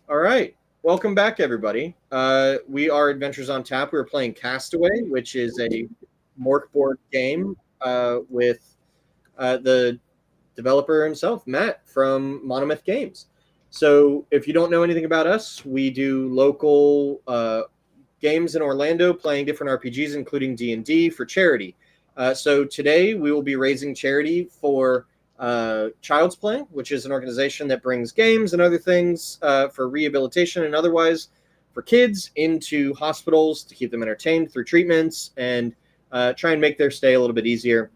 All right. Welcome back, everybody. We are Adventures on Tap. We're playing Castaway, which is a morkboard game with the developer himself, Matt from Monomyth Games. So, if you don't know anything about us, we do local games in Orlando, playing different RPGs, including D&D for charity. So today we will be raising charity for Child's Play, which is an organization that brings games and other things for rehabilitation and otherwise for kids into hospitals to keep them entertained through treatments and try and make their stay a little bit easier.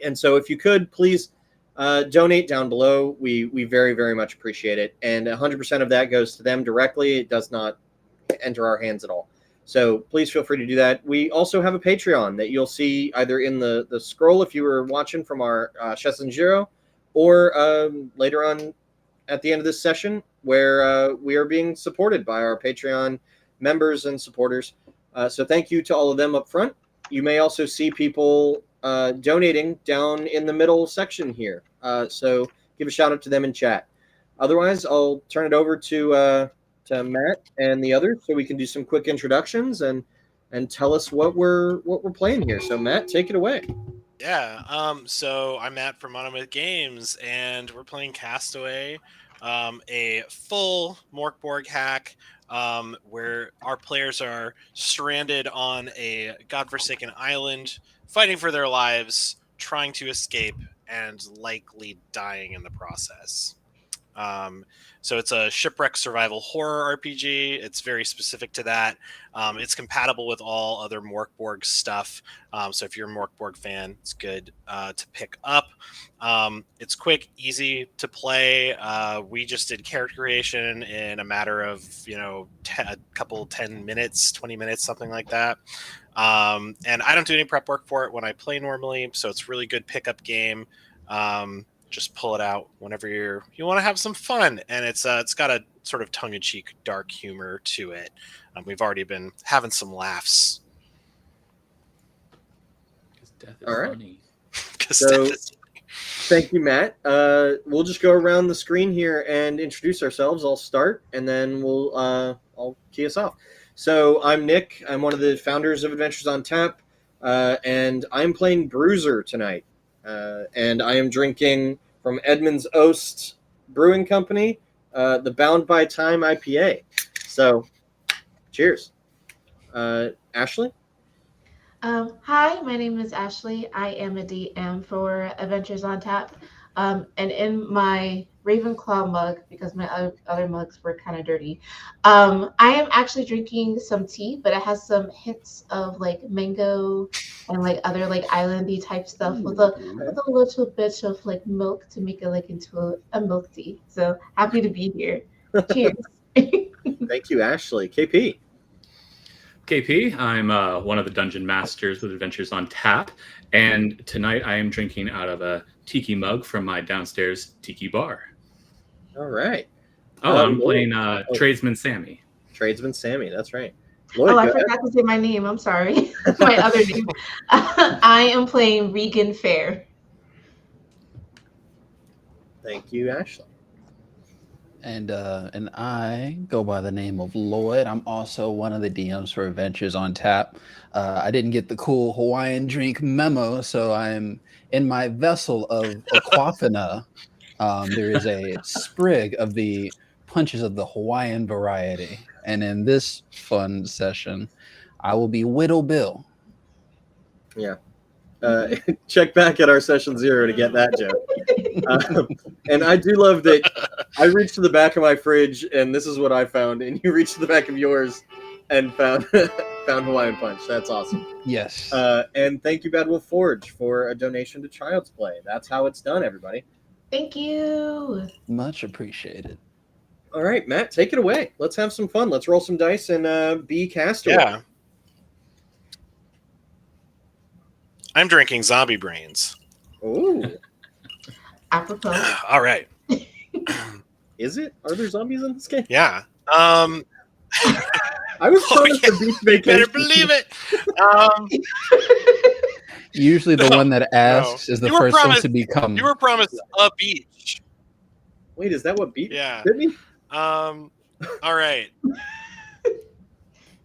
And so if you could, please donate down below. We very, very much appreciate it. And 100% of that goes to them directly. It does not enter our hands at all. So please feel free to do that. We also have a Patreon that you'll see either in the scroll if you were watching from our Shessen Zero, or later on at the end of this session where we are being supported by our Patreon members and supporters. So thank you to all of them up front. You may also see people donating down in the middle section here. So give a shout out to them in chat. Otherwise, I'll turn it over to Matt and the others so we can do some quick introductions and tell us what we're playing here. So Matt, take it away. Yeah. So I'm Matt from Monomyth Games, and we're playing Castaway, a full Morkborg hack, where our players are stranded on a godforsaken island, fighting for their lives, trying to escape, and likely dying in the process. So it's a shipwreck survival horror RPG. It's very specific to that. It's compatible with all other Morkborg stuff. So if you're a Morkborg fan, it's good to pick up. It's quick, easy to play. We just did character creation in a matter of, a couple 10 minutes, 20 minutes, something like that. And I don't do any prep work for it when I play normally. So it's really good pickup game. Just pull it out whenever you want to have some fun, and it's got a sort of tongue-in-cheek dark humor to it. We've already been having some laughs. Because death is All right. funny. So, thank you, Matt. We'll just go around the screen here and introduce ourselves. I'll start, and then I'll key us off. So I'm Nick. I'm one of the founders of Adventures on Tap, and I'm playing Bruiser tonight. And I am drinking from Edmund's Oast Brewing Company, the Bound by Time IPA. So, cheers. Ashley? Hi, my name is Ashley. I am a DM for Adventures on Tap. And in my Ravenclaw mug, because my other mugs were kind of dirty, I am actually drinking some tea, but it has some hints of like mango and like other like islandy type stuff with a little bit of like milk to make it like into a milk tea. So happy to be here. Cheers. Thank you, Ashley. KP? KP, I'm one of the dungeon masters with Adventures on Tap, and tonight I am drinking out of a tiki mug from my downstairs tiki bar. All right. I'm playing Tradesman Sammy. Tradesman Sammy, that's right. Lloyd, I forgot to say my name. I'm sorry. My other name. I am playing Regan Fair. Thank you, Ashley. And I go by the name of Lloyd. I'm also one of the DMs for Adventures on Tap. I didn't get the cool Hawaiian drink memo, so I'm in my vessel of Aquafina. There is a sprig of the punches of the Hawaiian variety. And in this fun session, I will be Widow Bill. Yeah. Check back at our session 0 to get that joke. And I do love that I reached to the back of my fridge and this is what I found, and you reached to the back of yours and found Hawaiian Punch. That's awesome. Yes. And thank you, Bad Wolf Forge, for a donation to Child's Play. That's how it's done, everybody. Thank you. Much appreciated. All right, Matt, take it away. Let's have some fun. Let's roll some dice and be Castaway. Yeah. I'm drinking zombie brains. Ooh. Apropos. All right. Is it? Are there zombies in this game? Yeah. I was promised a beach vacation. Better believe it. Usually the one that asks is the first one to become. You were promised a beach. Wait, is that what beat? Yeah. Did me? All right.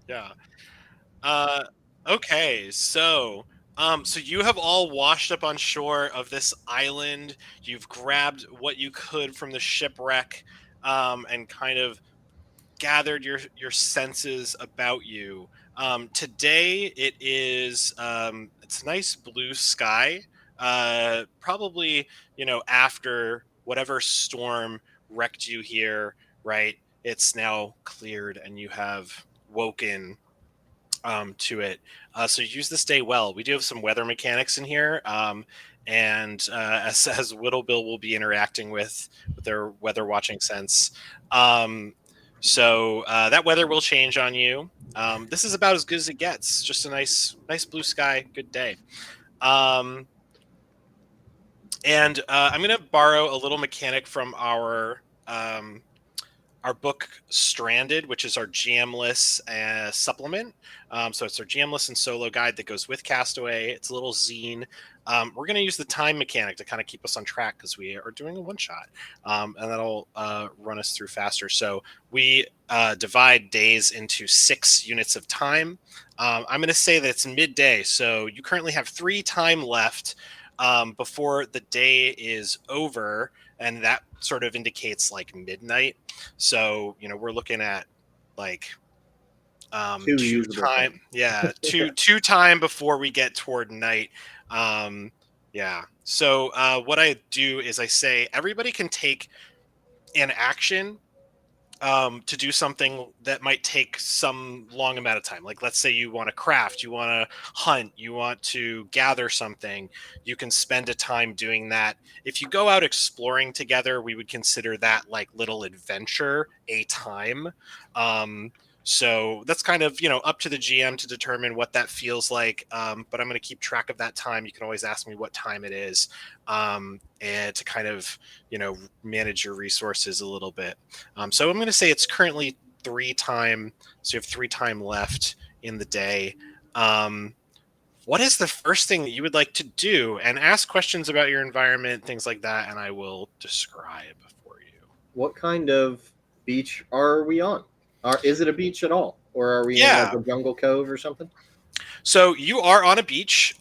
Yeah. Okay. So you have all washed up on shore of this island. You've grabbed what you could from the shipwreck, and kind of gathered your senses about you. Today it is it's nice blue sky. Probably after whatever storm wrecked you here, right? It's now cleared and you have woken to it. So use this day well. We do have some weather mechanics in here, and as Whittle Bill will be interacting with their weather watching sense. So that weather will change on you. This is about as good as it gets. Just a nice blue sky, good day. Um, and I'm going to borrow a little mechanic from our book Stranded, which is our GMless supplement. So it's our GMless and solo guide that goes with Castaway. It's a little zine. We're going to use the time mechanic to kind of keep us on track because we are doing a one shot, and that'll run us through faster. So we divide days into 6 units of time. I'm going to say that it's midday. So you currently have 3 time left before the day is over. And that sort of indicates like midnight. So, we're looking at like 2 two usable time, time. yeah, two time before we get toward night. Yeah. So what I do is I say everybody can take an action to do something that might take some long amount of time. Like, let's say you want to craft, you want to hunt, you want to gather something. You can spend a time doing that. If you go out exploring together, we would consider that like little adventure a time. So that's kind of up to the GM to determine what that feels like. But I'm going to keep track of that time. You can always ask me what time it is, and to kind of manage your resources a little bit. So I'm going to say it's currently 3 time. So you have 3 time left in the day. What is the first thing that you would like to do? And ask questions about your environment, things like that, and I will describe for you. What kind of beach are we on? Is it a beach at all, or are we in like Yeah. a jungle cove or something? So you are on a beach.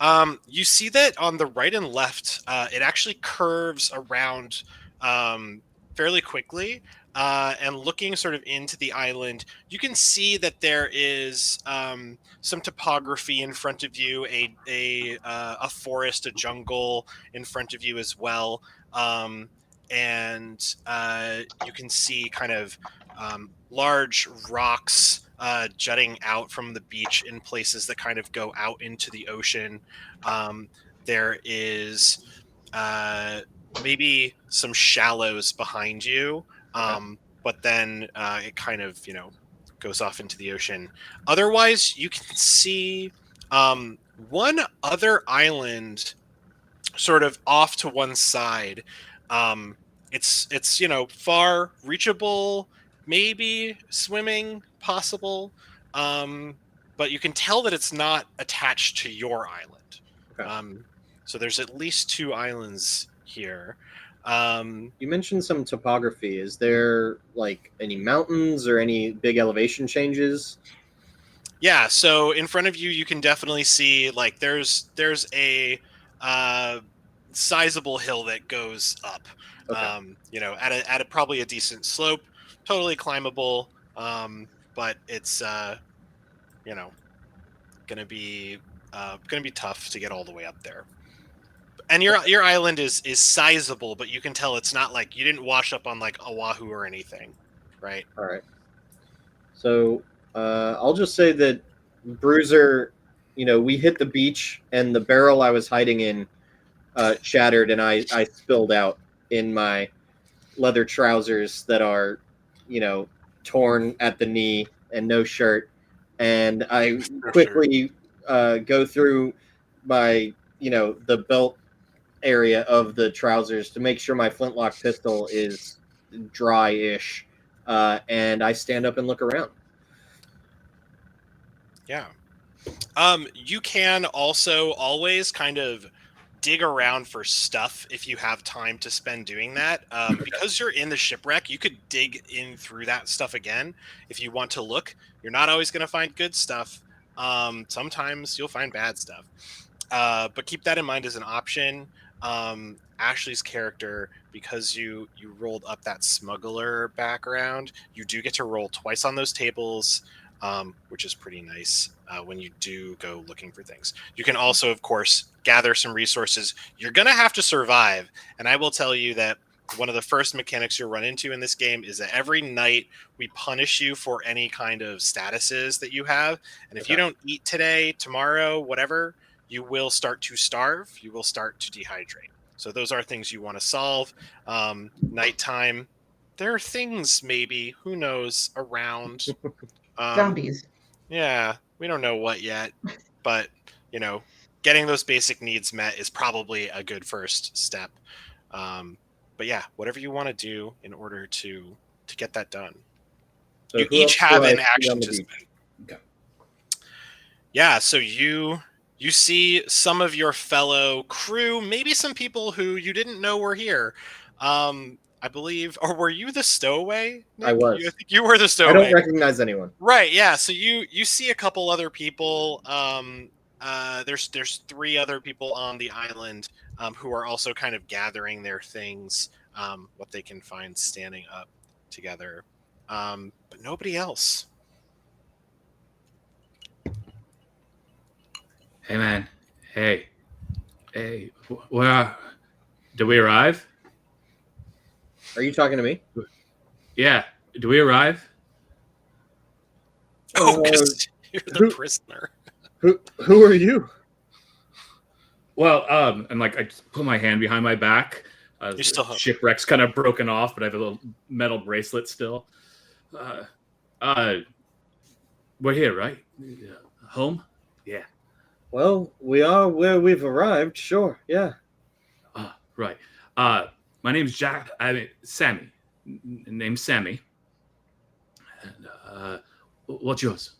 You see that on the right and left, it actually curves around fairly quickly. And looking sort of into the island, you can see that there is some topography in front of you, a forest, a jungle in front of you as well, and you can see kind of large rocks jutting out from the beach in places that kind of go out into the ocean. There is maybe some shallows behind you, but then it kind of goes off into the ocean. Otherwise, you can see one other island sort of off to one side. Um, it's far reachable, maybe swimming possible, but you can tell that it's not attached to your island. Okay. So there's at least 2 islands here. Um, You mentioned some topography. Is there like any mountains or any big elevation changes? yeah, so in front of you, you can definitely see like there's a uh, sizable hill that goes up. Okay. At a probably a decent slope, totally climbable. But it's you know gonna be tough to get all the way up there. And your island is sizable, but you can tell it's not like you didn't wash up on like Oahu or anything, right? All right. So I'll just say that Bruiser, we hit the beach and the barrel I was hiding in shattered and I spilled out in my leather trousers that are, torn at the knee and no shirt. And I For sure. quickly go through my, the belt area of the trousers to make sure my flintlock pistol is dry-ish. And I stand up and look around. Yeah. You can also always kind of dig around for stuff if you have time to spend doing that. Because you're in the shipwreck, you could dig in through that stuff again if you want to look. You're not always going to find good stuff. Sometimes you'll find bad stuff. But keep that in mind as an option. Ashley's character, because you rolled up that smuggler background, you do get to roll twice on those tables, which is pretty nice when you do go looking for things. You can also, of course, gather some resources. You're going to have to survive. And I will tell you that one of the first mechanics you'll run into in this game is that every night we punish you for any kind of statuses that you have. And if you don't eat today, tomorrow, whatever, you will start to starve. You will start to dehydrate. So those are things you want to solve. Nighttime, there are things maybe, who knows, around. Zombies. Yeah, we don't know what yet, but getting those basic needs met is probably a good first step. But yeah, whatever you want to do in order to get that done. So You who else each have do I an see action on the to beach? spend. Okay. Yeah, so you see some of your fellow crew, maybe some people who you didn't know were here. I believe, or were you the stowaway, Nick? I was. I think you were the I stowaway. don't recognize anyone. Right, yeah. So you see a couple other people. There's 3 other people on the island who are also kind of gathering their things, what they can find standing up together. But nobody else. Hey, man. Hey. Where did we arrive? Are you talking to me? Yeah. Did we arrive? Oh, because you're the prisoner. Who are you? Well, and like I just put my hand behind my back. You're still home. Shipwreck's kind of broken off, but I have a little metal bracelet still. We're here, right? Home? Yeah. Well, we are where we've arrived. Sure, yeah. Right. My name's Sammy. Name's Sammy. And what's yours?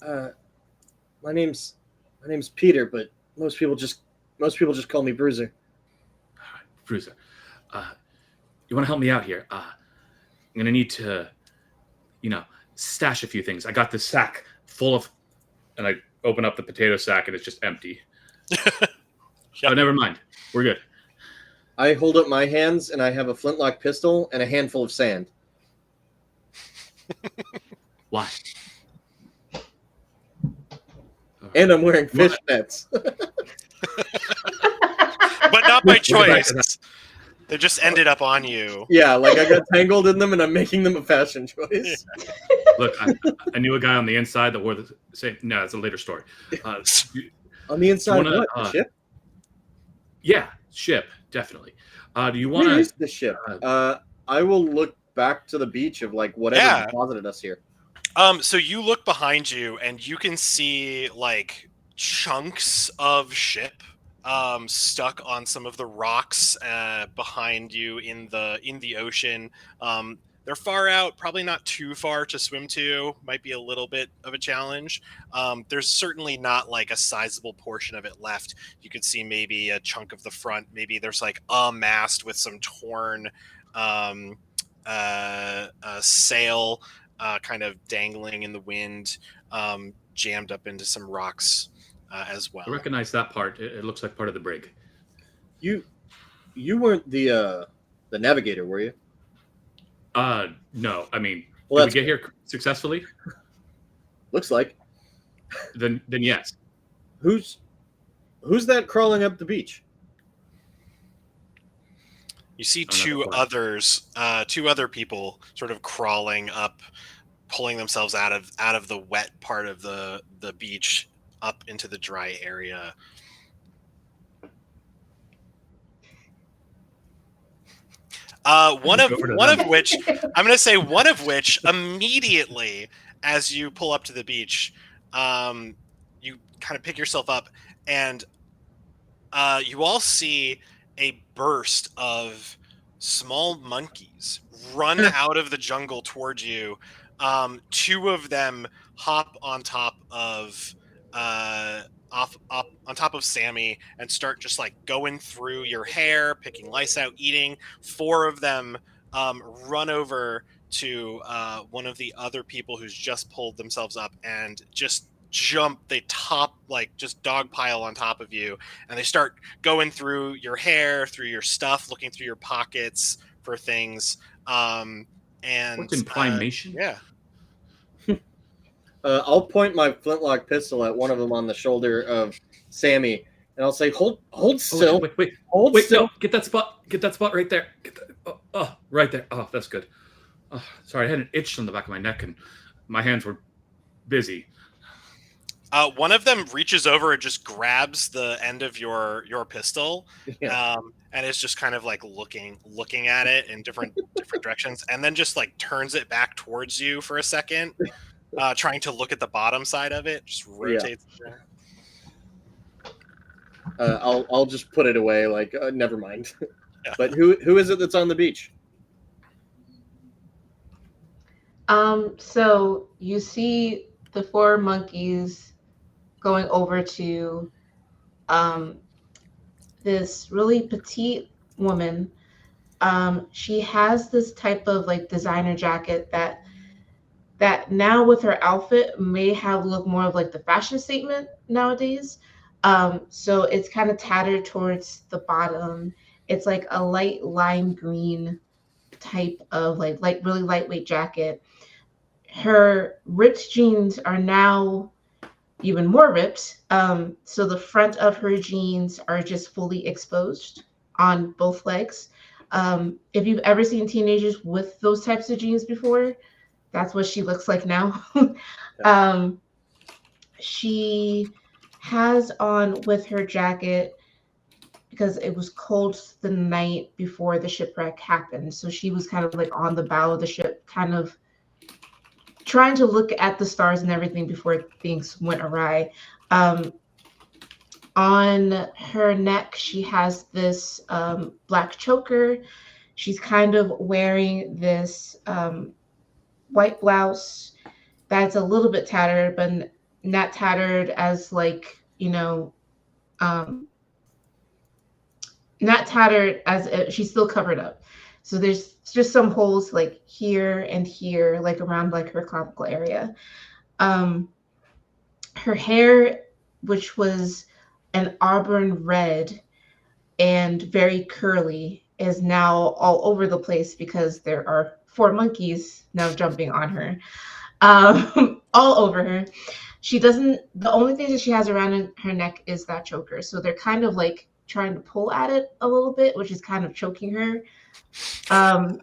My name's Peter, but most people just call me Bruiser. All right, Bruiser. You want to help me out here? I'm gonna need to, stash a few things. I got this sack full of, and I open up the potato sack and it's just empty. Yep. Oh, never mind. We're good. I hold up my hands and I have a flintlock pistol and a handful of sand. Why? And I'm wearing fishnets. But not by choice. They just ended up on you. Yeah, like I got tangled in them and I'm making them a fashion choice. Look, I knew a guy on the inside that wore the same. No, it's a later story. On the inside, wanna, what? The ship? Yeah, ship, definitely. Do you want Where to? is the ship? I will look back to the beach of like whatever deposited us here. So you look behind you and you can see like chunks of ship stuck on some of the rocks behind you in the ocean. They're far out, probably not too far to swim to. Might be a little bit of a challenge. There's certainly not like a sizable portion of it left. You could see maybe a chunk of the front. Maybe there's like a mast with some torn sail kind of dangling in the wind, jammed up into some rocks as well. I recognize that part. It looks like part of the brig. You weren't the navigator, were you? No. I mean, Well, did we get here successfully? Looks like. Then yes. Who's that crawling up the beach? You see two other people sort of crawling up, pulling themselves out of the wet part of the beach up into the dry area. One of which I'm going to say one of which immediately as you pull up to the beach, you kind of pick yourself up and you all see a burst of small monkeys run out of the jungle towards you. 2 of them hop on top of up on top of Sammy and start just like going through your hair, picking lice out, eating. 4 of them run over to one of the other people who's just pulled themselves up and just jump. They just dog pile on top of you, and they start going through your hair, through your stuff, looking through your pockets for things. And What's imprimation? yeah. I'll point my flintlock pistol at one of them on the shoulder of Sammy, and I'll say, "Hold still, hold wait, still." no, get that spot right there. Right there. Oh, that's good. Oh, sorry, I had an itch on the back of my neck, and my hands were busy. One of them reaches over and just grabs the end of your pistol, Yeah. and is just kind of like looking at it in different directions, and then just like turns it back towards you for a second, trying to look at the bottom side of it. Just rotates. I'll just put it away. Like, never mind. Yeah. But who is it that's on the beach? So you see the 4 monkeys going over to this really petite woman. She has this type of like designer jacket that now with her outfit may have looked more of like the fashion statement nowadays. So it's kind of tattered towards the bottom. It's like a light lime green type of like really lightweight jacket. Her ripped jeans are now even more ripped. So the front of her jeans are just fully exposed on both legs. If you've ever seen teenagers with those types of jeans before, that's what she looks like now. She has on with her jacket because it was cold the night before the shipwreck happened. So she was kind of like on the bow of the ship, kind of trying to look at the stars and everything before things went awry. On her neck, she has this black choker. She's kind of wearing this white blouse that's a little bit tattered, but not tattered as like, not tattered as she's still covered up. So there's just some holes like here and here, like around like her clavicle area. Her hair, which was an auburn red and very curly, is now all over the place because there are 4 monkeys now jumping on her, all over her. The only thing that she has around her neck is that choker. So they're kind of like trying to pull at it a little bit, which is kind of choking her,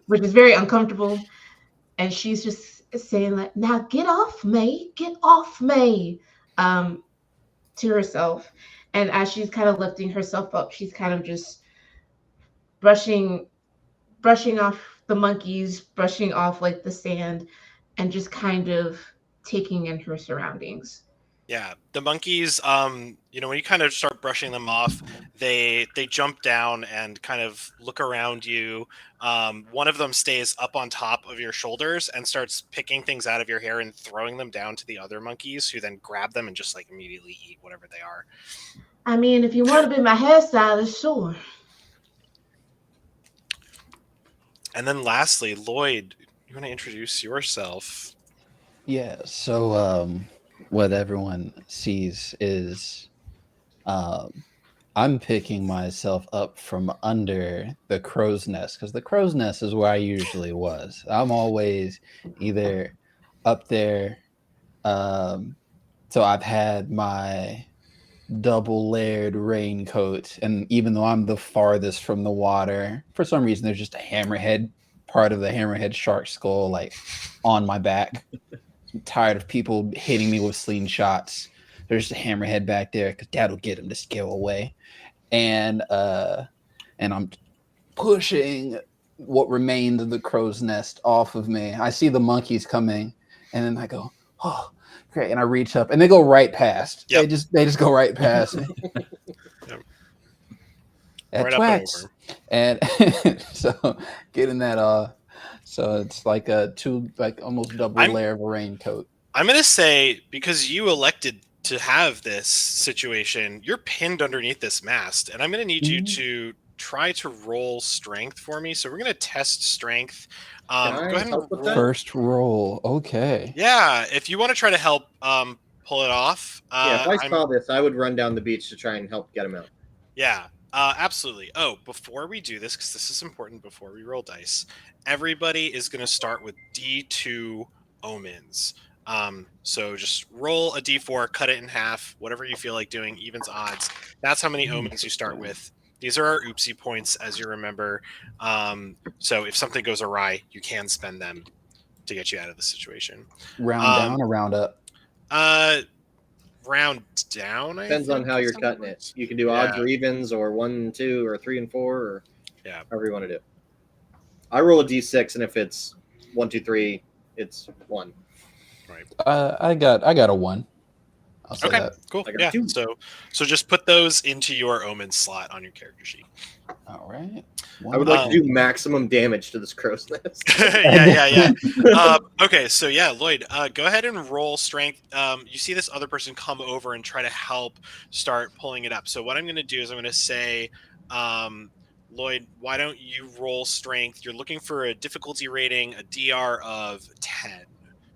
which is very uncomfortable. And she's just saying like, "Now get off me, to herself. And as she's kind of lifting herself up, she's kind of just brushing off the monkeys, brushing off like the sand, and just kind of taking in her surroundings. Yeah, the monkeys, when you kind of start brushing them off, they jump down and kind of look around you. One of them stays up on top of your shoulders and starts picking things out of your hair and throwing them down to the other monkeys, who then grab them and just like immediately eat whatever they are. I mean, if you want to be my hairstylist, sure. And then lastly, Lloyd, you want to introduce yourself? Yeah, so what everyone sees is I'm picking myself up from under the crow's nest, because the crow's nest is where I usually was. I'm always either up there. So I've had my double layered raincoat, and even though I'm the farthest from the water, for some reason there's just a hammerhead part of the hammerhead shark skull like on my back. I'm tired of people hitting me with slingshots. There's a hammerhead back there because that'll get him to scale away. And I'm pushing what remained of the crow's nest off of me. I see the monkeys coming, and then I go, "Oh, great!" And I reach up, and they go right past. Yep. They just go right past me. Yep. At Right up and Twax. over. And so getting that so it's like almost double layer of a raincoat. I'm gonna say, because you elected to have this situation, you're pinned underneath this mast, and I'm going to need you to try to roll strength for me. So we're going to test strength. Go I ahead and help with roll. that? First roll. Okay. Yeah, if you want to try to help pull it off. Yeah, if I saw this, I would run down the beach to try and help get him out. Yeah, absolutely. Oh, before we do this, because this is important before we roll dice, everybody is going to start with D2 omens. So just roll a D4, cut it in half, whatever you feel like doing, evens, odds. That's how many omens you start with. These are our oopsie points, as you remember. So if something goes awry, you can spend them to get you out of the situation. Round down or round up? Round down. Depends on how you're cutting it. You can do odds or evens, or 1 and 2, or 3 and 4, or however you want to do. I roll a d6, and if it's 1, 2, 3, it's 1. Right. I got a 1. I'll say Okay, that. cool. I got Yeah. 2. So just put those into your omen slot on your character sheet. All right. I would like to do maximum damage to this crow's nest. yeah. Okay, so yeah, Lloyd, go ahead and roll strength. You see this other person come over and try to help start pulling it up. So what I'm going to do is I'm going to say, Lloyd, why don't you roll strength? You're looking for a difficulty rating, a DR of 10,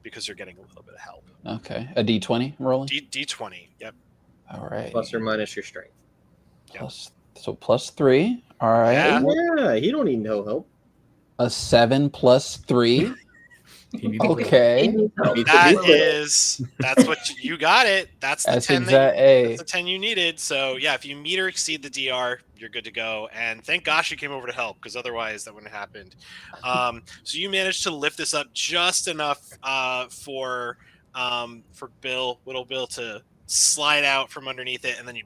because you're getting a little bit of help. Okay. A D20 rolling? D20, yep. All right. Plus or minus your strength. So plus 3. All right. Yeah. He don't need no help. A 7 plus 3. Okay. That's what you got it. That's the 10 that's the 10 you needed. So yeah, if you meet or exceed the DR, you're good to go. And thank gosh you came over to help, because otherwise that wouldn't have happened. So you managed to lift this up just enough for Little Bill to slide out from underneath it, and then you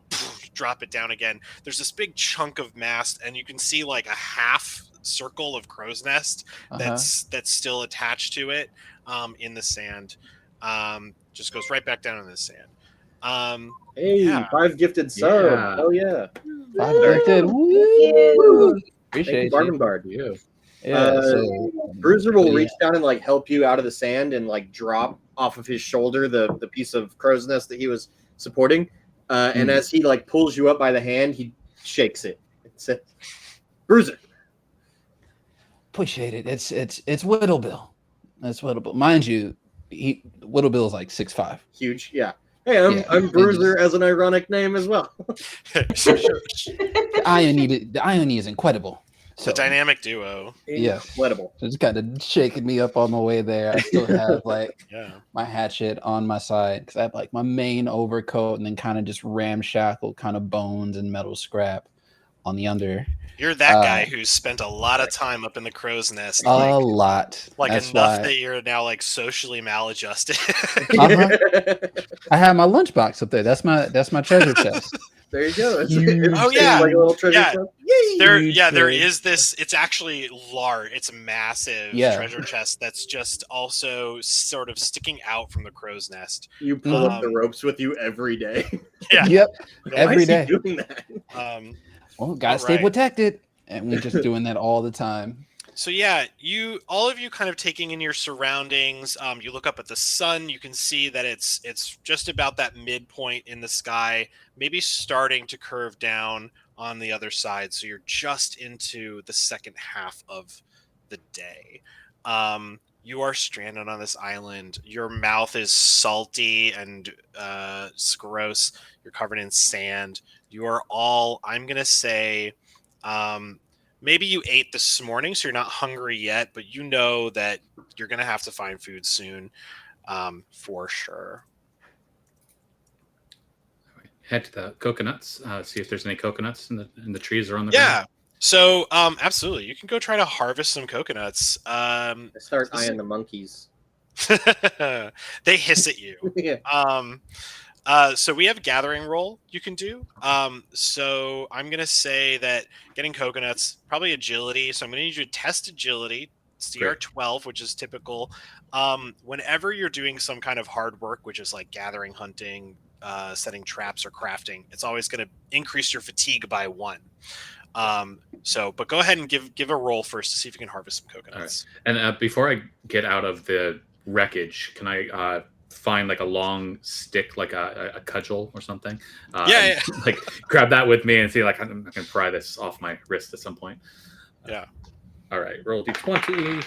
drop it down again. There's this big chunk of mast, and you can see like a half circle of crow's nest that's still attached to it in the sand. Just goes right back down in the sand. Hey, 5 gifted subs. Yeah. Oh yeah. 5 gifted. Woo! Appreciate Bargain you. Bard. Yeah. Bruiser will reach down and like help you out of the sand and like drop off of his shoulder the piece of crow's nest that he was supporting. And as he like pulls you up by the hand, he shakes it. It says, "Bruiser." Appreciate it. It's Whittle Bill. That's Whittle Bill. Mind you, Whittle Bill is like 6'5". Huge, yeah. Hey, I'm Bruiser as an ironic name as well. The irony is incredible. So, the dynamic duo. Yeah. Incredible. So it's kind of shaking me up on my way there. I still have like my hatchet on my side, because I have like my main overcoat and then kind of just ramshackle kind of bones and metal scrap on the under. You're that guy who's spent a lot of time up in the crow's nest. A lot. Like that's enough that you're now like socially maladjusted. I have my lunchbox up there. That's my treasure chest. There you go. Yeah. Like a little treasure chest. There is this. It's actually large. It's a massive treasure chest that's just also sort of sticking out from the crow's nest. You pull up the ropes with you every day. Yeah. Yep. Every day. Doing that. Well, gotta stay protected, and we're just doing that all the time. So yeah, all of you kind of taking in your surroundings. You look up at the sun. You can see that it's just about that midpoint in the sky, maybe starting to curve down on the other side. So you're just into the second half of the day. You are stranded on this island. Your mouth is salty and gross. You're covered in sand. You are all, I'm going to say, maybe you ate this morning, so you're not hungry yet, but you know that you're going to have to find food soon, for sure. Head to the coconuts, see if there's any coconuts in the trees or on the ground. So, absolutely. You can go try to harvest some coconuts. I start eyeing the monkeys. They hiss at you. So we have a gathering roll you can do. So I'm going to say that getting coconuts, probably agility. So I'm going to need you to test agility. It's DR 12, which is typical. Whenever you're doing some kind of hard work, which is like gathering, hunting, setting traps, or crafting, it's always going to increase your fatigue by 1. But go ahead and give a roll first to see if you can harvest some coconuts. Right. And before I get out of the wreckage, can I find like a long stick, like a cudgel or something. Yeah. Like grab that with me and see like I'm gonna pry this off my wrist at some point. Yeah. All right, roll d20.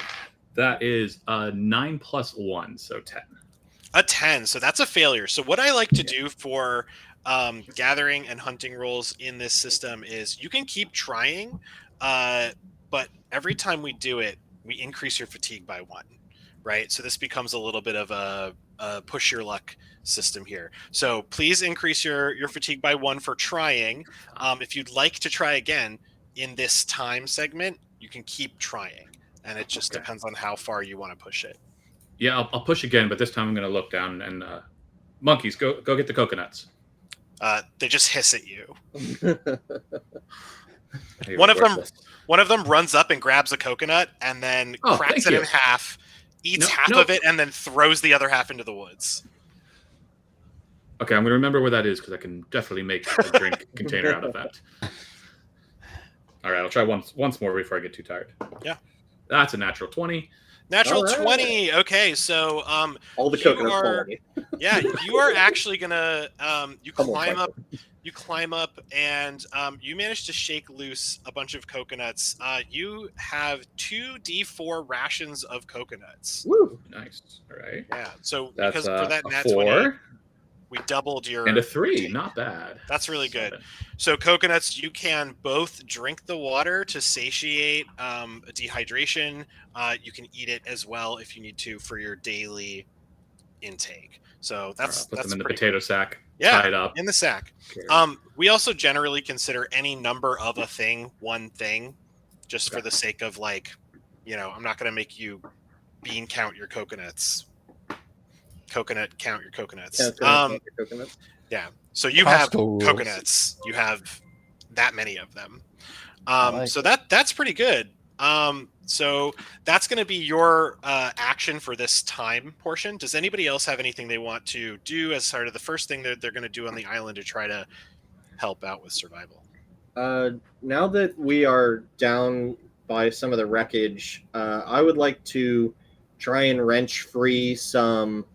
That is 9 plus 1, so 10. A 10. So that's a failure. So what I like to do for gathering and hunting rolls in this system is you can keep trying, but every time we do it, we increase your fatigue by 1, right? So this becomes a little bit of a push your luck system here. So please increase your fatigue by 1 for trying. If you'd like to try again in this time segment, you can keep trying, and it just depends on how far you want to push it. Yeah, I'll push again, but this time I'm going to look down and monkeys, go get the coconuts. They just hiss at you. Hey, One of worthless. them runs up and grabs a coconut and then cracks thank it you. in half, eats half no. of it, and then throws the other half into the woods. Okay, I'm going to remember where that is because I can definitely make a drink container out of that. All right, I'll try once more before I get too tired. Yeah. That's a natural 20. Natural All right. 20. Okay, so all the you coconuts are- fall on you. yeah, you are actually gonna you Come on, climb up. Franklin. You climb up and you manage to shake loose a bunch of coconuts. You have 2d4 rations of coconuts. Woo! Nice. All right. Yeah, so That's because for that a nat 4 20, we doubled your and a 3. fatigue. Not bad. That's really good. 7. So coconuts, you can both drink the water to satiate dehydration. You can eat it as well if you need to for your daily intake. So that's Put them in the pretty potato cool. sack. Yeah, Tie it up. in the sack. Okay. We also generally consider any number of a thing one thing, just for the sake of like, I'm not going to make you bean count your coconuts. Coconut count your coconuts. Count your coconuts. Yeah. So you Costco have rules. coconuts. You have that many of them. like So that's pretty good. So that's going to be your action for this time portion. Does anybody else have anything they want to do as sort of the first thing that they're going to do on the island to try to help out with survival? Now that we are down by some of the wreckage, I would like to try and wrench free some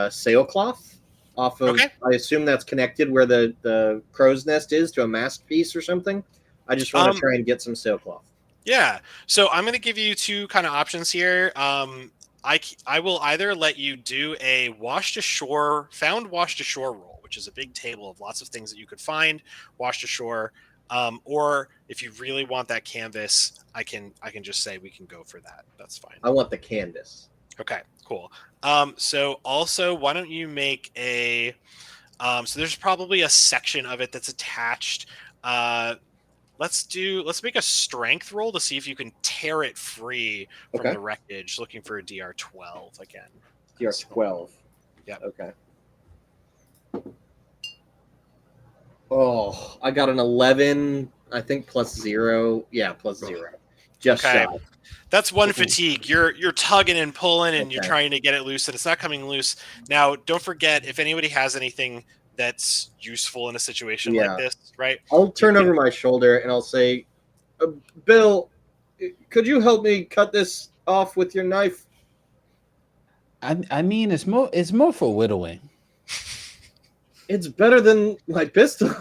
sailcloth off of. Okay. I assume that's connected where the crow's nest is to a mast piece or something. I just want to try and get some sailcloth. Yeah. So I'm going to give you two kind of options here. I will either let you do a found washed ashore roll, which is a big table of lots of things that you could find washed ashore. Or if you really want that canvas, I can just say we can go for that. That's fine. I want the canvas. Okay, cool. So also, why don't you make a? So there's probably a section of it that's attached. Let's make a strength roll to see if you can tear it free from Okay. the wreckage. Looking for a DR 12 again. DR 12. Yeah. Okay. Oh, I got an 11. I think plus 0. Yeah, plus 0. Just Okay. shy. That's one fatigue. You're tugging and pulling, and you're Okay. trying to get it loose, and it's not coming loose. Now, don't forget, if anybody has anything that's useful in a situation Yeah. like this, right? I'll turn over my shoulder and I'll say, Bill, could you help me cut this off with your knife? I mean, it's more for whittling, It's better than my pistol.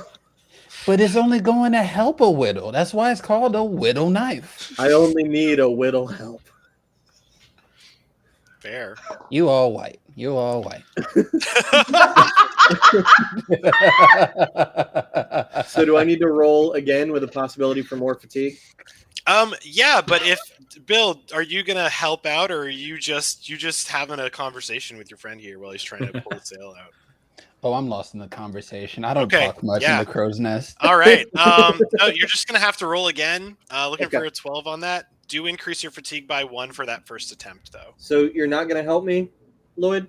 but it's only going to help a whittle. That's why it's called a whittle knife. I only need a whittle help. Fair. You all white. You all white. So do I need to roll again with a possibility for more fatigue? Yeah, but if Bill, are you gonna help out, or are you just having a conversation with your friend here while he's trying to pull the sail out? Oh, I'm lost in the conversation. I don't Okay, talk much yeah. in the crow's nest. All right. No, you're just gonna have to roll again. Looking Okay. for a 12 on that. Do increase your fatigue by 1 for that first attempt, though. So you're not going to help me, Lloyd?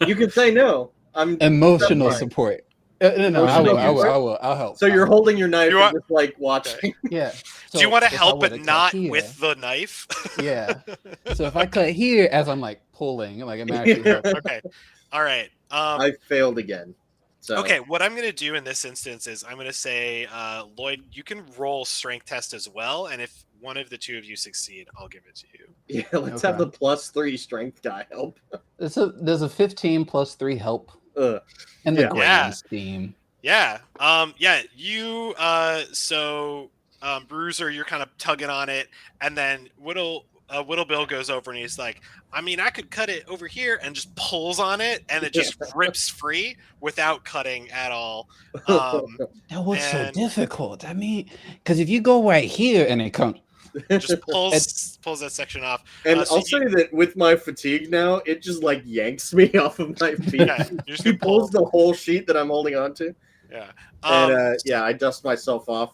You can say no. I'm Emotional That's fine. support. No, I will. I'll help. So you're holding your knife You and want- just like watching. Yeah. Do you want to if I help, were but cut not here- with the knife? Yeah. So if I cut here as I'm like pulling, like I'm actually helping. Okay. All right. I failed again. So Okay, what I'm going to do in this instance is I'm going to say, Lloyd, you can roll strength test as well, and if one of the two of you succeed, I'll give it to you. yeah, let's have the +3 strength guy help. There's a 15 plus 3 help in the Yeah. grand scheme. Yeah. You Bruiser, you're kind of tugging on it, and then Whittle Bill goes over and he's like, I mean, I could cut it over here, and just pulls on it, and it just rips free without cutting at all. That was so and difficult. I mean, because if you go right here and it comes, just pulls that section off. And So I'll say that with my fatigue now, it just like yanks me off of my feet. Yeah, you're just He gonna pull. pulls the whole sheet that I'm holding onto. Yeah. And yeah, I dust myself off.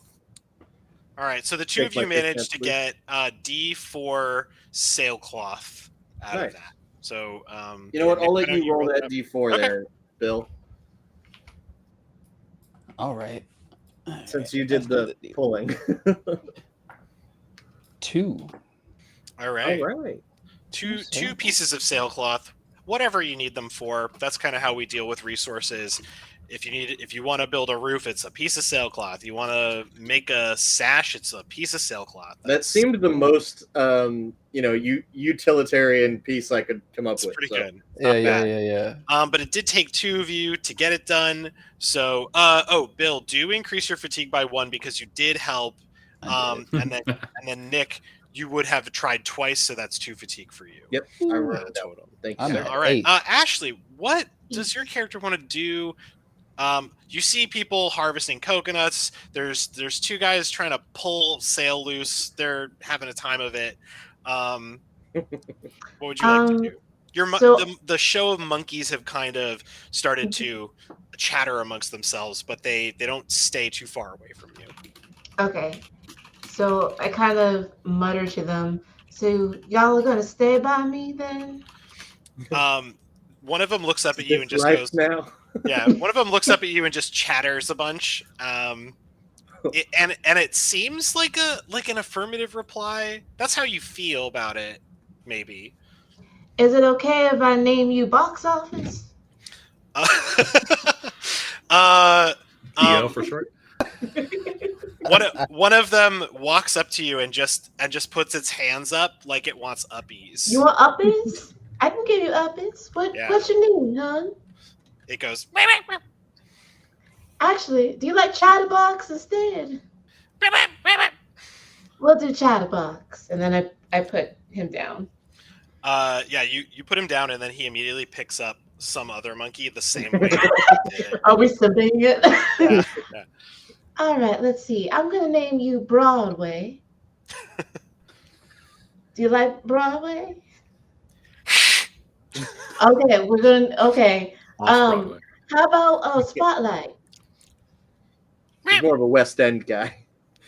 All right, so the two Take of you my fish managed to dance, get D4 sailcloth out Nice. of that. So You know what? Nick, I'll why let don't you roll that up? D4 Okay. there, Bill, all right. since you did the pulling. 2. All right. All right. Two pieces of sailcloth, whatever you need them for. That's kind of how we deal with resources. If you want to build a roof, it's a piece of sailcloth. You want to make a sash, it's a piece of sailcloth. That seemed the most, utilitarian piece I could come up It's with. pretty so. good. Yeah. But it did take two of you to get it done. So, Bill, do increase your fatigue by 1 because you did help. And then Nick, you would have tried twice, so that's 2 fatigue for you. Yep, I wrote it down. Total. Thank you. I'm sir. at All right, 8. Ashley, what does your character want to do? You see people harvesting coconuts. There's 2 guys trying to pull sail loose. They're having a time of it. What would you like to do? The show of monkeys have kind of started to chatter amongst themselves, but they don't stay too far away from you. Okay. So I kind of mutter to them. So y'all are gonna stay by me then? One of them looks up at you and just Life goes, now. yeah. One of them looks up at you and just chatters a bunch. And it seems like an affirmative reply. That's how you feel about it, maybe. Is it okay if I name you Box Office? DO for short. One of them walks up to you and just puts its hands up like it wants uppies. You want uppies? I can give you uppies. What you need, hon? It goes. Actually, do you like Chatterbox instead? We'll do Chatterbox, and then I put him down. You put him down, and then he immediately picks up some other monkey the same way. Are we simping it? Yeah. All right, let's see. I'm gonna name you Broadway. Do you like Broadway? Okay, we're gonna. Okay. Off-Broadway. How about Spotlight? He's more of a West End guy.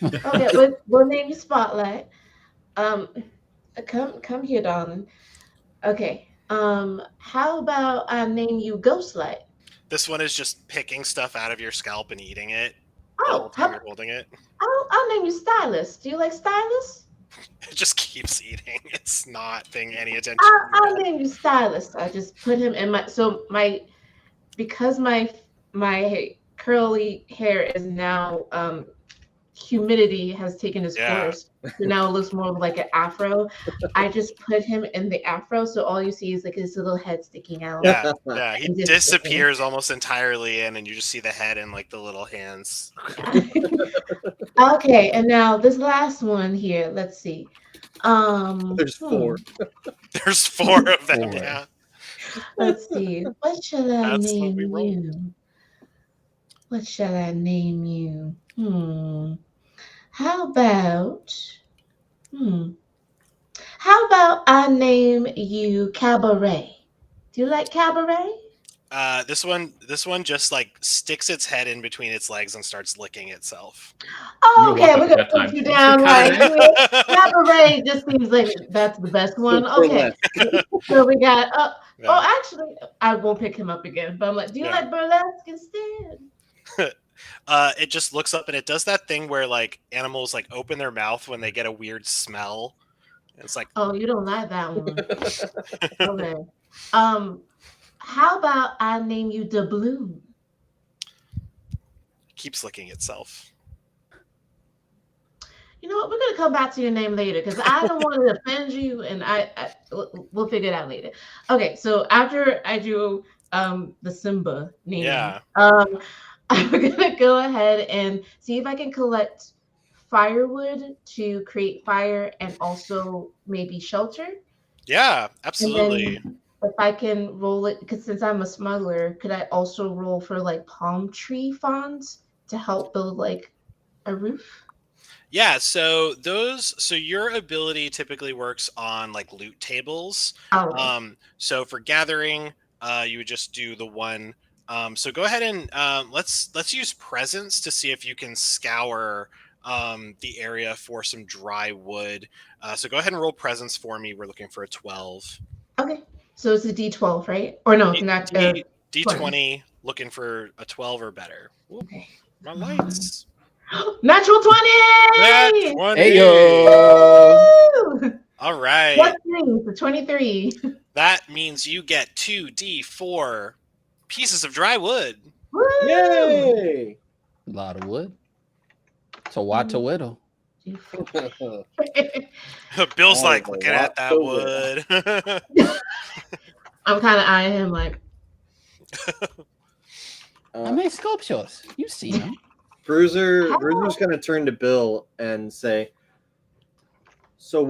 Okay, we'll name you Spotlight. Come here, darling. Okay. How about I name you Ghostlight? This one is just picking stuff out of your scalp and eating it. The Oh, whole time you're holding it. I'll name you Stylus. Do you like Stylus? It just keeps eating. It's not paying any attention. I'll name you Stylus. I just put him in because my curly hair is now humidity has taken its course. So now it looks more like an afro. I just put him in the afro, so all you see is like his little head sticking out. Yeah. He disappears almost entirely in, and you just see the head and like the little hands. Okay, and now this last one here. Let's see. There's 4. There's 4 of them. 4. Yeah. Let's see. What shall I That's what name we rolled. you? What shall I name you? How about I name you Cabaret? Do you like Cabaret? This one just like sticks its head in between its legs and starts licking itself. Oh, You were okay, welcome we're at gonna that put time. you down right here. Cabaret just seems like that's the best one. Okay, so we got. Yeah. Oh, actually, I won't pick him up again. But I'm like, do you like burlesque instead? It just looks up and it does that thing where like animals like open their mouth when they get a weird smell. It's like, oh, you don't like that one. Okay. How about I name you Doubloon? keeps licking itself. You know what? We're gonna come back to your name later because I don't want to offend you, and we'll figure it out later. Okay, so after I do the Simba name, Yeah. I'm gonna go ahead and see if I can collect firewood to create fire and also maybe shelter. Yeah, And absolutely. then if I can roll it, because since I'm a smuggler, could I also roll for like palm tree fronds to help build like a roof? Yeah, so your ability typically works on like loot tables. Oh, okay. So for gathering, you would just do the one. So go ahead and let's use presence to see if you can scour the area for some dry wood. So go ahead and roll presence for me. We're looking for a 12. Okay. So it's a D12, right? Or no, not D20. D20, looking for a 12 or better. Whoop, Okay. my lights. Natural 20! Nat Hey 20. yo. Woo! All right. What thing? The 23. That means you get 2d4 pieces of dry wood. Woo! Yay! A lot of wood. So what to whittle? Bill's Oh, like a looking lot at that to wood. I'm kind of eyeing him like, I make sculptures. You see them. Bruiser's gonna turn to Bill and say, "So,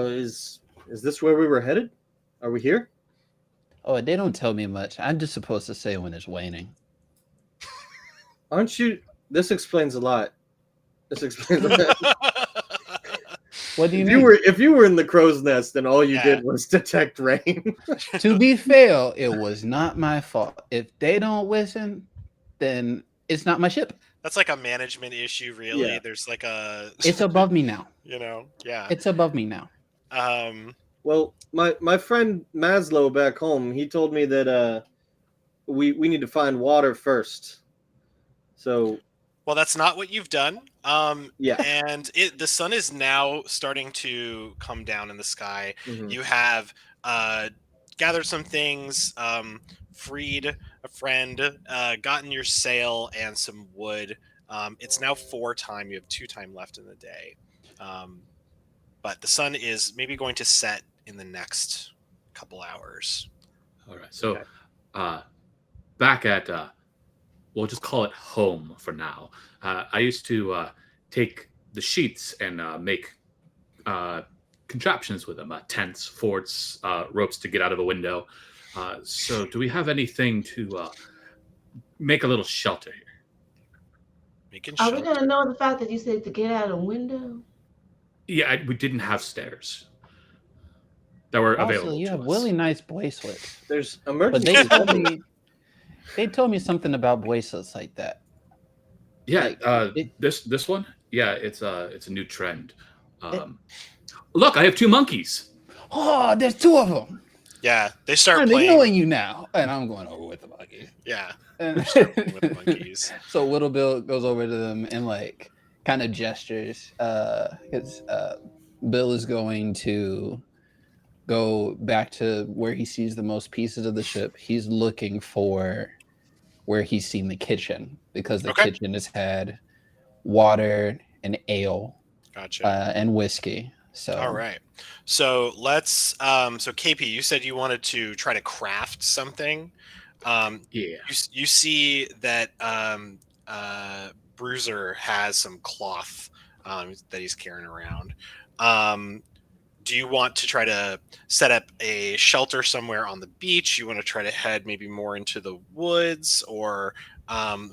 is this where we were headed? Are we here?" Oh, they don't tell me much. I'm just supposed to say when it's waning. Aren't you? This explains a lot. This explains a lot. What do you mean? If you were in the crow's nest and all you Yeah. did was detect rain, To be fair, it was not my fault. If they don't listen, then it's not my ship. That's like a management issue, really. Yeah. There's like a, It's above me now. yeah. It's above me now. well, my friend Maslow back home, he told me that we need to find water first. So Well, that's not what you've done. yeah. And the sun is now starting to come down in the sky. Mhm. You have gathered some things, freed a friend, gotten your sail and some wood. It's now 4 time. You have 2 time left in the day. But the sun is maybe going to set in the next couple hours. All right. So, Okay. back at we'll just call it home for now. I used to take the sheets and make contraptions with them, tents, forts, ropes to get out of a window. So, do we have anything to make a little shelter here? Making are we shelter. gonna know the fact that you said to get out a window? Yeah, we didn't have stairs that were available Also, you to have us. really nice bracelets. There's But emergency. they told me something about bracelets like that. Yeah, like, this one. Yeah, it's a new trend. Look, I have 2 monkeys. Oh, there's 2 of them. Yeah, they start I'm playing. ignoring you now, and I'm going over with the monkey. Yeah, And with the monkeys. So Little Bill goes over to them and like kind of gestures. Because Bill is going to go back to where he sees the most pieces of the ship. He's looking for where he's seen the kitchen because the Okay. kitchen has had water and ale Gotcha. and whiskey. So All right. So let's. So KP, you said you wanted to try to craft something. Yeah. You see that Bruiser has some cloth that he's carrying around. Do you want to try to set up a shelter somewhere on the beach? You want to try to head maybe more into the woods, or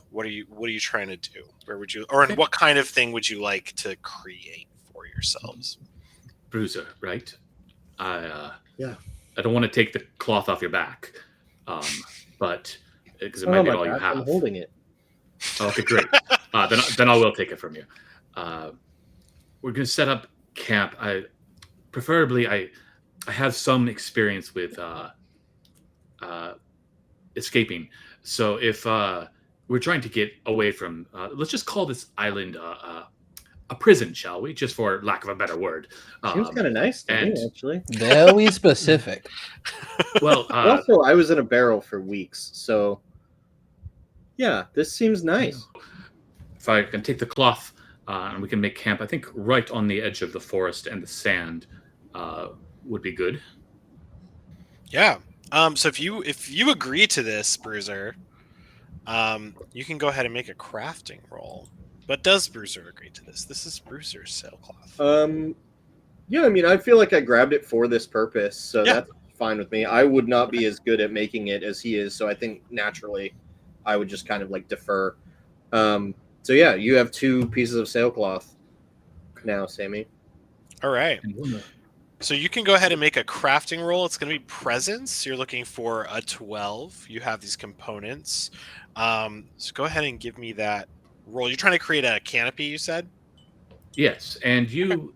what are you trying to do? Where would you, or and what kind of thing would you like to create for yourselves? Bruiser, right? Yeah. I don't want to take the cloth off your back, but because it might be all you have. I'm holding it. Okay, great. Then I will take it from you. We're gonna set up camp. Preferably I have some experience with escaping. So if we're trying to get away from, let's just call this island a prison, shall we? Just for lack of a better word. Seems kind of nice to me, actually. very specific. Well, Also, I was in a barrel for weeks, so yeah, this seems nice. if I can take the cloth and we can make camp, I think right on the edge of the forest and the sand would be good. Yeah. So if you agree to this, Bruiser, you can go ahead and make a crafting roll. But does Bruiser agree to this? This is Bruiser's sailcloth. Yeah, I mean, I feel like I grabbed it for this purpose, so Yeah. that's fine with me. I would not be as good at making it as he is, so I think naturally I would just kind of like defer. So yeah, you have 2 pieces of sailcloth now, Sammy. All right. And one So you can go ahead and make a crafting roll. It's going to be presence. You're looking for a 12. You have these components. So go ahead and give me that roll. You're trying to create a canopy, you said? yes, and you,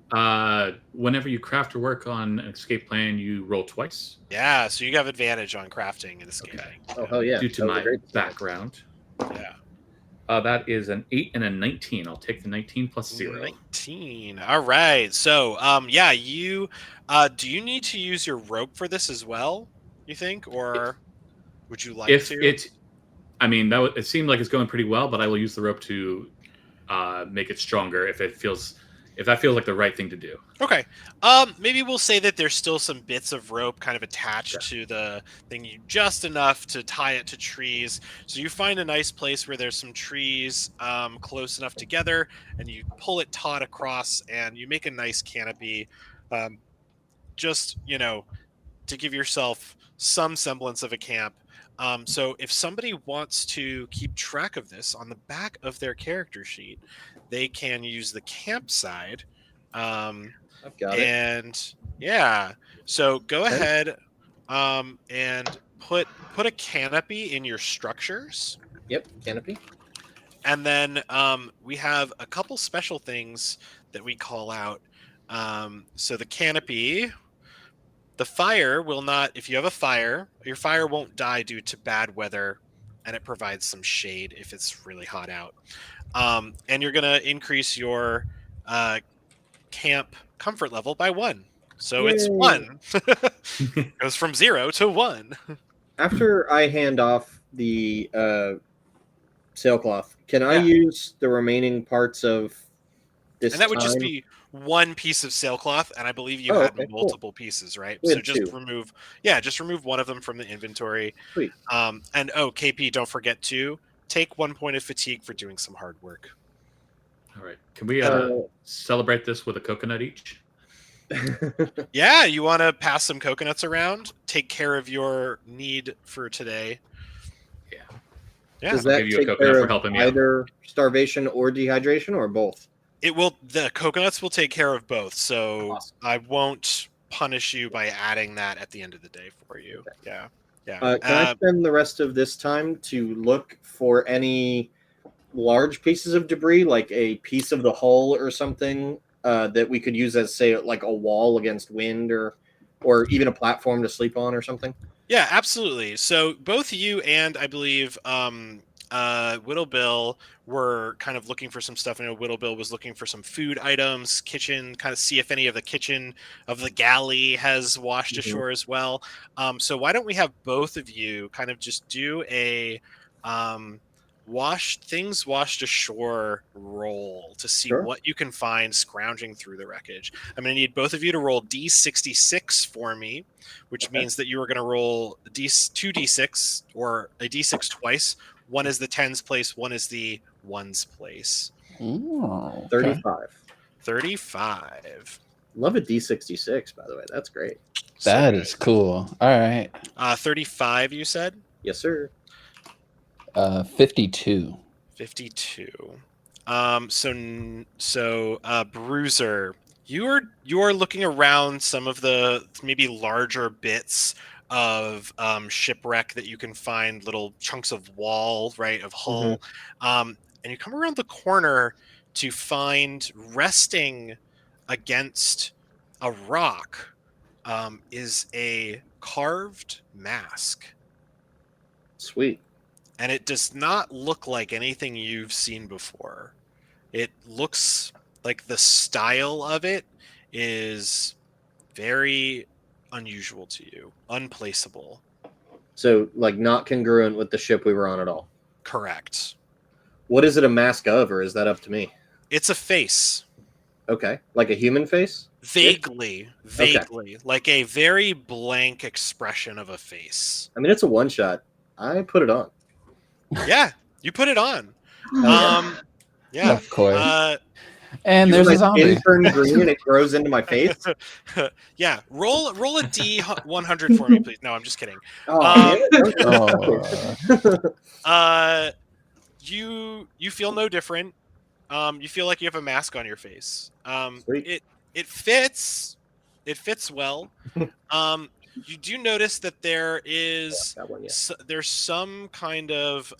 whenever you craft or work on an escape plan, you roll twice. Yeah, so you have advantage on crafting and escaping. Okay. Oh hell yeah! Due to That was a my great start. background. Yeah. That is an 8 and a 19. I'll take the 19 plus 0. 19. All right. So, yeah, you do you need to use your rope for this as well, you think, or would you like If to? it, I mean, it seemed like it's going pretty well, but I will use the rope to make it stronger if that feels like the right thing to do. Okay. Maybe we'll say that there's still some bits of rope kind of attached to the thing, just enough to tie it to trees. So you find a nice place where there's some trees close enough together, and you pull it taut across, and you make a nice canopy. Just to give yourself some semblance of a camp. So if somebody wants to keep track of this on the back of their character sheet, they can use the campsite. I've got it. And yeah, so go Okay. ahead and put a canopy in your structures. Yep, canopy. And then we have a couple special things that we call out. So the canopy, the fire will not, if you have a fire, your fire won't die due to bad weather, and it provides some shade if it's really hot out. And you're going to increase your camp comfort level by 1. So it's Yay. 1. Goes from 0 to 1. After I hand off the sailcloth, can I Yeah. use the remaining parts of this? And that would just time? be 1 piece of sailcloth, and I believe you Oh, had okay, cool. multiple pieces, right? We So had just 2. remove one of them from the inventory. Sweet. And KP, don't forget to take 1 point of fatigue for doing some hard work. All right. Can we celebrate this with a coconut each? Yeah, you want to pass some coconuts around, take care of your need for today. Yeah. Yeah. Does I'll that give you a take coconut care for of helping me out. either starvation or dehydration, or both? The coconuts will take care of both, so Awesome. I won't punish you by adding that at the end of the day for you. Okay. Yeah. Can I spend the rest of this time to look for any large pieces of debris, like a piece of the hull or something that we could use as, say, like a wall against wind, or even a platform to sleep on or something? Yeah, absolutely. So both you and I believe Whittle Bill were kind of looking for some stuff. I know Whittle Bill was looking for some food items, kitchen, kind of see if any of the kitchen of the galley has washed ashore as well. So why don't we have both of you kind of just do a washed ashore roll to see Sure. what you can find scrounging through the wreckage. I'm going to need both of you to roll D66 for me, which means that you are going to roll 2d6 or a d6 twice. One is the tens place, one is the ones place. Ooh, 35. 35. Love a D66, by the way. That's great. That is cool. All right. 35, you said? Yes, sir. 52. 52. So Bruiser, you're looking around some of the maybe larger bits of shipwreck that you can find, little chunks of wall, right, of hull, and you come around the corner to find resting against a rock is a carved mask. Sweet. And it does not look like anything you've seen before. It looks like the style of it is very unusual to you, unplaceable. So, like, not congruent with the ship we were on at all. Correct. What is it a mask of, or is that up to me? It's a face. Okay, like a human face? Vaguely, like a very blank expression of a face. I mean, it's a one shot. I put it on. Yeah, you put it on. Yeah. Of course. And You there's my a zombie. skin turn green and it grows into my face. Yeah, roll a D100 for me, please. No, I'm just kidding. Oh, You feel no different. You feel like you have a mask on your face. Sweet. It fits. It fits well. You do notice that there is that one, yeah. there's some kind of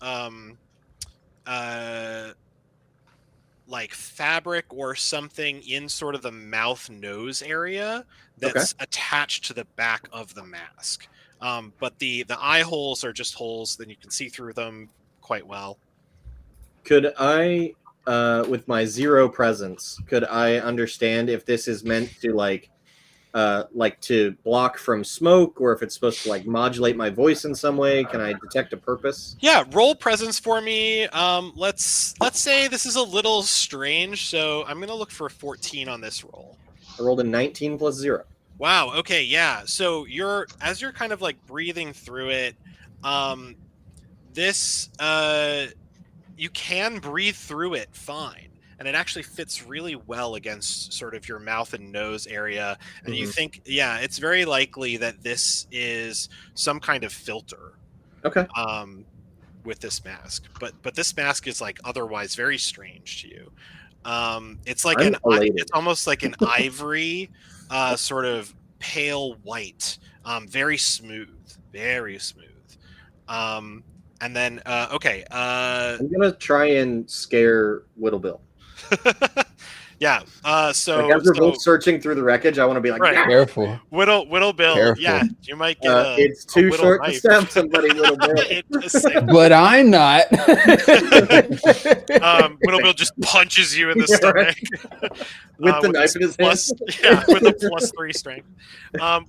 like fabric or something in sort of the mouth nose area that's attached to the back of the mask. But the eye holes are just holes, then you can see through them quite well. Could I, with my 0 presence, could I understand if this is meant to like to block from smoke, or if it's supposed to like modulate my voice in some way? Can I detect a purpose? Yeah, roll presence for me. Let's say this is a little strange, so I'm gonna look for a 14 on this roll. I rolled a 19 plus 0. Wow. Okay. Yeah. So as you're kind of like breathing through it, this you can breathe through it fine. And it actually fits really well against sort of your mouth and nose area. And you think, yeah, it's very likely that this is some kind of filter. Okay. With this mask. But this mask is like otherwise very strange to you. It's like it's almost like an ivory, sort of pale white, very smooth. And then okay. I'm gonna try and scare Whittle Bill. Yeah. So like as we're both searching through the wreckage, I want to be like, right. Careful. Whittle Bill. Careful. Yeah, you might get it's too short to stab somebody, Whittle Bill. But I'm not. Whittle Bill just punches you in the stomach with the knife in his hand. Yeah, with a +3 strength.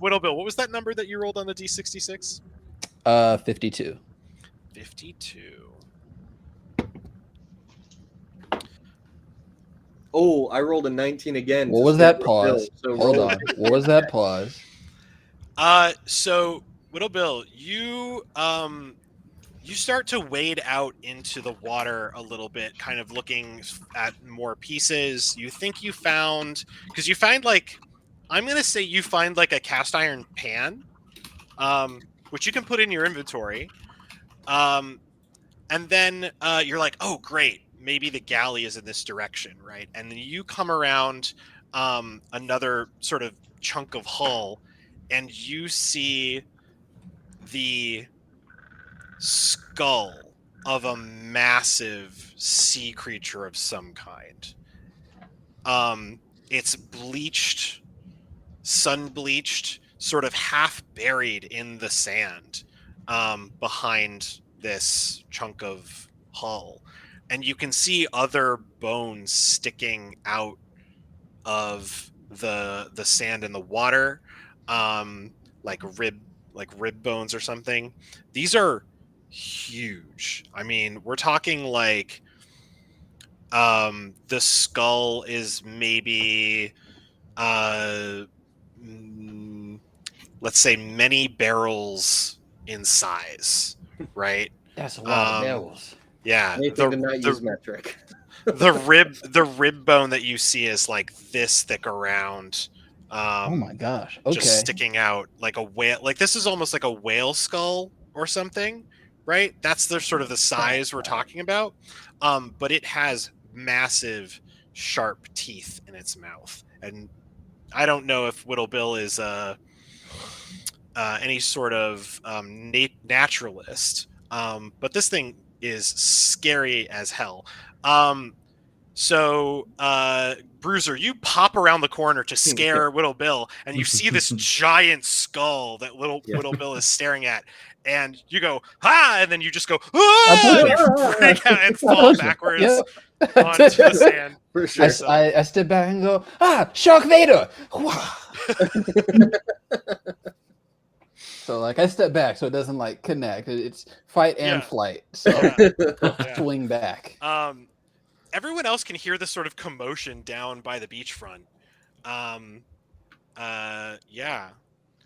Whittle Bill, what was that number that you rolled on the D66? 52. 52. Oh, I rolled a 19 again. What was that pause? Hold on. What was that pause? So Whittle Bill, you start to wade out into the water a little bit, kind of looking at more pieces. You think you found, because you find like, I'm gonna say you find like a cast iron pan, which you can put in your inventory. And then you're like, oh great, maybe the galley is in this direction, right? And then you come around another sort of chunk of hull, and you see the skull of a massive sea creature of some kind. It's bleached, sun-bleached, sort of half buried in the sand behind this chunk of hull. And you can see other bones sticking out of the sand and the water, like rib bones or something. These are huge. I mean, we're talking like the skull is maybe let's say many barrels in size, right? That's a lot of barrels. Yeah, anything to not use metric. the rib bone that you see is like this thick around. Oh my gosh! Okay, just sticking out like a whale. Like this is almost like a whale skull or something, right? That's the sort of the size we're talking about. But it has massive, sharp teeth in its mouth, and I don't know if Whittle Bill is any sort of naturalist, but this thing is scary as hell. So Bruiser, you pop around the corner to scare Whittle Bill, and you see this giant skull that Whittle Bill is staring at, and you go, "Ha!" and then you just go, "Ah!" and you freak out and fall backwards onto the sand. For sure. I step back and go, "Ah, Shark Vader!" So like I step back so it doesn't like connect. It's fight and Yeah. flight. So Yeah. swing back. Everyone else can hear this sort of commotion down by the beachfront. Yeah.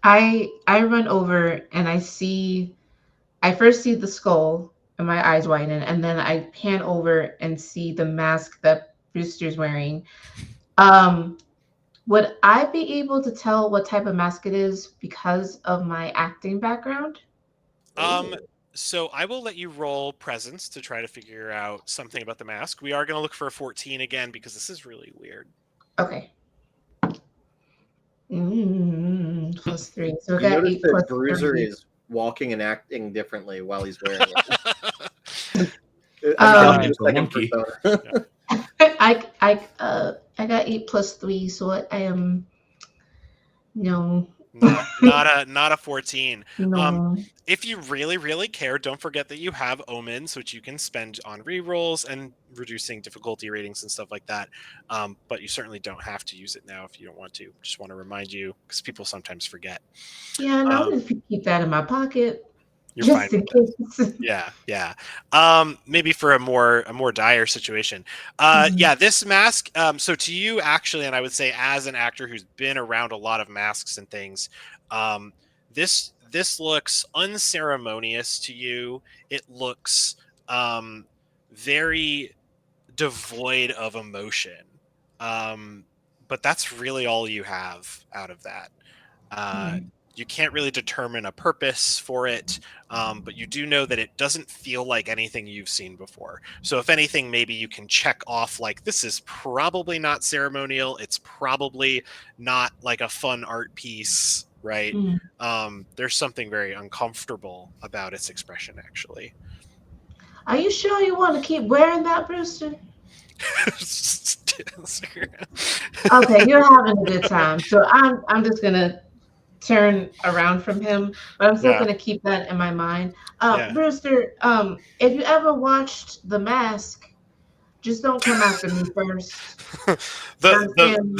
I run over and I first see the skull and my eyes widen, and then I pan over and see the mask that Brewster's wearing. Um, would I be able to tell what type of mask it is because of my acting background? So I will let you roll presence to try to figure out something about the mask. We are going to look for a 14 again because this is really weird. Okay. +3. So I You got notice 8 that plus Bruiser 3. is walking and acting differently while he's wearing it. Um, Adopt into his a second monkey. persona. I got 8 plus 3, so I am no. Not a 14. No. If you really care, don't forget that you have omens, which you can spend on rerolls and reducing difficulty ratings and stuff like that. But you certainly don't have to use it now if you don't want to. Just want to remind you because people sometimes forget. Yeah, and I'm Um, gonna keep that in my pocket you're fine just in with case. that. Yeah. Maybe for a more dire situation. Mhm. Yeah, this mask. So to you, actually, and I would say as an actor who's been around a lot of masks and things, um, this looks unceremonious to you. It looks very devoid of emotion. Um, but that's really all you have out of that. Uh, Mhm. you can't really determine a purpose for it, but you do know that it doesn't feel like anything you've seen before. So, if anything, maybe you can check off like this is probably not ceremonial. It's probably not like a fun art piece, right? Mhm. There's something very uncomfortable about its expression, actually. Are you sure you want to keep wearing that, Brewster? Okay, you're having a good time. So I'm just gonna turn around from him, but I'm still Yeah, gonna keep that in my mind. yeah. Brewster, if you ever watched The Mask, just don't come after me first. You the understand?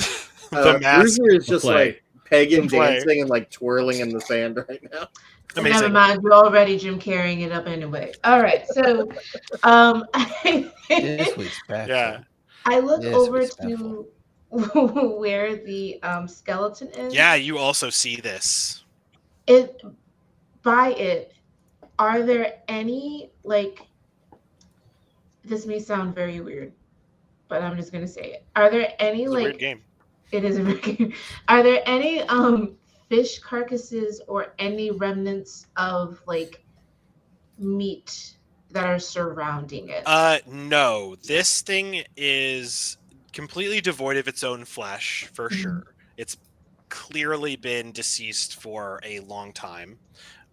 the mask, Bruiser is The just play. like pegging, The play. dancing, and like twirling in the sand right now. And never Amazing. mind, you're already Jim carrying it up anyway. All right, so um, Yeah. Disrespectful. I look over Disrespectful. to where the skeleton Yeah, is. you also see this. It by it, are there any like this may sound very weird, but I'm just gonna say it. Are there any It's a weird like game. it is a very are there any fish carcasses or any remnants of like meat that are surrounding it? No. This thing is completely devoid of its own flesh, for Mhm. sure. It's clearly been deceased for a long time.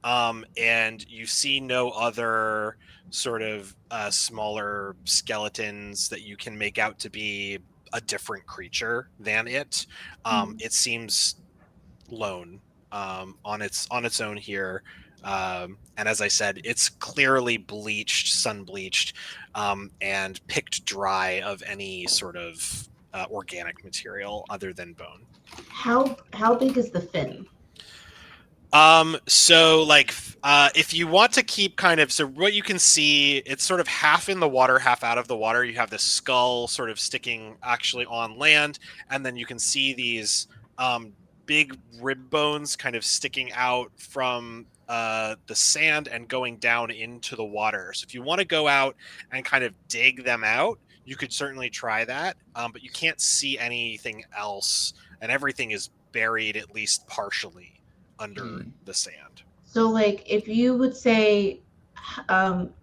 And you see no other sort of smaller skeletons that you can make out to be a different creature than it. Mhm. It seems lone on its own here. And as I said, it's clearly bleached, sun bleached, and picked dry of any sort of organic material other than bone. How big is the fin? So like, if you want to keep kind of, so what you can see, it's sort of half in the water, half out of the water. You have this skull sort of sticking actually on land, and then you can see these um, big rib bones kind of sticking out from the sand and going down into the water. So if you want to go out and kind of dig them out, you could certainly try that, but you can't see anything else, and everything is buried at least partially under Mm. the sand. So like if you would say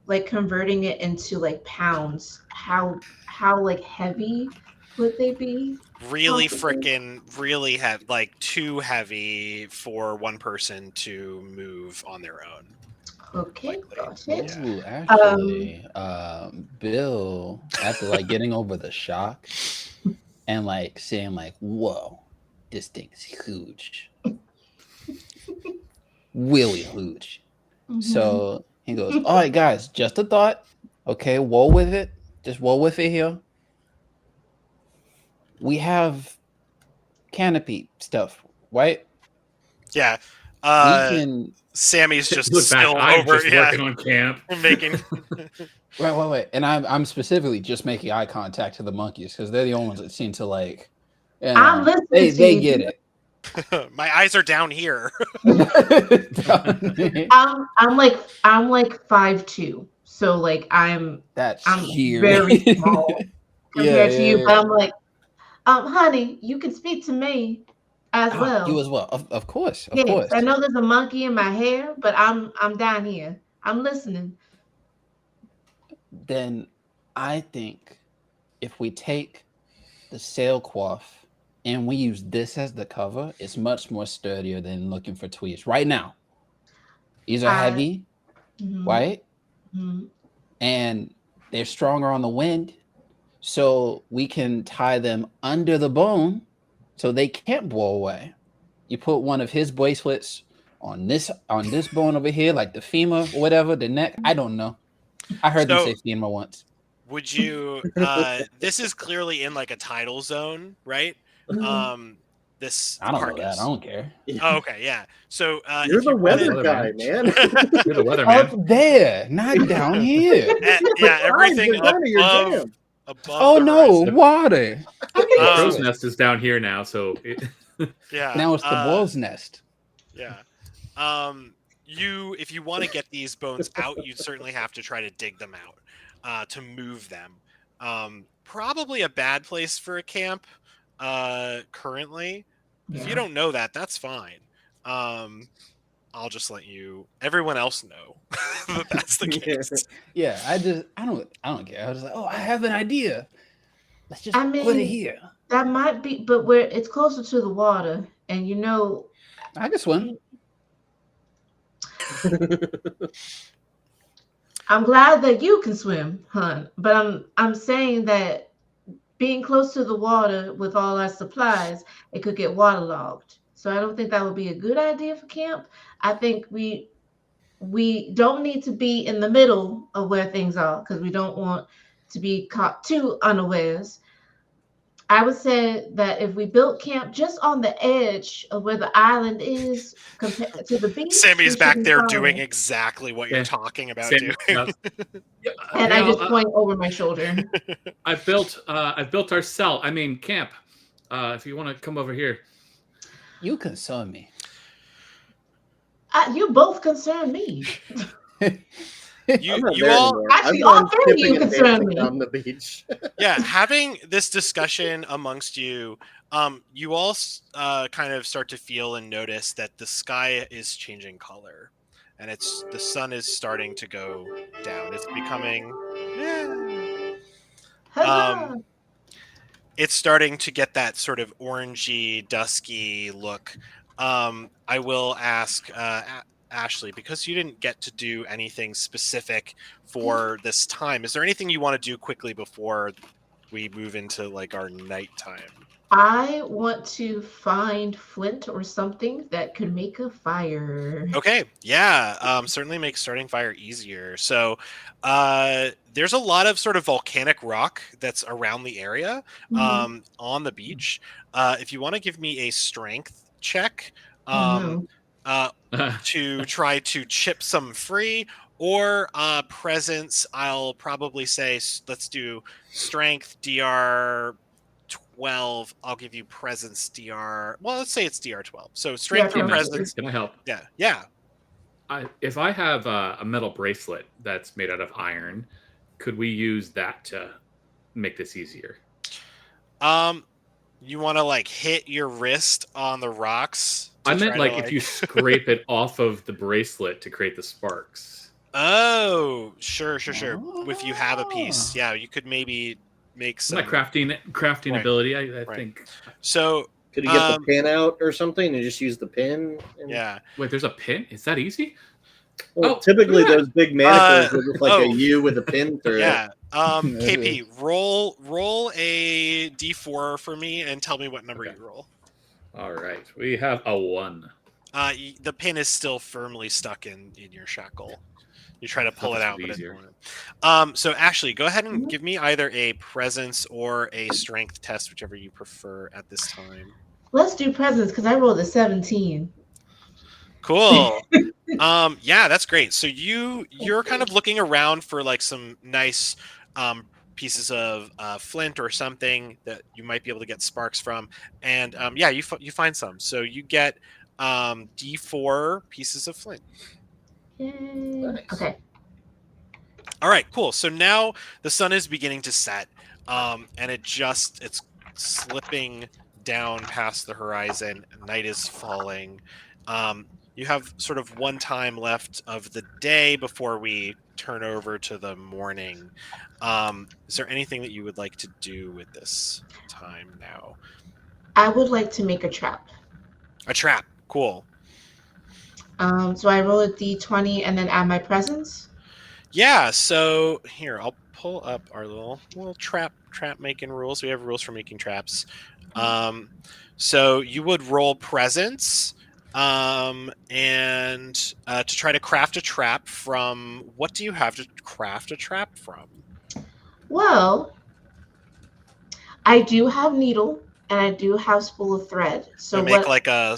like converting it into like pounds, how like heavy would they be Really possibly? freaking, really heavy, like too heavy for one person to move on their own, Okay, likely. got it. Yeah. Ooh, Um, actually, Bill, after like getting over the shock and like saying like, "Whoa, this thing's huge, really huge." mhm. So he goes, "All right, guys, just a thought. Okay, roll with it. Just roll with it here. We have canopy stuff, right? Yeah. Uh, can Sammy's just Look back. still I'm over. just Yeah, working on camp. making. wait, and I'm specifically just making eye contact to the monkeys because they're the only ones that seem to like. You I'm know, listening to they you. get it. My eyes are down here. I'm like 5'2", so like That's I'm huge. very small Yeah, compared to you. yeah, But yeah. I'm like, honey, you can speak to me as Ah, you well. as well. Of course, of Yes, course. I know there's a monkey in my hair, but I'm down here. I'm listening. Then I think if we take the sailcloth and we use this as the cover, it's much more sturdier than looking for tweeds. Right now, these are I heavy, mhm, right? mhm. And they're stronger on the wind. So we can tie them under the bone so they can't blow away. You put one of his bracelets on this bone over here, like the femur, whatever, the neck. I don't know. I heard them So say femur once. would you? This is clearly in like a tidal zone, right? Mhm. This I don't know that. I carcass. don't care. Oh, okay, yeah. So You're if the you You're the weather wanted, guy, weatherman. man. You're the Up weatherman. there, not down here. yeah, Tides everything are kind of your above jam. above Oh the no, horizon. water. How can The you crow's swim? nest is down here now, so Yeah. Now it's the bull's nest. Yeah. Um, if you want to get these bones out, you'd certainly have to try to dig them out to move them. Probably a bad place for a camp currently. If you Yeah. don't know that, that's fine. Um, I'll just let everyone else know that that's the case. Yeah, I don't care. I was like, oh, I have an idea. Let's just I put it mean, here. that might be, but where it's closer to the water, and I can swim. I'm glad that you can swim, hun. But I'm saying that being close to the water with all our supplies, it could get waterlogged. So I don't think that would be a good idea for camp. I think we don't need to be in the middle of where things are because we don't want to be caught too unawares. I would say that if we built camp just on the edge of where the island is compared to the beach, we Sammy's should back be there doing fine. exactly what you're yeah. talking about Same. doing. Yeah, And I just point over my shoulder. I've built our cell. I mean camp. If you want to come over here. You concern me. You both concern me. I'm not You there all anymore. Actually, I've all gone three of you skipping and concern dancing me. down the beach. yeah, having this discussion amongst you, you all kind of start to feel and notice that the sky is changing color, and the sun is starting to go down. It's becoming, um, Huzzah! it's starting to get that sort of orangey, dusky look. I will ask Ashley, because you didn't get to do anything specific for this time. Is there anything you want to do quickly before we move into like our nighttime? I want to find flint or something that could make a fire. Okay, yeah, certainly makes starting fire easier. So, there's a lot of sort of volcanic rock that's around the area, Mhm. on the beach. If you want to give me a strength check, Oh um, no. uh, to try to chip some free, or presence, I'll probably say let's do strength DR 12. I'll give you presence DR. Well, let's say it's DR 12. So Yeah, strength or Can I, presence. can I help? Yeah. If I have a metal bracelet that's made out of iron, could we use that to make this easier? You want to like hit your wrist on the rocks to I meant try to like if you scrape it off of the bracelet to create the sparks. Oh, sure. If you have a piece, Oh. yeah, you could maybe make My some. crafting Right, ability, I right. think. So, Could you get the pin out or something and just use the pin? yeah. Wait, there's a pin? Is that easy? Well, Oh, typically look at that. those big manacles are just like a Oh, U with a pin through it. yeah. KP, roll a d4 for me and tell me what number Okay. you roll. All right, we have a 1. The pin is still firmly stuck in your shackle. You try to pull it this out, would be but it easier. won't. So Ashley, go ahead and give me either a presence or a strength test, whichever you prefer at this time. Let's do presents because I rolled a 17. Cool. Yeah, that's great. So you're kind of looking around for like some nice pieces of flint or something that you might be able to get sparks from, and yeah, you find some. So you get D4 pieces of flint. Yay. Nice. Okay. All right, cool. So now the sun is beginning to set, and it's slipping down past the horizon. Night is falling. You have sort of one time left of the day before we turn over to the morning. Is there anything that you would like to do with this time now? I would like to make a trap. A trap. Cool. So I roll a d20 and then add my presence. Yeah, so here I'll pull up our little trap making rules. We have rules for making traps. So you would roll presence, and to try to craft a trap from. What do you have to craft a trap from? Well, I do have needle and I do have spool of thread. So To make what? like Either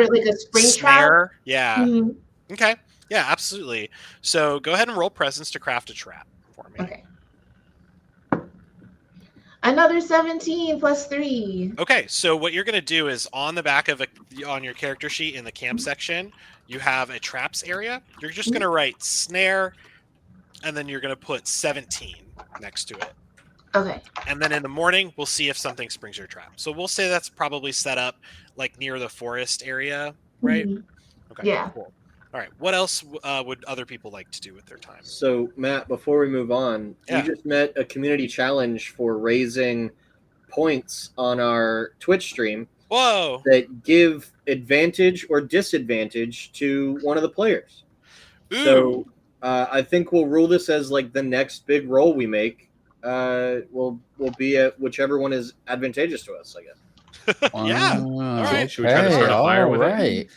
like a spring trap. snare. Yeah. Mhm. Okay. Yeah, absolutely. So go ahead and roll presence to craft a trap for me. Okay. Another 17 plus 3. Okay, so what you're going to do is on the back of on your character sheet in the camp section, you have a traps area. You're just going to write snare, and then you're going to put 17 next to it. Okay. And then in the morning, we'll see if something springs your trap. So we'll say that's probably set up like near the forest area, right? Mhm. Okay, Yeah. cool. All right, what else would other people like to do with their time? So, Matt, before we move on, Yeah. we just met a community challenge for raising points on our Twitch stream Whoa! that give advantage or disadvantage to one of the players. Ooh! So, I think we'll rule this as like the next big roll we make. Will be at whichever one is advantageous to us, I guess. Yeah. All right. Should we try to start a fire with it? right.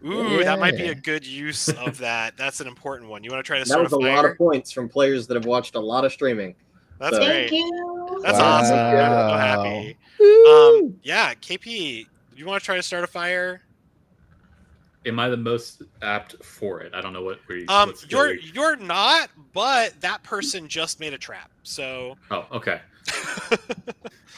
Ooh, that might be Yeah. a good use of that. That's an important one. You want to try to That start was a a fire? lot of points from players that have watched a lot of streaming. That's So- great. Thank you. That's Wow. awesome. I'm so Wow. happy. Yeah, KP, you want to try to start a fire? Am I the most apt for it? I don't know what You're not, but that person just made a trap. So Oh, okay.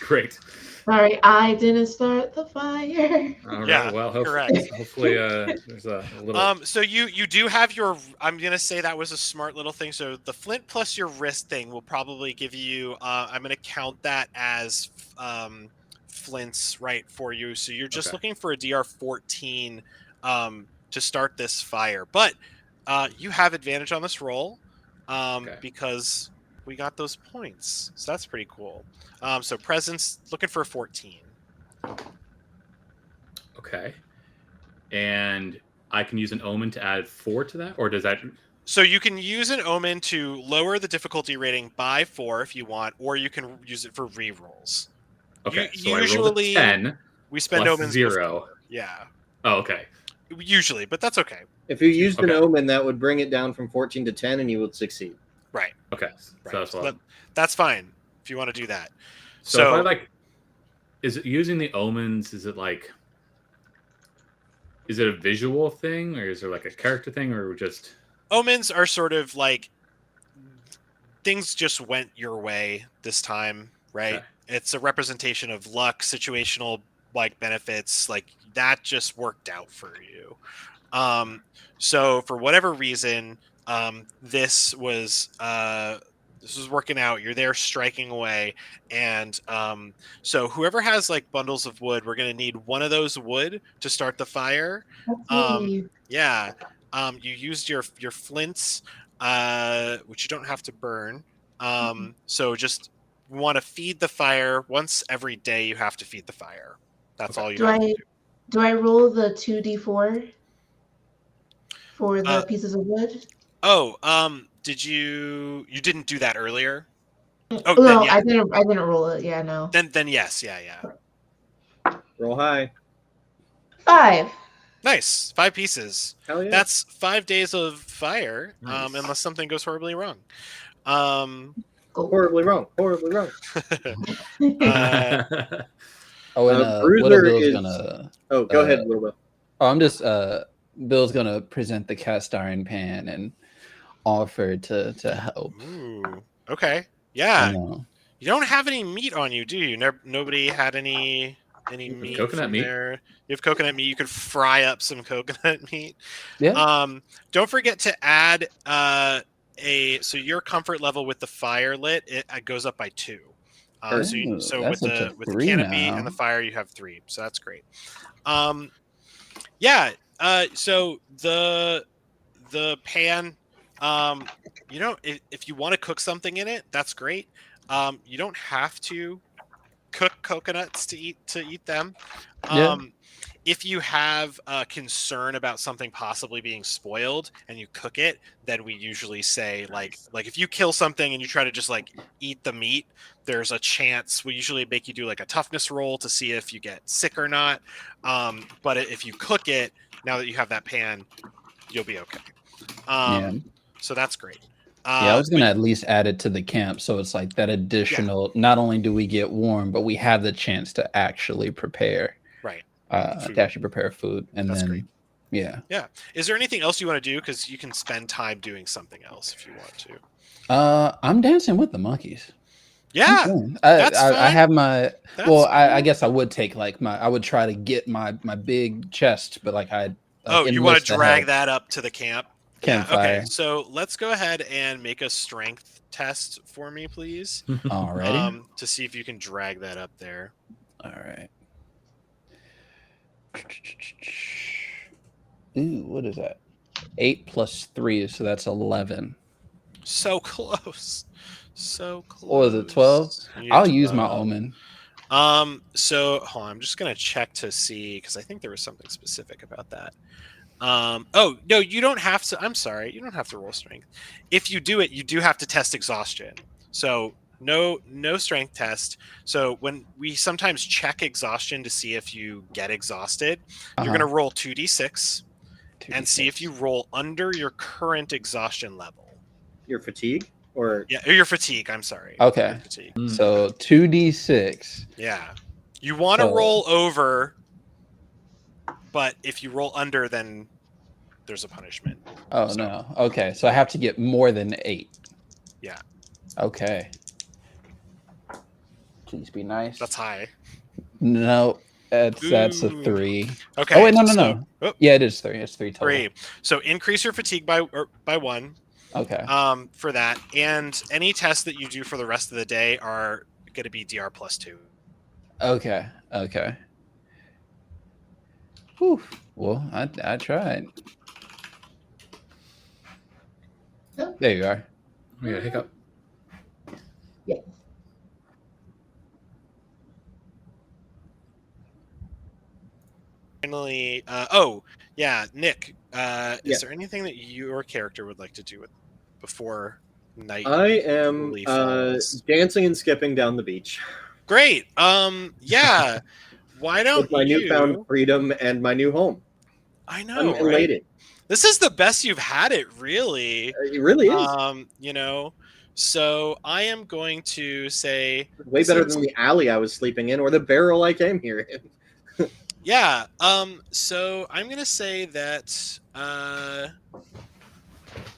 Great. Sorry, I didn't start the fire. All right. Yeah, Well, correct. hopefully there's a little. so you do have your. I'm gonna say that was a smart little thing. So the flint plus your wrist thing will probably give you. I'm gonna count that as flints, right, for you. So you're just Okay. looking for a DR 14 to start this fire, but you have advantage on this roll because we got those points. So that's pretty cool. So presence looking for a 14. Okay. And I can use an omen to add 4 to that, or does that? So you can use an omen to lower the difficulty rating by 4 if you want, or you can use it for rerolls. Okay. So I rolled Usually, a 10. we spend plus omens 0. before. Yeah. Oh, okay. Usually, but that's okay. If you used an Okay. omen, that would bring it down from 14 to 10, and you would succeed. Right. Okay. So Right. that's So what. that's fine if you want to do that. So if I is it using the omens? Is it a visual thing, or is there like a character thing, or just? Omens are sort of like things just went your way this time, right? Okay. It's a representation of luck, situational like benefits, like that just worked out for you. So for whatever reason, this was working out. You're there striking away, and so whoever has like bundles of wood, we're gonna need one of those wood to start the fire. That's me. Yeah. You used your flints, which you don't have to burn. So just want to feed the fire once every day. You have to feed the fire. That's Okay. all you Do have to I do. do I roll the 2d4 for the Uh, pieces of wood? Oh, did you didn't do that earlier? Oh, No, then yeah. I didn't roll it. Yeah, no. Then yes, yeah. Roll high. 5. Nice. 5 pieces. Hell yeah. That's 5 days of fire, Nice. unless something goes horribly wrong. Um, Go. horribly wrong. Horribly wrong. Oh, and Bruiser Little Bill's is- gonna. Oh, go ahead, Little Bill. Oh, I'm just Bill's gonna present the cast iron pan and offer to help. Ooh. Okay. I Yeah. know. You don't have any meat on you, do you? Nobody had any meat Coconut from meat? there. You have coconut meat. You could fry up some coconut meat. Yeah. Don't forget to add so your comfort level with the fire lit it goes up by 2. Sure. So That's up to with the 3 canopy and now. the fire you have 3, so that's great. Yeah. So the pan, if you want to cook something in it, that's great. You don't have to cook coconuts to eat them. Yeah. If you have a concern about something possibly being spoiled and you cook it, then we usually say like if you kill something and you try to just like eat the meat, there's a chance we usually make you do like a toughness roll to see if you get sick or not. But if you cook it, now that you have that pan, you'll be okay. Yeah. So that's great. Yeah, I was But gonna at least add it to the camp, so it's like that additional. Not only do we get warm, but we have the chance to actually prepare, right. to Food. actually prepare food, and That's then, great. yeah. Yeah. Is there anything else you want to do? Because you can spend time doing something else if you want to. I'm dancing with the monkeys. Yeah, that's I fine. have my. That's Well, cool. I guess I would take like my. I would try to get my big chest, but like I like Oh, you want to enlist the drag help. that up to the camp? Yeah. Okay. Campfire. So let's go ahead and make a strength test for me, please. Alrighty. To see if you can drag that up there. All right. Ooh, what is that? 8 plus 3, so that's 11. So close. So close. Or was it 12? You I'll get use my 12. omen. So hold on, I'm just gonna check to see because I think there was something specific about that. Oh no, you don't have to. I'm sorry, you don't have to roll strength. If you do it, you do have to test exhaustion. So no strength test. So when we sometimes check exhaustion to see if you get exhausted, you're gonna roll 2d6 and see if you roll under your current exhaustion level. Your fatigue or Yeah, or your fatigue. I'm sorry. Okay. Your fatigue. So 2d6. Yeah. You want to roll over, but if you roll under, then there's a punishment. Oh, no. Okay. So I have to get more than 8. Yeah. Okay. Please be nice. That's high. No, that's a 3. Okay. Oh, wait, no. Yeah, it is 3. It's 3 total. 3. So increase your fatigue by 1. Okay. For that. And any tests that you do for the rest of the day are going to be DR plus 2. Okay. Whew. Well, I tried. There you are. We got a hiccup. Yes. Finally, Nick, is there anything that your character would like to do before night? I am dancing and skipping down the beach. Great. Yeah. Why don't with my newfound freedom and my new home? I know. I'm elated. Right? This is the best you've had it, really. It really is. So I am going to say way better than the alley I was sleeping in or the barrel I came here in. Yeah. So I'm going to say that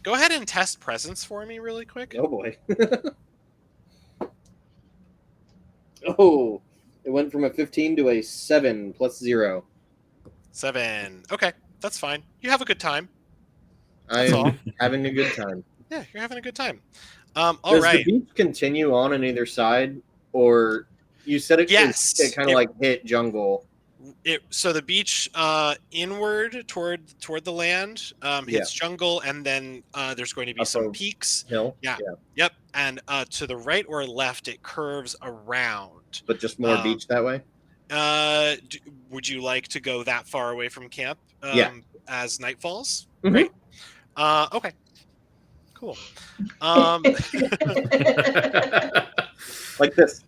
go ahead and test presence for me really quick. Oh boy. Oh, it went from a 15 to a 7 plus 0. 7. Okay, that's fine. You have a good time. I'm having a good time. Yeah, you're having a good time. Does the beach continue on either side, or you said it? Yes, it kind of like hit jungle. So the beach inward toward the land hits jungle, and then there's going to be some peaks. Hill. Yeah. Yep. And to the right or left, it curves around. But just more beach that way. Would you like to go that far away from camp? As night falls. Mm-hmm. Right. Okay. Cool. Like this.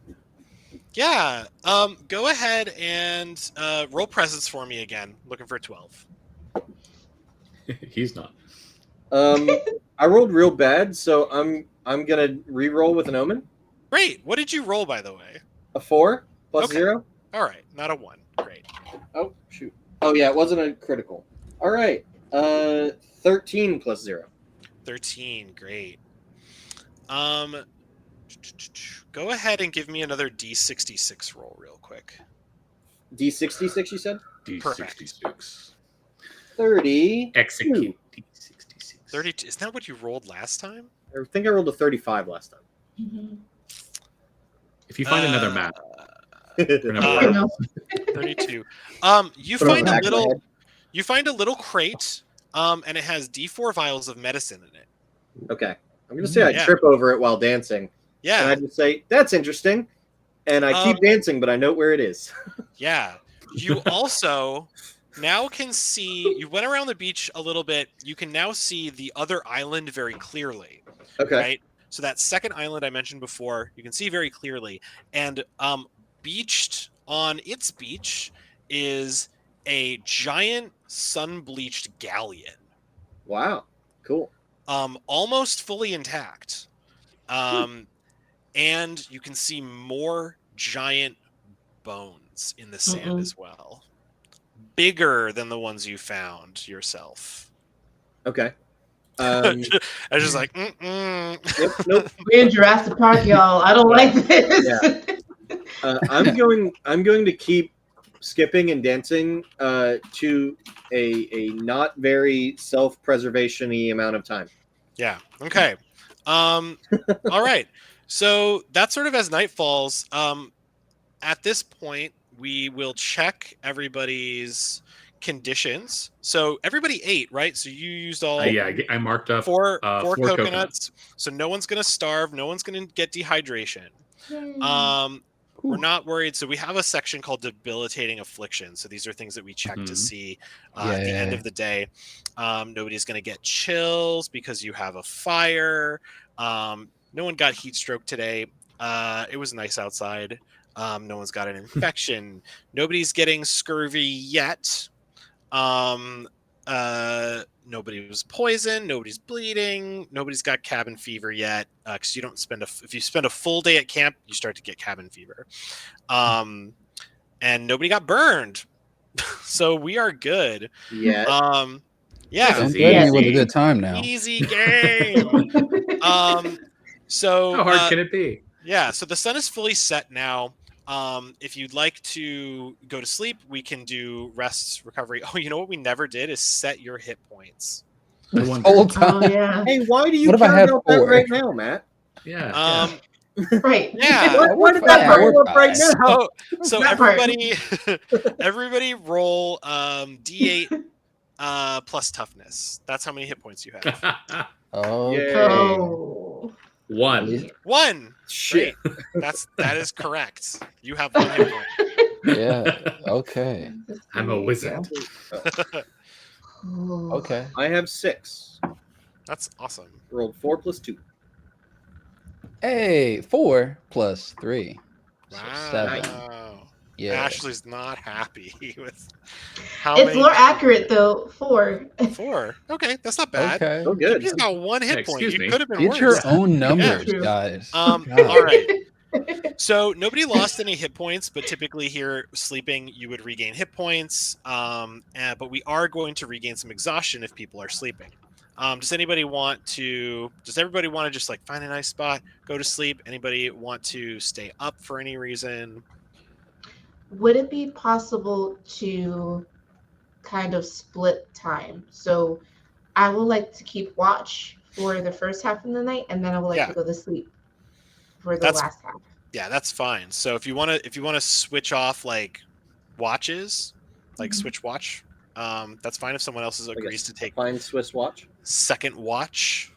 Yeah. Go ahead and roll presence for me again. Looking for 12. He's not. I rolled real bad, so I'm gonna re-roll with an omen. Great. What did you roll, by the way? A 4 plus 0. All right. Not a 1. Great. Oh shoot. Oh yeah, it wasn't a critical. All right. 13 plus 0. 13. Great. Go ahead and give me another D66 roll real quick. D66, you said? D66. 30. Execute D66. 32. Isn't that what you rolled last time? I think I rolled a 35 last time. Mhm. If you find another map, That's remember I where. know. 32. You Put it on find the a back of my little. head. You find a little crate, and it has D4 vials of medicine in it. Okay. I'm going to say I Yeah. trip over it while dancing. And I Yeah, just say, that's interesting. And I keep dancing, but I note where it is. yeah. You also now can see. You went around the beach a little bit. You can now see the other island very clearly. Okay. Right. So that second island I mentioned before, you can see very clearly, and beached on its beach is a giant sun-bleached galleon, Wow. Cool. almost fully intact. And you can see more giant bones in the sand as well, bigger than the ones you found yourself. Okay. I was just like, mm-mm. Yep. Nope. We're in Jurassic Park, y'all. I don't like this. Yeah. I'm going to keep skipping and dancing to a not very self-preservation-y amount of time. Yeah. Okay. All right. So that's sort of as night falls. At this point, we will check everybody's conditions. So everybody ate, right? So you used all Yeah, I marked up four four coconuts. So no one's gonna starve. No one's gonna get dehydration. We're not worried. So we have a section called debilitating affliction. So these are things that we check to see at the end of the day. Nobody's going to get chills because you have a fire. No one got heat stroke today. It was nice outside. No one's got an infection. Nobody's getting scurvy yet. Nobody was poisoned. Nobody's bleeding. Nobody's got cabin fever yet. Because you don't spend if you spend a full day at camp, you start to get cabin fever. And nobody got burned. So we are good. Yeah. Yeah. This I'm is threatening you with a easy. good time now. Easy game. So How hard can it be? yeah, so the sun is fully set now. If you'd like to go to sleep, we can do rest recovery. Oh, you know what we never did is set your hit points. I This wonder. whole time. Oh yeah. Hey, why do you What if I care had about that 4? right now, Matt? Yeah. Right. Yeah. Why did that bring up right now? So That part. everybody roll D8 plus toughness. That's how many hit points you have. Okay. Oh. One. 1. Shit. Great. That is correct. You have 1 hit point. Yeah. Okay. I'm a wizard. Okay. I have 6. That's awesome. Rolled 4 plus 2. Hey, 4 plus 3. So Wow. 7. Yeah. Ashley's not happy with how It's many. more accurate though. 4. 4. Okay, that's not bad. Okay. Oh, good. You just got 1 hit point. Excuse You me. could have been Get worse. your own numbers, True. guys. All right. So nobody lost any hit points, but typically here sleeping you would regain hit points. But we are going to regain some exhaustion if people are sleeping. Does everybody want to just like find a nice spot, go to sleep? Anybody want to stay up for any reason? Would it be possible to kind of split time? So I would like to keep watch for the first half of the night, and then I would like to go to sleep for the last half. Yeah, that's fine. So if you want to switch off like watches, like switch watch, that's fine if someone else agrees to take Find Swiss watch. second watch.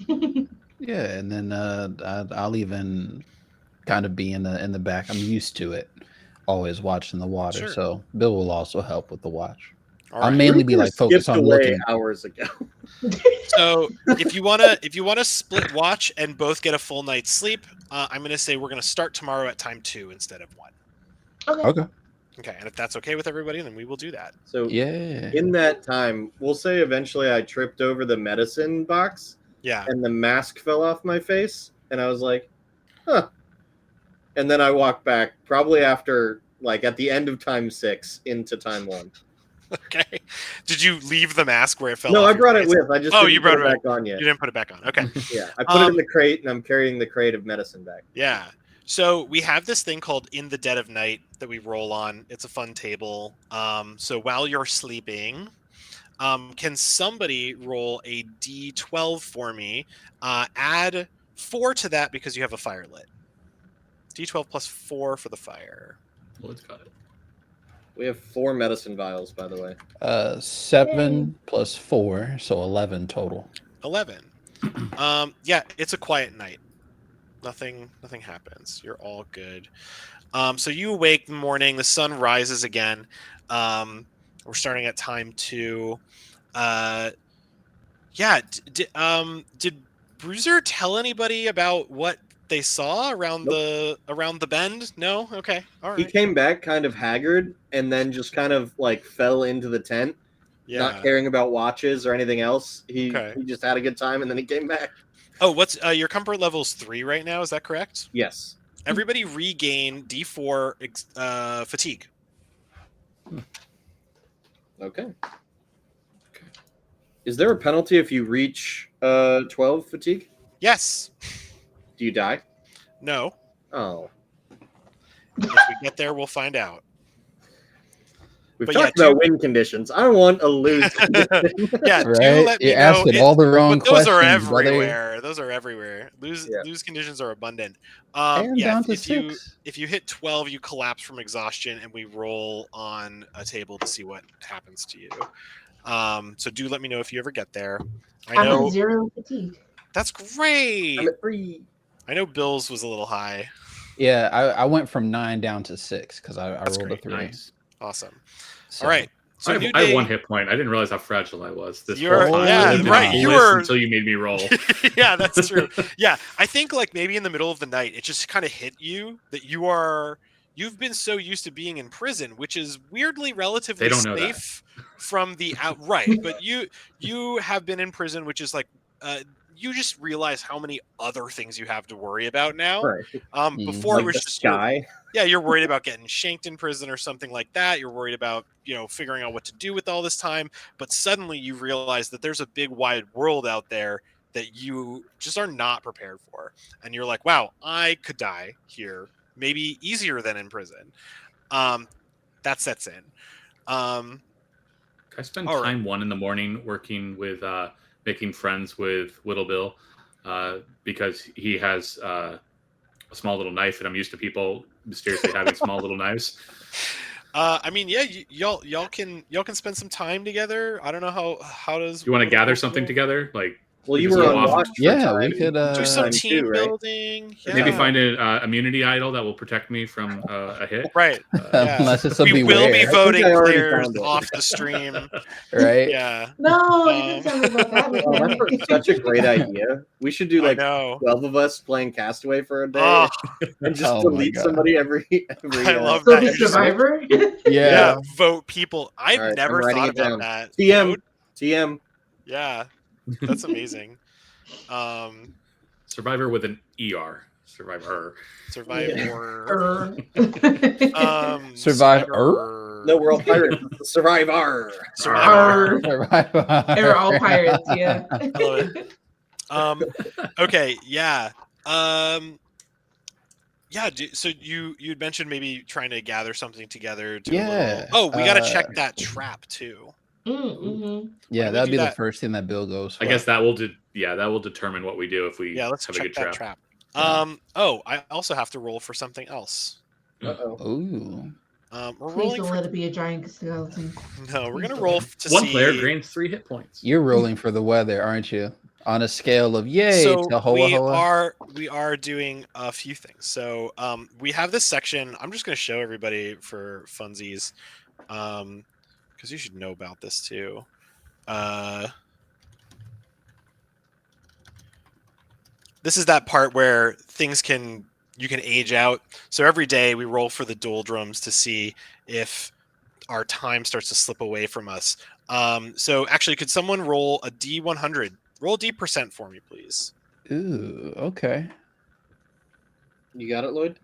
Yeah, and then I'll even kind of be in the back. I'm used to it, always watching the water. Sure. So Bill will also help with the watch. All I'll right. mainly be like focused Skipped on away looking. hours ago. So if you wanna split watch and both get a full night's sleep, I'm gonna say we're gonna start tomorrow at time 2 instead of 1. Okay. Okay, and if that's okay with everybody, then we will do that. So Yeah. in that time, we'll say eventually I tripped over the medicine box Yeah. and the mask fell off my face. And I was like, huh. And then I walked back probably after like at the end of time 6 into time 1. Okay. Did you leave the mask where it fell No, off I your brought it face? with. I just Oh, didn't you put brought it it back on yet. You didn't put it back on. Okay. Yeah, I put it in the crate, and I'm carrying the crate of medicine back. Yeah. So we have this thing called In the Dead of Night that we roll on. It's a fun table. So while you're sleeping, can somebody roll a D12 for me? Add 4 to that because you have a fire lit. D12 plus 4 for the fire. Lloyd's got it. We have 4 medicine vials, by the way. 7 plus 4, so 11 total. 11. Yeah, it's a quiet night. Nothing happens. You're all good. So you awake in the morning. The sun rises again. We're starting at time 2. Yeah. Did Bruiser tell anybody about what they saw around the bend? No. Okay. All right. He came back kind of haggard, and then just kind of like fell into the tent, not caring about watches or anything else. He just had a good time, and then he came back. Oh, what's your comfort level's 3 right now? Is that correct? Yes. Everybody regain D4 fatigue. Okay. Is there a penalty if you reach 12 fatigue? Yes. Do you die? No. Oh. If we get there, we'll find out. We've talked about win conditions. I don't want a lose condition. Yeah, Right? do let me You're know. asking all the wrong Those are questions, brother. everywhere. Those are everywhere. Lose conditions are abundant. And Yeah, down to if 6. you hit 12, you collapse from exhaustion, and we roll on a table to see what happens to you. So do let me know if you ever get there. I'm at 0 fatigue. That's great. I'm at 3. I know Bill's was a little high. Yeah, I went from 9 down to 6 because I rolled great. a 3. Nice. Awesome. So, All right. So I have 1 hit point. I didn't realize how fragile I was. This whole time. Yeah, I was right. bliss You were until you made me roll. Yeah, that's true. Yeah, I think like maybe in the middle of the night, it just kind of hit you that you've been so used to being in prison, which is weirdly relatively safe from the outright. But you have been in prison, which is like you just realize how many other things you have to worry about now. Right. Before like it was the just sky. you're worried about getting shanked in prison or something like that. You're worried about, figuring out what to do with all this time. But suddenly you realize that there's a big wide world out there that you just are not prepared for. And you're like, wow, I could die here, maybe easier than in prison. That sets in. I spend time 1 in the morning working with making friends with Whittle Bill because he has a small little knife, and I'm used to people mysteriously having small little knives. I mean, yeah, y'all can spend some time together. I don't know how does you want to gather something together, like. Well, you were on watch. Yeah, we could do some team building. Yeah. Maybe find an immunity idol that will protect me from a hit. Right. Unless it's a we will be I voting think I already players found it. off the stream. Right? Yeah. No, you didn't tell me about that. Oh, that's such a great idea. We should do like I 12 of us playing Castaway for a day Oh, and just Oh my delete God. somebody every I love So that. be You just- Survivor. yeah, vote people. I've All right, never I'm writing thought it about down. that. TM. Yeah, that's amazing. Survivor with an ER. Survivor. Survivor. Survivor? No, we're all pirates. Survivor. Survivor. They're all pirates. Yeah. I love it. Okay. Yeah. Yeah. So you'd mentioned maybe trying to gather something together. Oh, we got to check that trap too. Mm-hmm. Yeah, that'd be the first thing that Bill goes for. I guess that will determine what we do if we let's have check a good that trap. I also have to roll for something else. Ooh. We're Please rolling don't for let it be a giant skeleton. no. We're gonna roll to One see. player gains 3 hit points. You're rolling for the weather, aren't you? On a scale of yay So to hoa hoa. we are doing a few things. So we have this section. I'm just gonna show everybody for funsies, because you should know about this too. This is that part where you can age out. So every day we roll for the doldrums to see if our time starts to slip away from us. So actually, could someone roll a D100? Roll D% for me, please. Ooh, okay. You got it, Lloyd?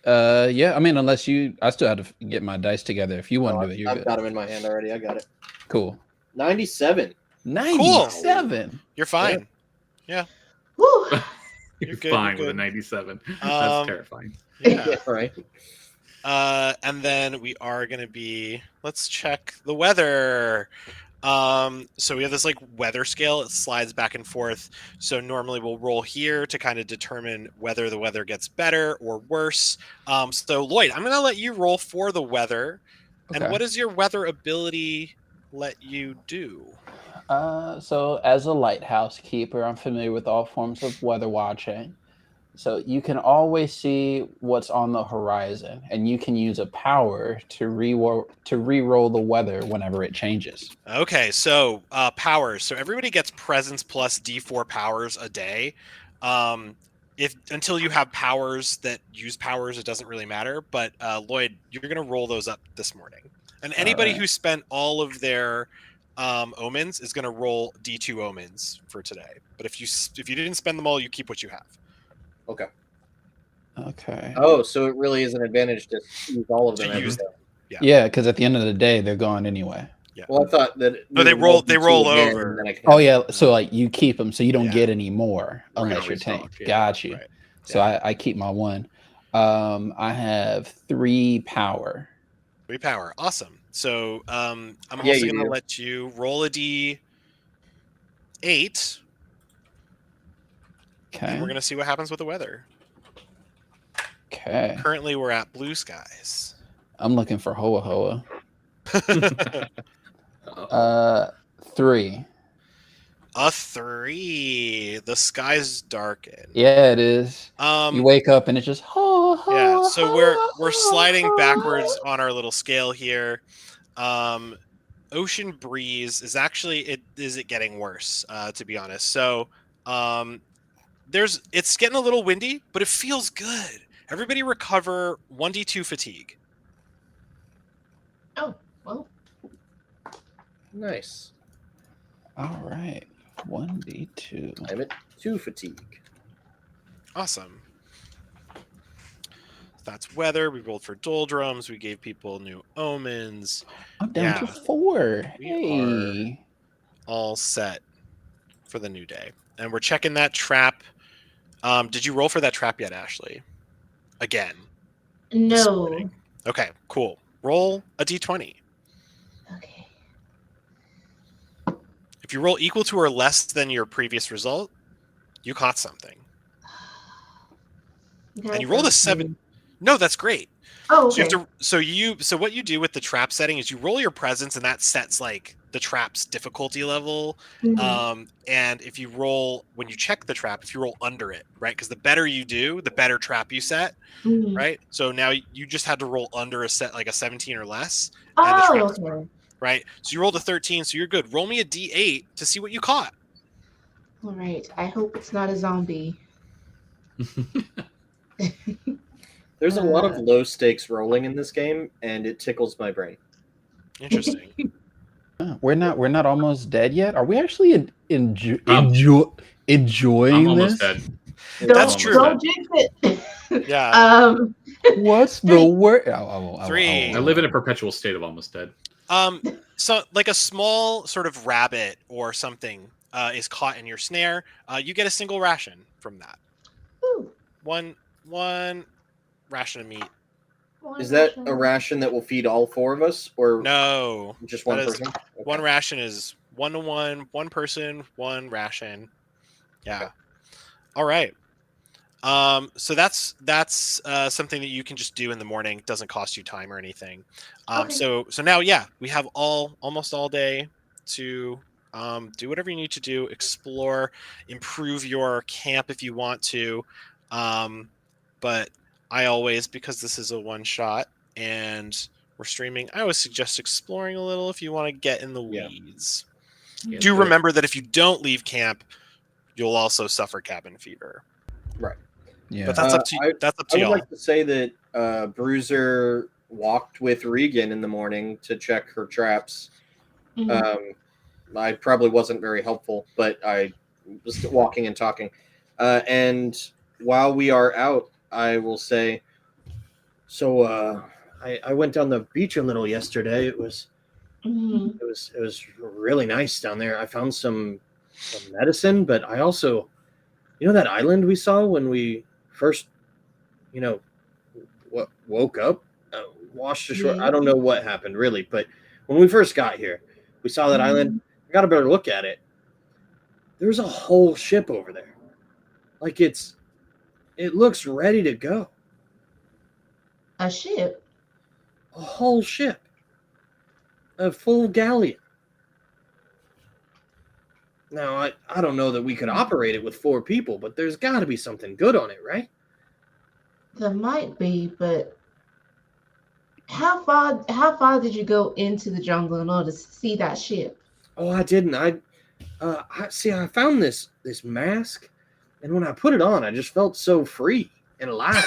Yeah. I mean, unless I still have to get my dice together. If you want to do it, you're I've good. got them in my hand already. I got it. Cool. 97. 97. You're fine. Woo. You're good, fine you're with a good. 97. That's terrifying. Yeah. Right. And then we are going to be, let's check the weather. So we have this like weather scale. It slides back and forth. So normally we'll roll here to kind of determine whether the weather gets better or worse. So Lloyd, I'm going to let you roll for the weather. And Okay. what does your weather ability let you do? So as a lighthouse keeper, I'm familiar with all forms of weather watching. So you can always see what's on the horizon, and you can use a power to re-roll the weather whenever it changes. Okay, so powers. So everybody gets presence plus D4 powers a day. If until you have powers that use powers, it doesn't really matter. But Lloyd, you're gonna roll those up this morning, and anybody right. who spent all of their omens is gonna roll D2 omens for today. But if you didn't spend them all, you keep what you have. Okay. Okay. Oh, so it really is an advantage to use all of them To every use day. Yeah, because at the end of the day, they're gone anyway. Well, I thought that No, they we would they D2 roll again, over. and then I can Oh have- yeah, so like you keep them, so you don't Yeah. get any more Right. unless you're Restock, tanked. yeah. Got you. Right. So Yeah. I keep my one. I have 3 power. 3 power. Awesome. So I'm Yeah, also you gonna do. let you roll a D8, Okay. and we're gonna see what happens with the weather. Okay. Currently, we're at blue skies. I'm looking for Hoa Hoa. Uh-oh. 3. A 3. The skies darken. Yeah, it is. You wake up and it's just Hoa Hoa. Yeah. So we're Hoa, sliding Hoa. backwards on our little scale here. Ocean breeze is actually it getting worse, to be honest. So it's getting a little windy, but it feels good. Everybody recover 1d2 fatigue. Oh, well. Nice. All right. 1d2. I'm at 2 fatigue. Awesome. That's weather. We rolled for doldrums. We gave people new omens. I'm down to 4. We Hey. All set for the new day. And we're checking that trap. Did you roll for that trap yet, Ashley? Again. this No. morning. Okay, cool. Roll a d20. Okay. If you roll equal to or less than your previous result, you caught something. Okay, And you rolled a 7. No, that's great. Oh, So okay. you have to, so what you do with the trap setting is you roll your presence, and that sets like the trap's difficulty level. Mhm. And if you roll when you check the trap, if you roll under it, right? Because the better you do, the better trap you set, Mhm. right? So now you just had to roll under a set like a 17 or less, and the Oh, trap's okay. right. So you rolled a 13, so you're good. Roll me a d8 to see what you caught. All right. I hope it's not a zombie. There's a lot of low stakes rolling in this game, and it tickles my brain. Interesting. We're not almost dead yet. Are we actually enjoying I'm almost this? dead. That's true. Don't jinx it. Yeah. What's the word? Oh, 3. I live in a perpetual state of almost dead. So like a small sort of rabbit or something is caught in your snare. You get a single ration from that. Ooh, One ration of meat. Is that a ration that will feed all 4 of us, or No, just one that is- person? Okay. One ration is 1-to-1, one person, one ration. Yeah. Okay. All right. So that's something that you can just do in the morning. Doesn't cost you time or anything. Okay. So now, yeah, we have almost all day to do whatever you need to do, explore, improve your camp if you want to. But I always, because this is a one shot and we're streaming, I always suggest exploring a little if you want to get in the Yeah. weeds. Yeah, Do do it. remember that if you don't leave camp, you'll also suffer cabin fever. Right. Yeah. But that's up to I would y'all. like to say that Bruiser walked with Regan in the morning to check her traps. Mhm. I probably wasn't very helpful, but I was walking and talking. And while we are out, I will say So I went down the beach a little yesterday. Mhm. It was really nice down there. I found some medicine, but I also, you know, that island we saw when we first, you know, woke up, washed ashore. I Yeah. don't know what happened really, but when we first got here, we saw that island. Mhm. I got a better look at it. There's a whole ship over there. Like it looks ready to go. A ship. A whole ship, a full galleon. Now I don't know that we could operate it with 4 people, but there's got to be something good on it, right? There might be, but how far did you go into the jungle in order to see that ship? Oh, I didn't. I see. I found this mask, and when I put it on, I just felt so free and alive.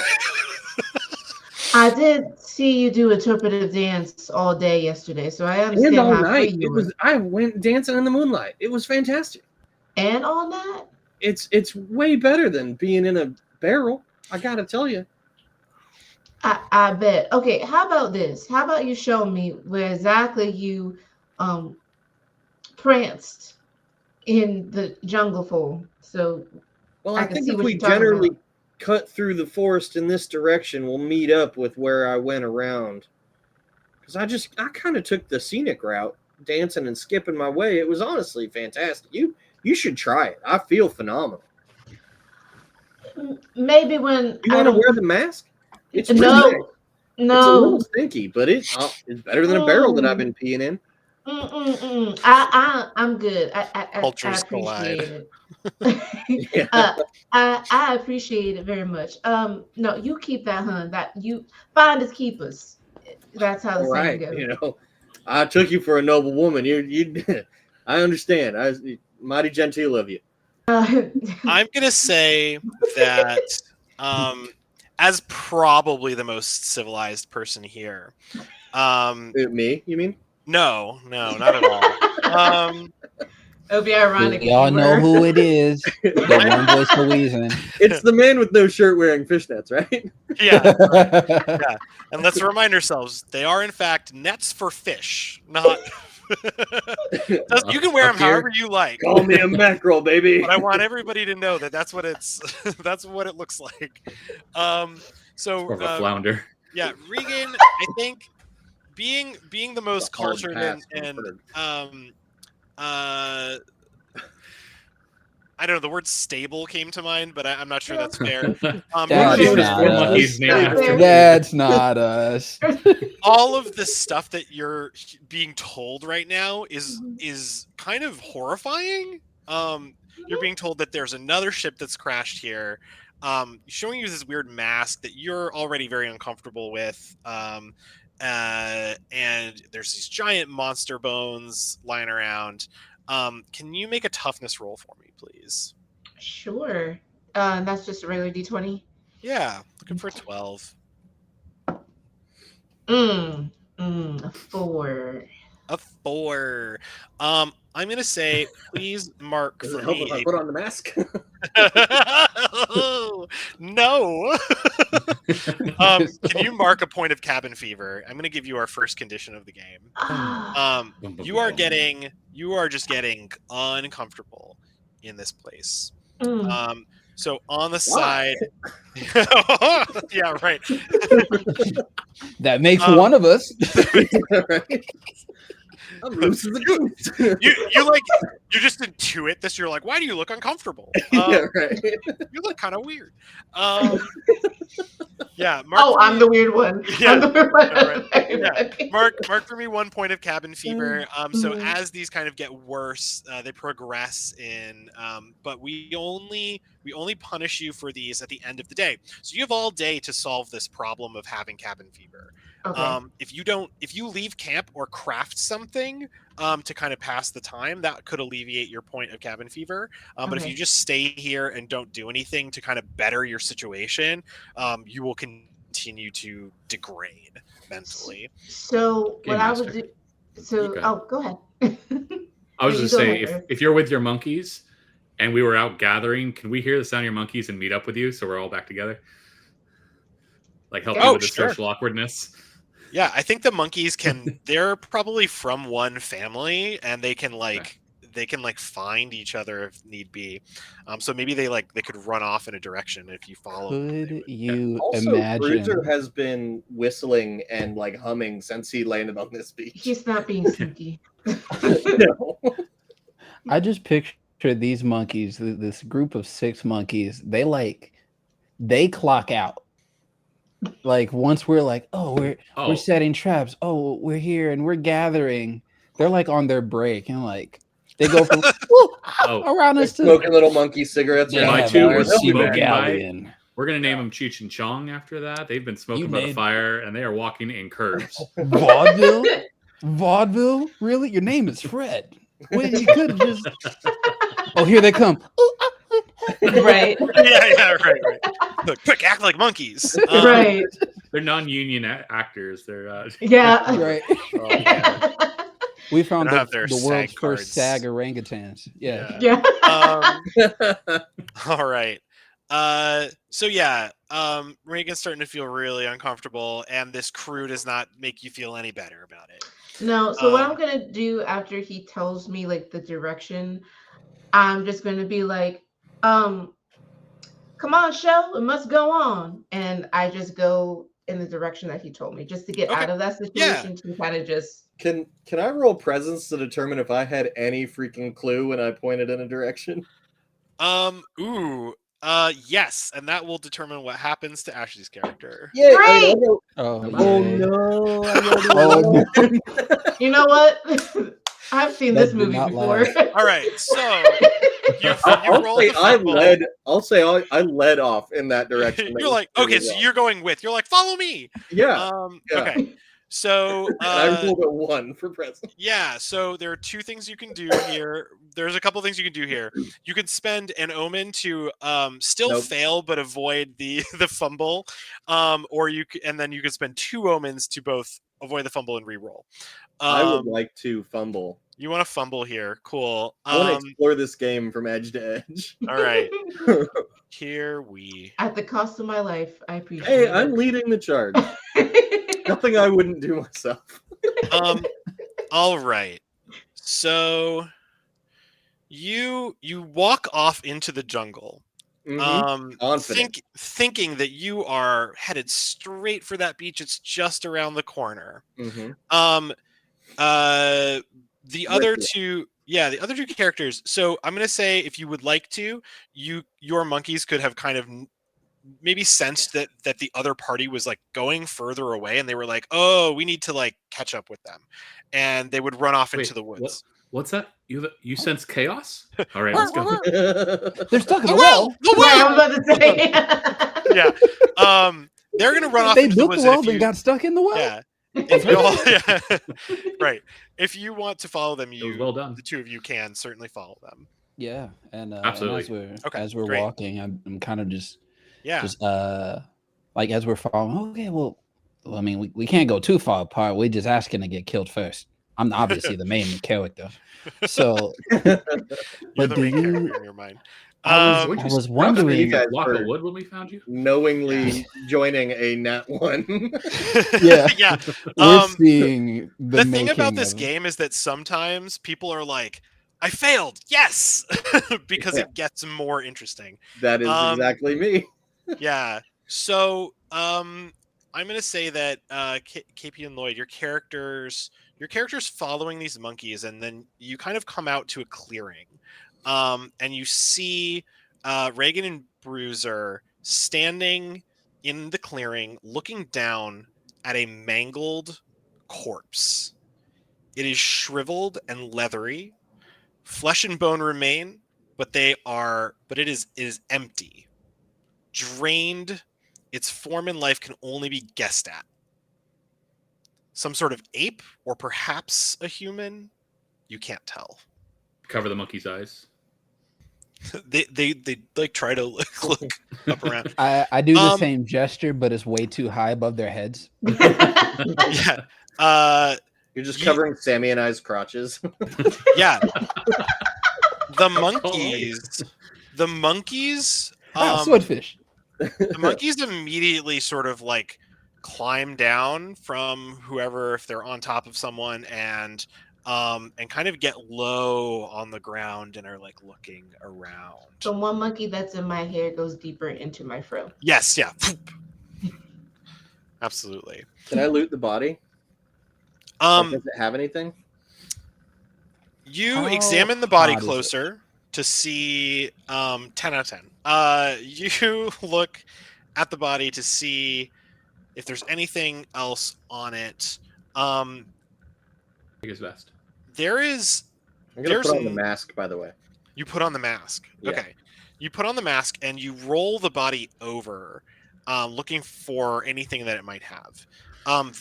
I did see you do interpretive dance all day yesterday, so I And understand all how free night, you it was. were. I went dancing in the moonlight. It was fantastic. And all that? It's way better than being in a barrel. I gotta tell you. I bet. Okay, how about this? How about you show me where exactly you um pranced in the jungle for so Well, I I can think see if what we you're talking generally about. cut through the forest in this direction, we'll meet up with where I went around. Because I kind of took the scenic route, dancing and skipping my way. It was honestly fantastic. You should try it. I feel phenomenal. Maybe when You I want to wear don't. the mask? It's really nice. No, It's a little no. stinky, but it's better than a barrel that I've Mm, been peeing in. I'm good. I Cultures collide. appreciate it. Yeah. I appreciate it very much. No, you keep that, hun. That you find is keepers. That's how the All saying right. goes. I took you for a noble woman. I understand. Mighty genteel of you. Uh, I'm gonna say that um, as probably the most civilized person here. Me, you mean? No, not at all. It'll be ironic We if all you know were. who it is. The one voice Louisan. It's the man with no shirt wearing fishnets, right? Yeah, right. Yeah, and let's remind ourselves they are in fact nets for fish, not. You can wear Up them here, however you like, call me a mackerel, baby. but I want everybody to know that that's what it's. That's what it looks like. Um, so Or of a flounder. yeah, Regan, I think being the most A hard cultured pass from and Ferg. uh I don't know, the word stable came to mind, but I'm not sure that's fair. That's Nobody not was us. named after That's not us. all of the stuff that you're being told right now is kind of horrifying. You're being told that there's another ship that's crashed here, showing you this weird mask that you're already very uncomfortable with. And there's these giant monster bones lying around. Can you make a toughness roll for me, please? Sure. That's just a regular D20. Yeah, looking for 12. A 4. A 4. I'm gonna say, please mark Does for it help me if I put on the mask? no. Can you mark a point of cabin fever? I'm gonna give you our first condition of the game. You are just getting uncomfortable in this place. Mm. So on the Why? side, yeah, right. That makes one of us. Right? I'm loose as a goose. You just intuit this. You're like, why do you look uncomfortable? Yeah, right. You look kind of weird. Yeah, Mark. Oh, I'm the weird one. Yeah, I'm the weird one. right. Yeah. Mark for me 1 point of cabin fever. So Mm. as these kind of get worse, they progress in. But we only punish you for these at the end of the day. So you have all day to solve this problem of having cabin fever. Okay. If you leave camp or craft something to kind of pass the time, that could alleviate your point of cabin fever. But if Okay. you just stay here and don't do anything to kind of better your situation, you will continue to degrade mentally. So Game what I would Master. do. So Go ahead. go ahead. I was You just go say, ahead first. if you're with your monkeys and we were out gathering, can we hear the sound of your monkeys and meet up with you so we're all back together? like help Okay. you Oh, with the sure. social awkwardness. Yeah, I think the monkeys can. They're probably from one family, and they can find each other if need be. So maybe they could run off in a direction if you follow them. Could you Also, Bruiser imagine? has been whistling and like humming since he landed on this beach. He's not being sneaky. No. I just picture these monkeys, this group of 6 monkeys. They clock out. Like once we're like, oh, we're Oh, setting traps. Oh, we're here and we're gathering. They're like on their break and like they go from around us to Smoking little monkey cigarettes. they around My have the two fire. were They'll be Arecibo back. smoking by. Galleon. we're gonna name them Cheech and Chong after that. They've been smoking You by the named- fire, and they are walking in curves. Vaudeville? Vaudeville? Really? Your name is Fred. Well, you could have just. Oh, here they come. Right. yeah, right. Look, quick, act like monkeys. Right. They're non-union actors. They're Yeah. Right. Oh, man. We found They don't have their the world's SAG first cards. SAG orangutans. Yeah. Yeah. All right. So yeah, Reagan's starting to feel really uncomfortable, and this crew does not make you feel any better about it. No, so what I'm gonna do after he tells me like the direction, I'm just gonna be like, come on, show, it must go on. And I just go in the direction that he told me, just to get Okay. out of that situation to kind of just Can I roll presence to determine if I had any freaking clue when I pointed in a direction? Yes, and that will determine what happens to Ashley's character. Yeah. Great! Oh, Oh yay. no! Oh, you know what? I've seen That this did movie not before. last. All right, so you I'll roll say the fumble. I led off in that direction. That You're was like, really okay, so wrong. you're going with. You're like, follow me. Yeah. Yeah. Okay. So And I rolled a 1 for presence. yeah, so there are 2 things you can do here. There's a couple things you can do here. You can spend an omen to still Nope. fail but avoid the fumble, or and then you can spend 2 omens to both avoid the fumble and reroll. I would like to fumble. You want to fumble here? Cool. I want to explore this game from edge to edge. All right. Here we. At the cost of my life, I appreciate Hey, it. I'm leading the charge. Nothing I wouldn't do myself. All right. So you walk off into the jungle. Confident. Thinking that you are headed straight for that beach. It's just around the corner. Mm-hmm. The other two characters. So I'm gonna say, if you would like to, your monkeys could have kind of maybe sensed that the other party was like going further away, and they were like, oh, we need to like catch up with them, and they would run off into the woods. What's that? You sense chaos? All right, let's go. they're stuck in the well. well. The Right, I well. was about to say. Yeah. They're gonna run off They into the built woods. the well and if and you, got stuck in the well. yeah. If you all, yeah. Right. If you want to follow them, It was well done. the 2 of you can certainly follow them. Yeah, and Absolutely. as we're great. walking, I'm kind of just Yeah. like as we're following. Okay, well, I mean, we can't go too far apart. We're just asking to get killed first. I'm obviously the main character, so. You're But the do main character you? in your mind. I Would you was stop wondering- being a guys block were- of wood when we found you? Knowingly joining a nat 1. Yeah. Yeah. We're seeing The thing about making this of- game is that sometimes people are like, I failed. Yes. Because Yeah. it gets more interesting. That is exactly me. Yeah. So I'm gonna say that KP and Lloyd, your characters following these monkeys, and then you kind of come out to a clearing, and you see Reagan and Bruiser standing in the clearing, looking down at a mangled corpse. It is shriveled and leathery. Flesh and bone remain, but it is empty. Drained. Its form in life can only be guessed at. Some sort of ape, or perhaps a human. You can't tell. Cover the monkey's eyes. They like try to look up around. I do the same gesture, but it's way too high above their heads. Yeah. You're just covering Sammy and I's crotches. Yeah. The monkeys. Swordfish. The monkeys immediately sort of like climb down from whoever, if they're on top of someone, and kind of get low on the ground and are like looking around. The one monkey that's in my hair goes deeper into my fro. Yes, yeah. Absolutely. Can I loot the body? Like, does it have anything? You How examine the body hot is it? closer to see 10 out of 10. You look at the body to see if there's anything else on it. Biggest vest. There is. I'm gonna There's put on the n- mask, by the way. You put on the mask. Yeah. Okay. You put on the mask and you roll the body over, looking for anything that it might have.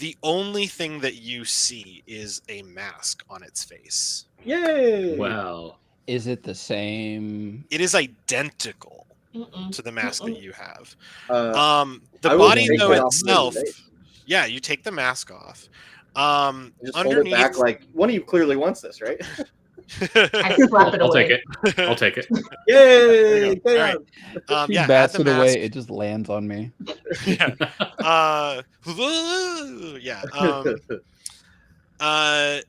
The only thing that you see is a mask on its face. Yay! Well, Is it the same? It is identical Mm-mm. to the mask that Mm-mm. you have. I The will body take though it off my itself, face. yeah, you take the mask off. Just hold it back like one of you clearly wants this, right? I slap it I'll away. take it. I'll take it. Yay! All right. He Yeah, add bats the it mask. away. It just lands on me. Yeah. Yeah.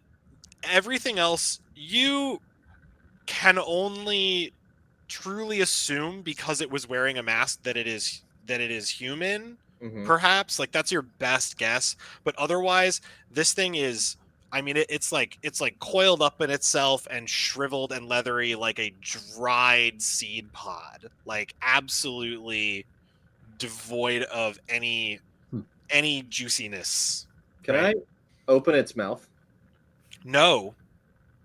Everything else you can only truly assume because it was wearing a mask that it is human. Mhm. Perhaps like that's your best guess, but otherwise this thing is. I mean, it's like coiled up in itself and shriveled and leathery like a dried seed pod, like absolutely devoid of any juiciness. Can Right. I open its mouth? No,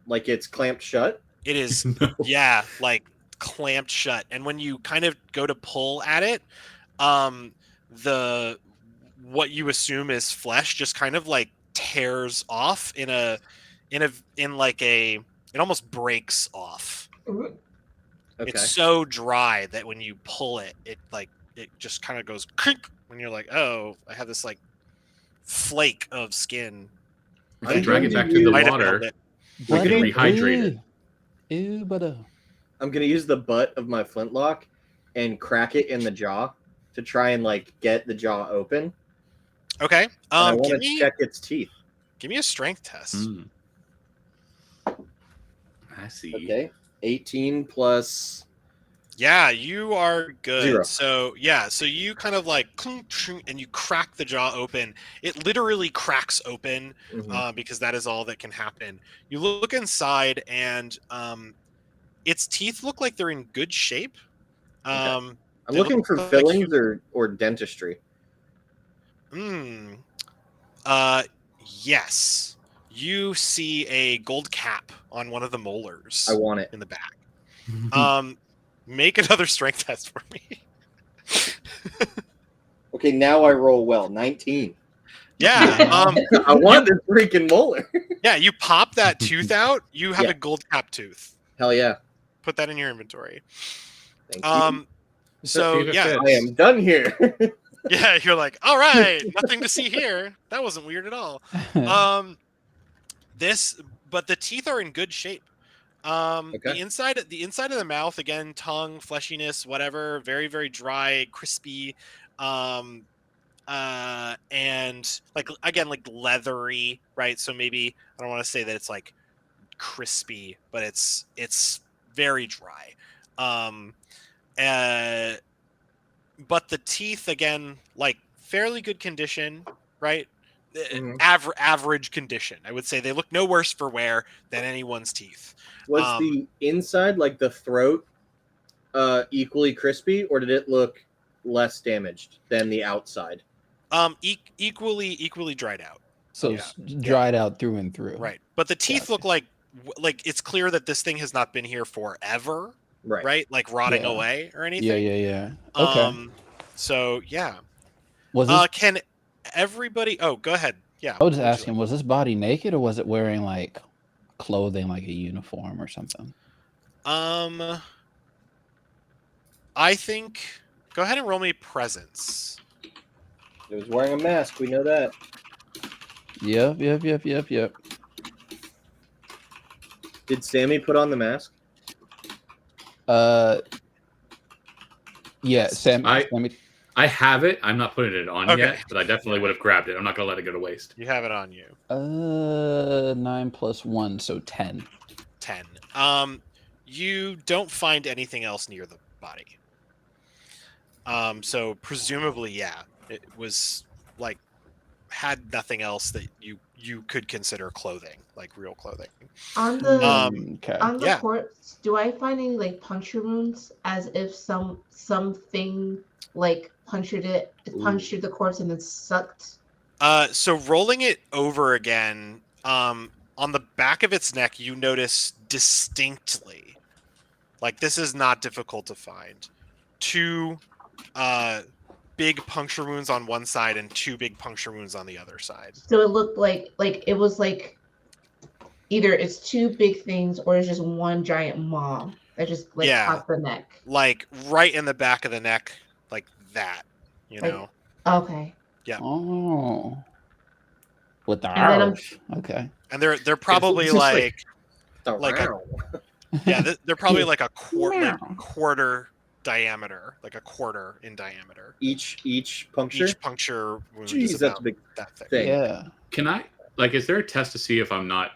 Like it's clamped shut? it is. No. Yeah, like clamped shut. And when you kind of go to pull at it, the what you assume is flesh just kind of like tears off in like a it almost breaks off. Ooh. Okay. It's so dry that when you pull it, it just kind of goes clink when you're like, oh, I have this like flake of skin. If you drag it going back to to the Might have water, nailed it. we can Butter. rehydrate it. Ew, butter. I'm gonna use the butt of my flintlock and crack it in the jaw to try and like get the jaw open. Okay. And I want Give to check its teeth. me a strength test. Mm. I see. Okay. 18 plus. Yeah, you are good. 0. So yeah, so you kind of like clunk, clunk, and you crack the jaw open. It literally cracks open Mhm. because that is all that can happen. You look inside, and its teeth look like they're in good shape. I'm they looking look for like fillings or dentistry. Yes. You see a gold cap on one of the molars I want it. in the back. Make another strength test for me. Okay, now I roll well. 19. Yeah. I want this freaking molar. Yeah, you pop that tooth out, you have Yeah. a gold cap tooth. Hell yeah. Put that in your inventory. Thank you. So See if it yeah, fits. I am done here. yeah, you're like, all right, nothing to see here. That wasn't weird at all. But the teeth are in good shape. Okay. The inside of the mouth, again, tongue, fleshiness, whatever, very, very dry, crispy, and like again, like leathery, right? So maybe I don't want to say that it's like crispy, but it's very dry. But the teeth, again, like fairly good condition, right? Mhm. Average condition. I would say they look no worse for wear than anyone's teeth. Was the inside, like the throat, equally crispy, or did it look less damaged than the outside? Equally dried out. So Yeah. dried out through and through. Right. But the teeth Gotcha. look like it's clear that this thing has not been here forever, Right. right? Like rotting Yeah. away or anything. Yeah. Okay. So yeah. Was this? Can everybody? Oh, go ahead. Yeah. I was just what would you asking, was this body naked or was it wearing like clothing, like a uniform or something? like? I think. Go ahead and roll me presence. It was wearing a mask. We know that. Yep. Did Sammy put on the mask? Yeah, Sammy. I I have it. I'm not putting it on Okay. yet, but I definitely would have grabbed it. I'm not gonna let it go to waste. You have it on you. 9 plus 1, so 10. 10. You don't find anything else near the body. So presumably, yeah, it was like had nothing else that you could consider clothing, like real clothing. On the Okay. on the Yeah. corpse, do I find any like puncture wounds as if something like punctured the corpse and then sucked? So rolling it over again, on the back of its neck, you notice distinctly, like this is not difficult to find, two big puncture wounds on one side and two big puncture wounds on the other side. So it looked like it was like either it's two big things or it's just one giant maw that just like Yeah. caught the neck. Like right in the back of the neck, like that, you Like- know. Okay. Oh. With the And then I'm- arrows. Okay. And they're probably just like Like a- yeah, they're probably like a quarter diameter, like a quarter in diameter. each puncture. Each puncture wound Jeez, is that's a about big that thick. thing. Yeah. Can I is there a test to see if I'm not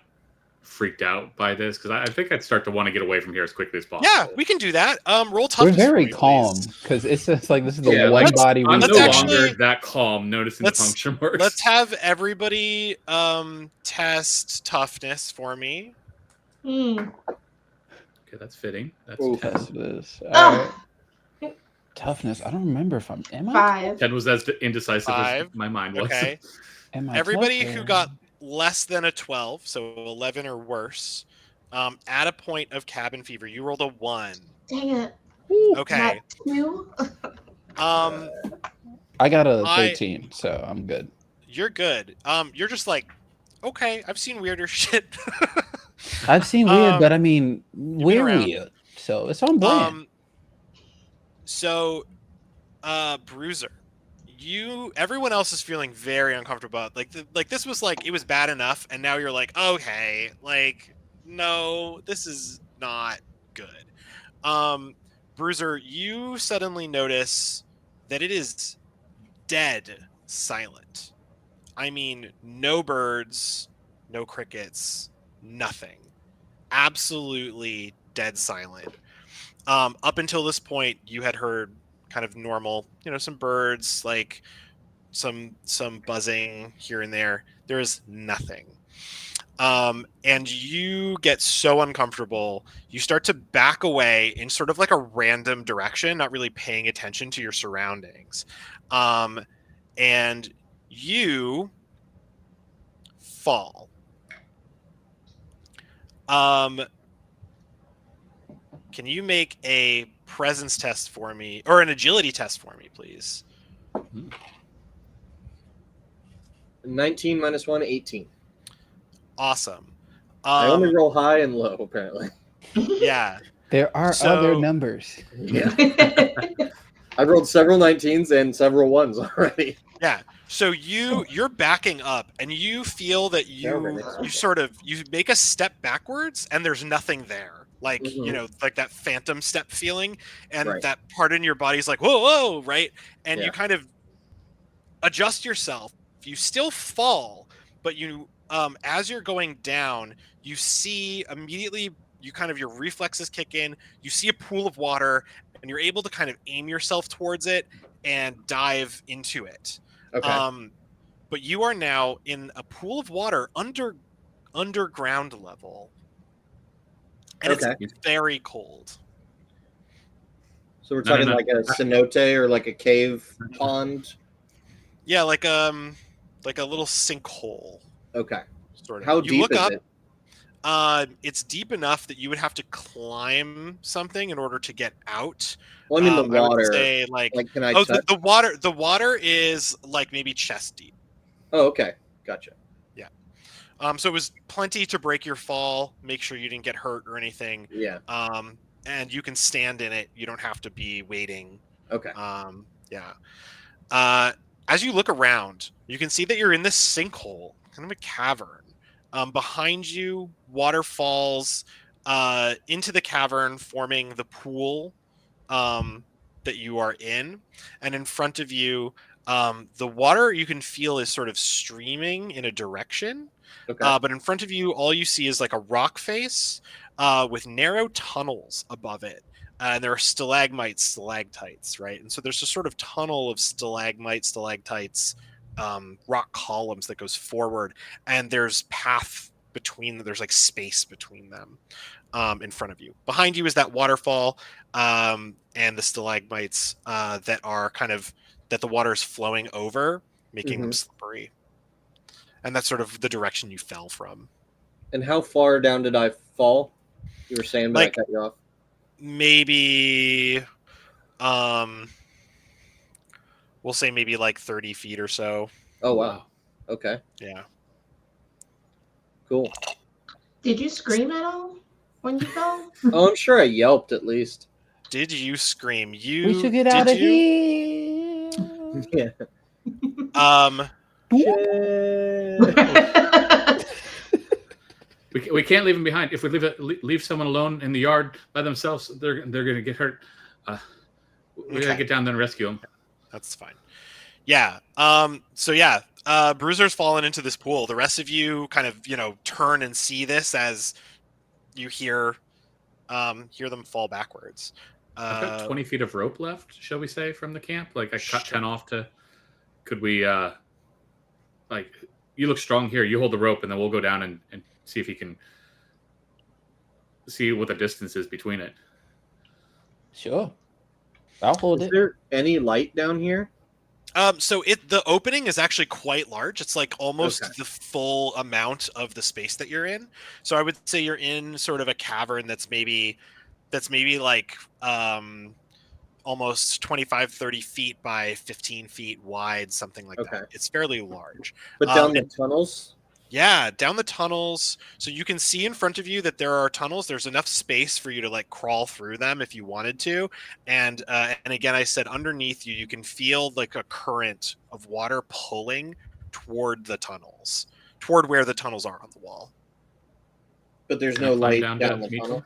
freaked out by this? Because I think I'd start to want to get away from here as quickly as possible. Yeah, we can do that. Roll We're toughness. very for me, calm please. because it's just like this is the Yeah, one let's- body we I'm no let's found. actually- longer that calm noticing the let's- puncture marks. Let's have everybody test toughness for me. Hmm. Okay, that's fitting. That's Ooh. 10. Toughness. All Ah, right. Toughness. I don't remember if am I 5. 10 was as indecisive as 5. my mind was. Okay. am I Everybody tough who or- got less than a 12, so 11 or worse, at a point of cabin fever, you rolled a 1. Dang it. Okay. Not 2. I got a I- 13, so I'm good. You're good. You're just like, okay, I've seen weirder shit. I've seen weird, Um, but I mean, we're around. weird, so it's on brand. So, Bruiser, everyone else is feeling very uncomfortable. Like this was like it was bad enough, and now you're like, okay, like no, this is not good. Bruiser, you suddenly notice that it is dead silent. I mean, no birds, no crickets, nothing. Absolutely dead silent. Up until this point, you had heard kind of normal, some birds, like some buzzing here and there. There is nothing. And you get so uncomfortable, you start to back away in sort of like a random direction, not really paying attention to your surroundings. And you fall. Can you make a presence test for me, or an agility test for me, please? 19 minus 1, 18. Awesome. I only roll high and low, apparently. Yeah. There are so- other numbers. Yeah. I've rolled several 19s and several 1s already. Yeah. So you're backing up, and you feel that you make a step backwards, and there's nothing there. Like like that phantom step feeling, and Right. that part in your body's like whoa, right? And Yeah. you kind of adjust yourself. You still fall, but you as you're going down, you see immediately your reflexes kick in. You see a pool of water, and you're able to kind of aim yourself towards it and dive into it. Okay. But you are now in a pool of water underground level, and it's very cold. So we're No, no, talking no. like a cenote or like a cave pond. Yeah, like a little sinkhole. Okay. Sort of. How You deep look is up, it? It's deep enough that you would have to climb something in order to get out. Well, I mean the I would water. say Like, can I oh, touch? the water is like maybe chest deep. Oh, okay. Gotcha. So it was plenty to break your fall, make sure you didn't get hurt or anything. Yeah. And you can stand in it. You don't have to be waiting. Okay. As you look around, you can see that you're in this sinkhole, kind of a cavern. Behind you, water falls into the cavern, forming the pool that you are in, and in front of you, the water you can feel is sort of streaming in a direction. Okay. But in front of you, all you see is like a rock face with narrow tunnels above it. And there are stalagmites, stalactites, right? And so there's a sort of tunnel of stalagmites, stalactites, rock columns that goes forward, and there's path between them. There's like space between them in front of you. Behind you is that waterfall and the stalagmites that are kind of that the water is flowing over, making them slippery. And that's sort of the direction you fell from. And how far down did I fall? You were saying, but Like- I cut you off. Maybe, we'll say maybe like 30 feet or so. Oh, wow. Okay, Yeah. cool. Did you scream at all when you fell? Oh, I'm sure I yelped at least. Did you scream? You We should get did out of you? here. Yeah. Shit. We can't leave them behind. If we leave someone alone in the yard by themselves, they're going to get hurt. We gotta Okay. get down there and rescue them. That's fine. Yeah. So yeah, Bruiser's fallen into this pool. The rest of you kind of, turn and see this as you hear them fall backwards. I've got 20 feet of rope left, shall we say, from the camp. Like I cut Sure. 10 off to. Could we? Like you look strong here. You hold the rope, and then we'll go down and see if he can see what the distance is between it. Sure. I'll hold Is it. there any light down here? So the opening is actually quite large. It's like almost Okay. the full amount of the space that you're in. So I would say you're in sort of a cavern that's maybe like almost 25, 30 feet by 15 feet wide, something like Okay. that. It's fairly large. But down the tunnels? Yeah, down the tunnels. So you can see in front of you that there are tunnels. There's enough space for you to like crawl through them if you wanted to. And again, I said underneath you, you can feel like a current of water pulling toward the tunnels, toward where the tunnels are on the wall. But there's Can I no climb light down down to the meet tunnel? them?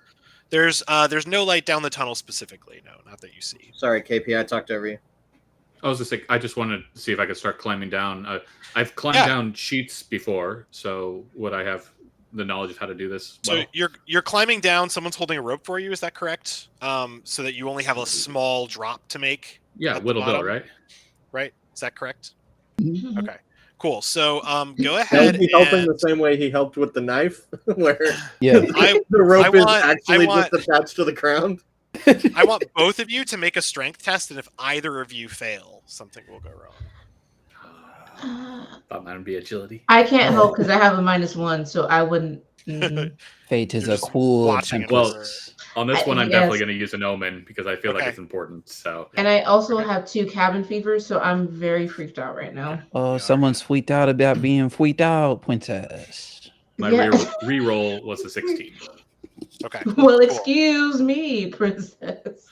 There's no light down the tunnel specifically. No, not that you see. Sorry, KP, I talked over you. I was just like, I just wanted to see if I could start climbing down. I've climbed Yeah. down sheets before, so would I have the knowledge of how to do this? So Well, you're climbing down. Someone's holding a rope for you. Is that correct? So that you only have a small drop to make. yeah, at the Whittle Bill, bottom? right? Right? Is that correct? Mhm. Okay. Cool. So go Now ahead. is he helping and- the same way he helped with the knife? Where Yeah. the rope I is want- actually I want- just attached to the ground? I want both of you to make a strength test, and if either of you fail, something will go wrong. Thought mine would be agility. I can't help because I have a -1, so I wouldn't. Fate is You're a just cool watching it tempest. On this one, I'm Yes. definitely going to use an omen because I feel like Okay. it's important. So And I also Okay. have 2 cabin fevers, so I'm very freaked out right now. Oh, Yeah. someone's freaked out about being freaked out, princess. my Yeah. re-roll was a 16. Okay. Well, cool. excuse me, princess.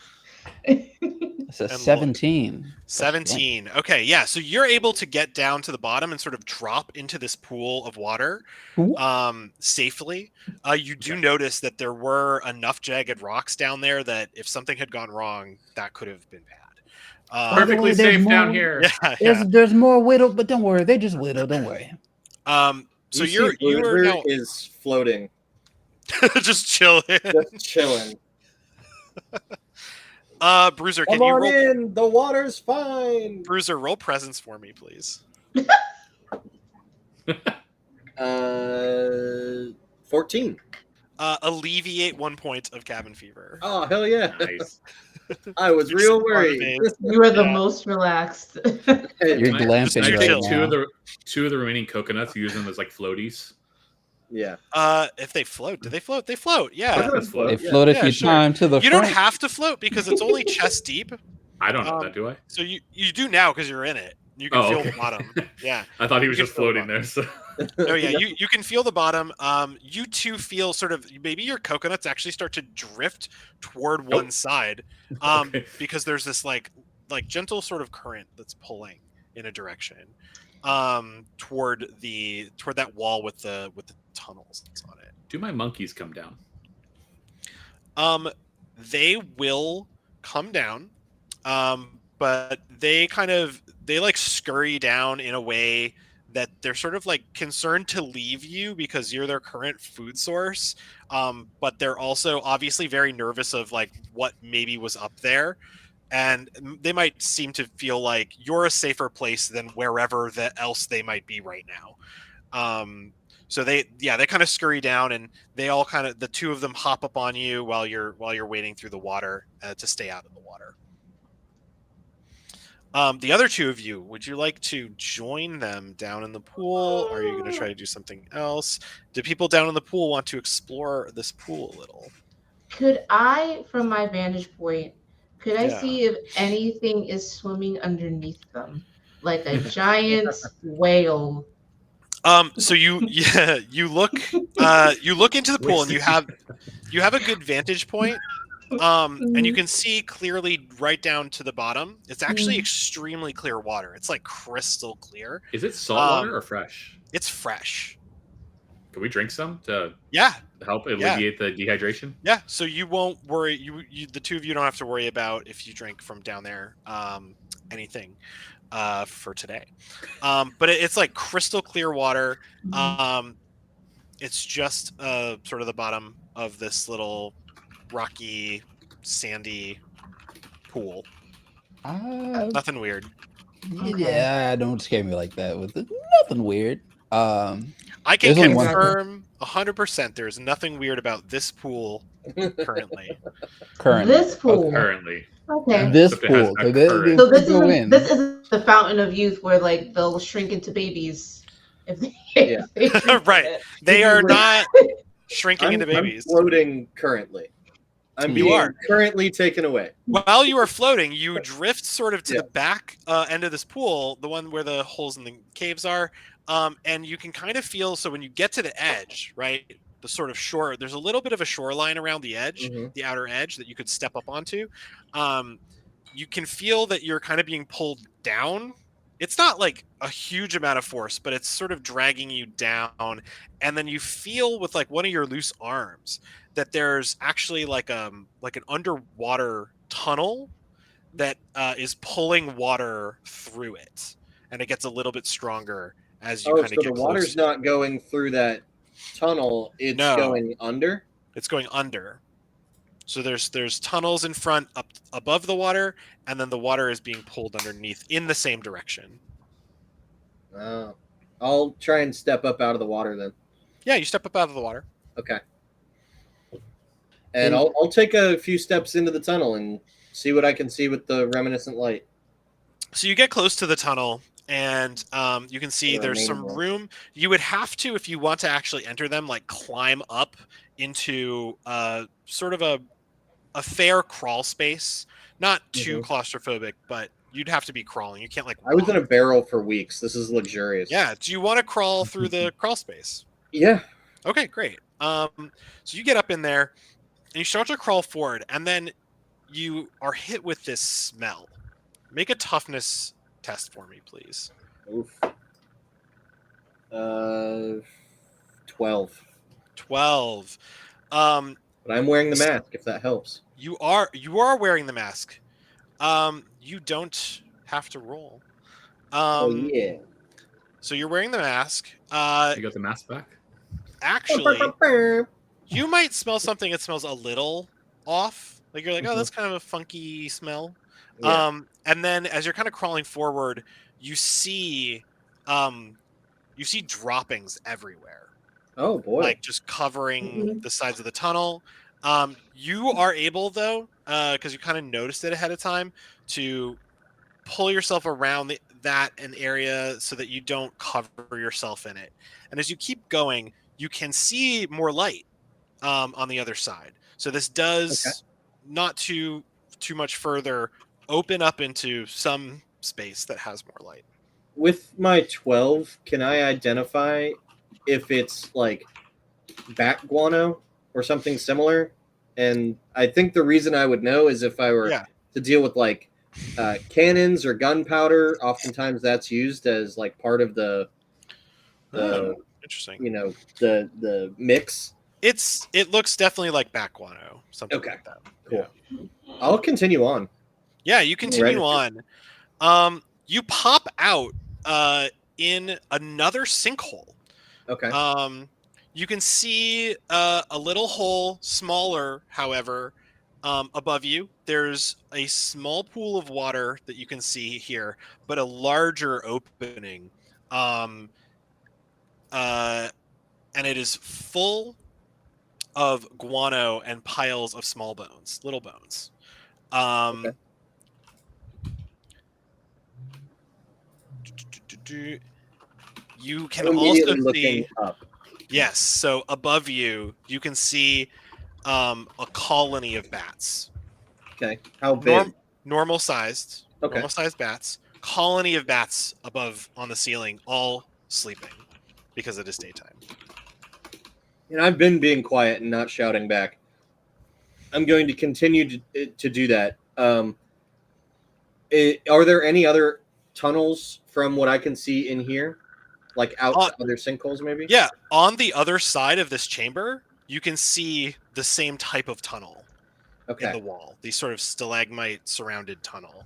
It's a And look. 17. 17. Okay, yeah. So you're able to get down to the bottom and sort of drop into this pool of water Ooh. safely. You do notice that there were enough jagged rocks down there that if something had gone wrong, that could have been bad. By the Perfectly way, there's safe down more- here. Yeah. There's more whittle, but don't worry, they just whittle. Don't worry. So You see you are Bruiser now is floating, just chilling. just chilling. Bruiser, can Come you on roll? in, the water's fine. Bruiser, roll presence for me, please. 14. Alleviate 1 point of cabin fever. Oh, hell yeah. Nice. I was You're real so proud of worried. me. You are the Yeah. most relaxed. You're Can I glamping take right two now. of the remaining coconuts, use them as like floaties. Yeah. If they float, do they float? They float. Yeah. Coconuts float. They float if Yeah, you sure. time to the You front. don't have to float because it's only chest deep. I don't know Um, that, do I? So you do now because you're in it. You can Oh, feel okay. the bottom. Yeah. I thought he was You just can feel floating there. So Oh yeah. You can feel the bottom. You two feel sort of maybe your coconuts actually start to drift toward one side. Okay. Because there's this like gentle sort of current that's pulling in a direction. Toward that wall with the tunnels on it. do my monkeys come down? They will come down. But they like scurry down in a way that they're sort of like concerned to leave you because you're their current food source. But they're also obviously very nervous of like what maybe was up there, and they might seem to feel like you're a safer place than wherever else they might be right now. So they kind of scurry down, and they all kind of, the two of them hop up on you while you're wading through the water to stay out of the water. The other two of you, would you like to join them down in the pool? Are you going to try to do something else? Do people down in the pool want to explore this pool a little? Could I, from my vantage point, could I Yeah. see if anything is swimming underneath them, like a giant whale? So you you look into the pool, and you have a good vantage point. And you can see clearly right down to the bottom. It's actually extremely clear water. It's like crystal clear. Is it salt water or fresh? It's fresh. Can we drink some to help Yeah. alleviate the dehydration? Yeah, so you won't worry. You the two of you don't have to worry about if you drink from down there anything for today. But it's like crystal clear water. It's just sort of the bottom of this little rocky, sandy pool. Nothing weird. Yeah, don't scare me like that with it. Nothing weird. I can There's only one confirm 100% there's nothing weird about this pool currently. This pool. Currently. Okay. This Except it has pool. a So current. So this go isn't in. this isn't the fountain of youth where like they'll shrink into babies if they, if they drink Right. it. They are not shrinking into I'm babies. floating currently. I'm You being are. currently taken away. While you are floating, you drift sort of to the back end of this pool, the one where the holes in the caves are, and you can kind of feel, so when you get to the edge, right, the sort of shore, there's a little bit of a shoreline around the edge, the outer edge that you could step up onto. You can feel that you're kind of being pulled down. It's not like a huge amount of force, but it's sort of dragging you down. And then you feel with like one of your loose arms that there's actually like an underwater tunnel that is pulling water through it, and it gets a little bit stronger as you kind of so get the water's closer. not going through that tunnel; it's going under. It's going under. So there's tunnels in front up above the water, and then the water is being pulled underneath in the same direction. I'll try and step up out of the water then. Yeah, you step up out of the water. Okay. And I'll take a few steps into the tunnel and see what I can see with the reminiscent light. So you get close to the tunnel, and you can see there's some room. You would have to, if you want to actually enter them, like climb up into sort of a fair crawl space. Not too claustrophobic, but you'd have to be crawling. You can't like walk. I was in a barrel for weeks. This is luxurious. Yeah. Do you want to crawl through the crawl space? Yeah. Okay, great. So you get up in there, and you start to crawl forward, and then you are hit with this smell. Make a toughness test for me, please. Oof. 12. 12. But I'm wearing the mask, if that helps. You are wearing the mask. You don't have to roll. Yeah. So you're wearing the mask. You got the mask back? Actually, you might smell something that smells a little off. Like you're like, oh, that's kind of a funky smell. Yeah. And then as you're kind of crawling forward, you see droppings everywhere. Oh boy! Like just covering the sides of the tunnel. You are able though, because you kind of noticed it ahead of time, to pull yourself around an area so that you don't cover yourself in it. And as you keep going, you can see more light on the other side. So this does not too much further open up into some space that has more light. With my 12, can I identify if it's like bat guano or something similar? And I think the reason I would know is if I were to deal with like cannons or gunpowder. Oftentimes that's used as like part of the interesting. You know, the mix. It looks definitely like bat guano, something like that. Cool. Yeah. I'll continue on. Yeah, you continue Ready. on. You pop out in another sinkhole. Okay. You can see a little hole, smaller, however, above you. There's a small pool of water that you can see here, but a larger opening. Um, uh, and it is full of guano and piles of small bones, little bones. Okay. Um, you can I'm also immediately looking see, up. yes, so above you, you can see a colony of bats. Okay. How big? Normal sized, Okay. bats. Colony of bats above on the ceiling, all sleeping because it is daytime. And I've been being quiet and not shouting back. I'm going to continue to do that. Are there any other tunnels from what I can see in here, like out On, to other sinkholes, maybe? yeah, on the other side of this chamber, you can see the same type of tunnel in Okay. the wall, these sort of stalagmite surrounded tunnel.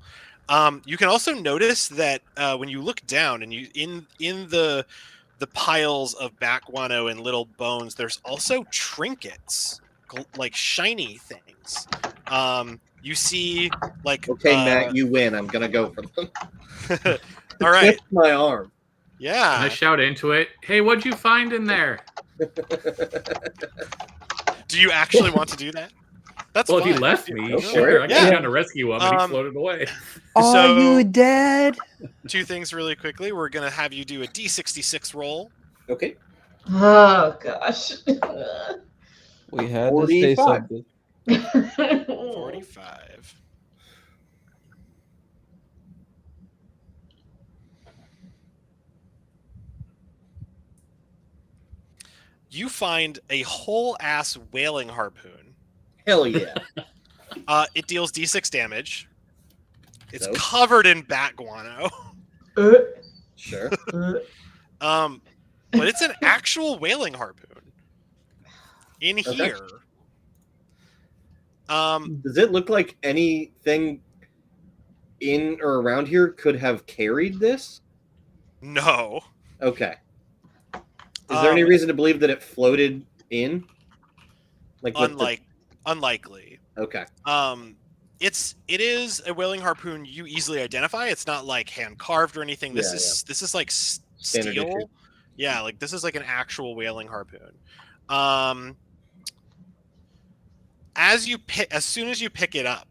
You can also notice that when you look down and you in the piles of bat guano and little bones, there's also trinkets, like shiny things. You see like Okay, Matt, you win. I'm gonna go for them. all right, Twist my arm. And I yeah. shout into it, "Hey, what'd you find in there?" Do you actually want to do that? That's Well, fine. he left me. Go for Sure, it. I came Yeah. down to rescue him, and he Um, floated away. Are So- you dead? Two things really quickly. We're gonna have you do a D66 roll. Okay. Oh gosh. We had to say 45. something. 45. You find a whole ass whaling harpoon. Hell yeah. It deals D6 damage. It's So? covered in bat guano. Sure. But it's an actual whaling harpoon in Okay. here. Does it look like anything in or around here could have carried this? No. Okay. Is there any reason to believe that it floated in? Like with Unlikely. Okay. It is a whaling harpoon you easily identify. It's not like hand carved or anything. This is like Standard steel. issue. Yeah, like this is like an actual whaling harpoon. As soon as you pick it up,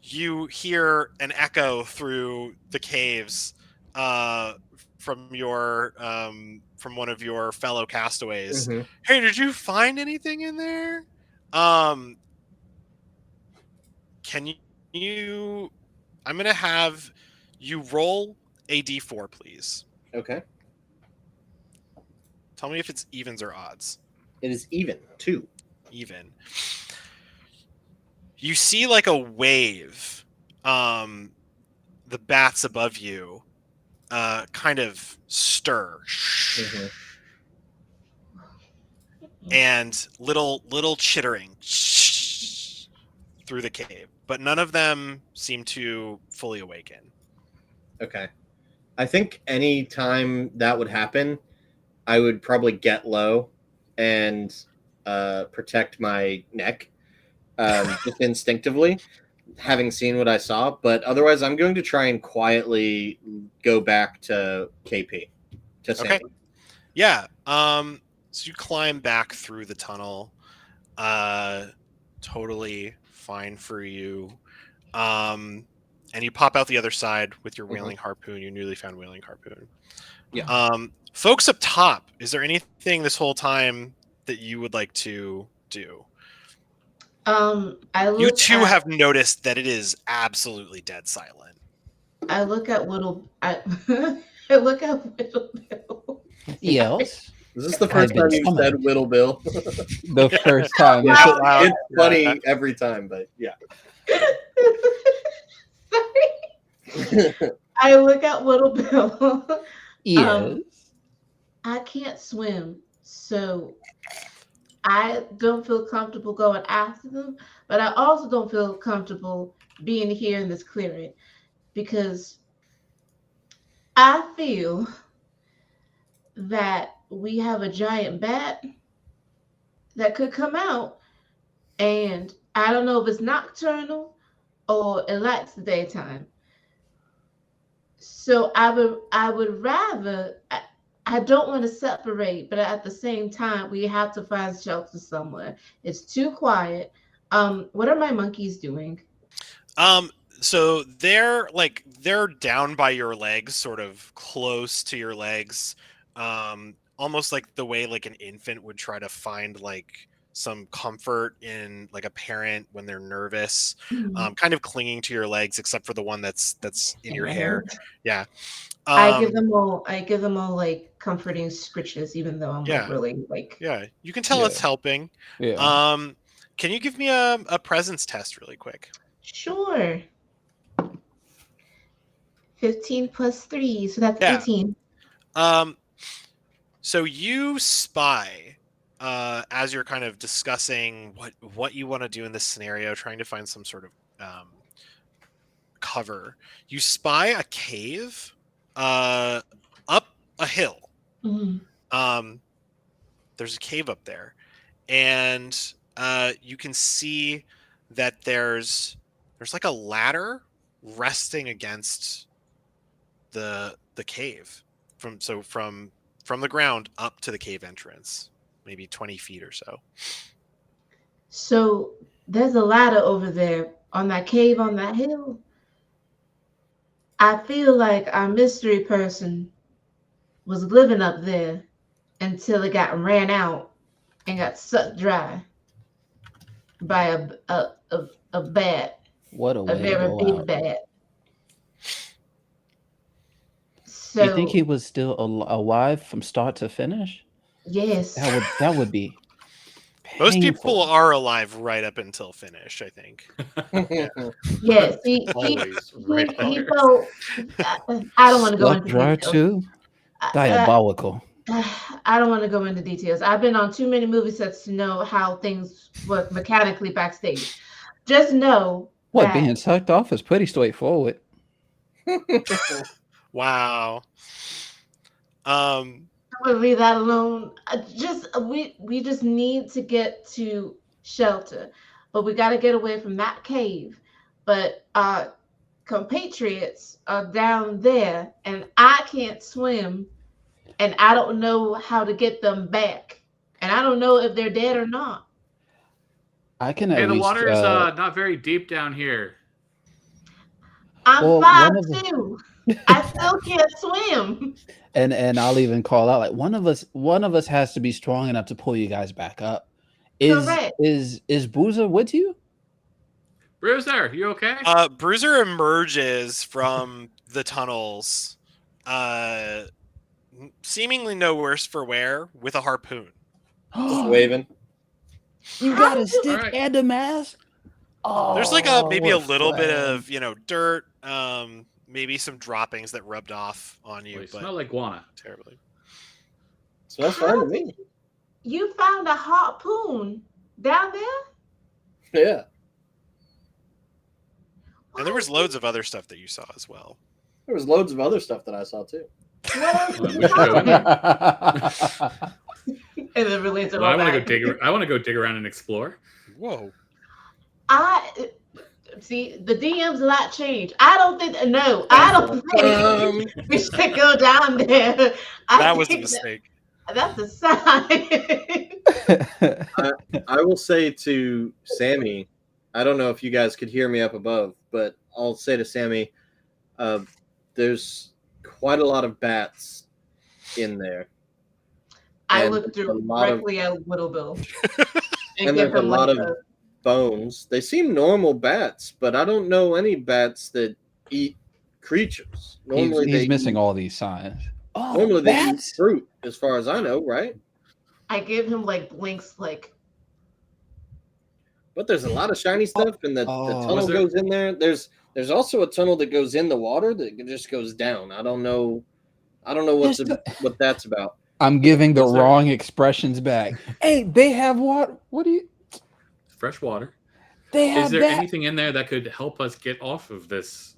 you hear an echo through the caves from one of your fellow castaways. Mhm. Hey, did you find anything in there? Can you I'm gonna have you roll a d4, please. Okay. Tell me if it's evens or odds. It is even. 2. Even. You see like a wave, the bats above you kind of stir, Mhm. and little chittering through the cave, but none of them seem to fully awaken. Okay. I think any time that would happen, I would probably get low and protect my neck just instinctively, having seen what I saw. But otherwise, I'm going to try and quietly go back to KP, to Sammy. Okay. Yeah. So you climb back through the tunnel. Totally fine for you. And you pop out the other side with your whaling harpoon, your newly found whaling harpoon. Yeah. Folks up top, is there anything this whole time that you would like to do? You two have noticed that it is absolutely dead silent. I look at I look at Little Bill. Yes. Is this the first I've been time you said summoned. Whittle Bill? The first time. Yeah, Out loud. it's funny every time, but yeah. Sorry. I look at Little Bill. Yes. I can't swim, so I don't feel comfortable going after them, but I also don't feel comfortable being here in this clearing because I feel that we have a giant bat that could come out, and I don't know if it's nocturnal or it likes the daytime. So I would rather I don't want to separate, but at the same time we have to find shelter somewhere. It's too quiet. What are my monkeys doing? Um, so they're down by your legs, sort of close to your legs, almost like the way like an infant would try to find like some comfort in like a parent when they're nervous, kind of clinging to your legs, except for the one that's in your hair. And Yeah. I give Um, them all I give them all like comforting scritches, even though I'm like yeah, really like yeah. You can tell Yeah. it's helping. Yeah. Um, can you give me a presence test really quick? sure. 15 plus 3, so that's Yeah. 18. Um, So you spy as you're kind of discussing what you want to do in this scenario, trying to find some sort of cover. You spy a cave up a hill. Mhm. Um, there's a cave up there, and you can see that there's like a ladder resting against the cave from the ground up to the cave entrance, maybe 20 feet or so. So there's a ladder over there on that cave on that hill. I feel like our mystery person was living up there until it got ran out and got sucked dry by a bat, What a a way to very go big out. bat. Do you think he So was still alive from start to finish? yes, That would be Most people painful. are alive right up until finish, I think. Yeah. yes, he Always he right he there. felt. I don't want to go Suck into dry details. too? I, Diabolical. I don't want to go into details. I've been on too many movie sets to know how things work mechanically backstage. Just know What, that being sucked off is pretty straightforward. Wow. Um, I'm gonna leave that alone. We just need to get to shelter, but we got to get away from that cave. But our compatriots are down there, and I can't swim, and I don't know how to get them back, and I don't know if they're dead or not. I can Hey, at the least water's not very deep down here. I'm well five one of the two. I still can't swim. and I'll even call out like one of us has to be strong enough to pull you guys back up. Is Correct. is Bruiser with you? Bruiser, you okay? Bruiser emerges from the tunnels, uh, seemingly no worse for wear, with a harpoon. Just waving. You How got a did you? stick Alright. and a mask? There's like Oh, maybe what a a little bit friend. of dirt, maybe some droppings that rubbed off on Well, you, you but smell like guana. terribly. Smells fine to me. You found a harpoon down there? Yeah. And there was What loads of other stuff that you saw as well. There was loads of other stuff that I saw too. else Well, did then you we should go in there. find? And it relates it Well, all I want to back. go dig. I want to go dig around and explore. Whoa. I see the DM's a lot changed. I don't think no, I don't think we should go down there. That was a think mistake. that's a sign. I will say to Sammy, I don't know if you guys could hear me up above, but I'll say to Sammy, there's quite a lot of bats in there. I And look a lot of directly at Little Bill and and give there's a him like lot of a bones. They seem normal bats, but I don't know any bats that eat creatures. Normally he's they missing eat, all these signs. Oh, normally they eat bats? fruit, as far as I know, right? I give him like blinks like But there's a lot of shiny stuff, and the Oh. tunnel Was there- goes in there. There's also a tunnel that goes in the water that just goes down. I don't know what that's about. I'm giving the Was there- wrong expressions back. Hey, they have what? What do you? Fresh water. They Is have there that. anything in there that could help us get off of this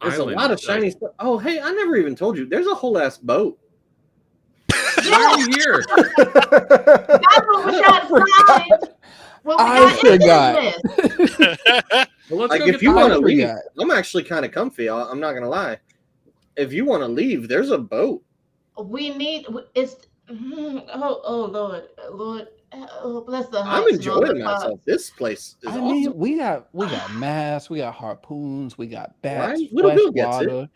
There's island? a lot of shiny Like, stuff. Oh, hey, I never even told you. There's a whole ass boat. why are we here? That's what we're trying to find. What we I got in forgot. this mess. Well, let's Like, go if get you the want to boat. leave, forgot. I'm actually kind of comfy. I'm not gonna lie. If you want to leave, there's a boat. We need it's oh Lord, oh, bless the I'm hearts and all the enjoying thoughts. myself. This place is I awesome. mean, we got masks, we got harpoons, we got bats, Right? Whittle fresh Bill gets it. water.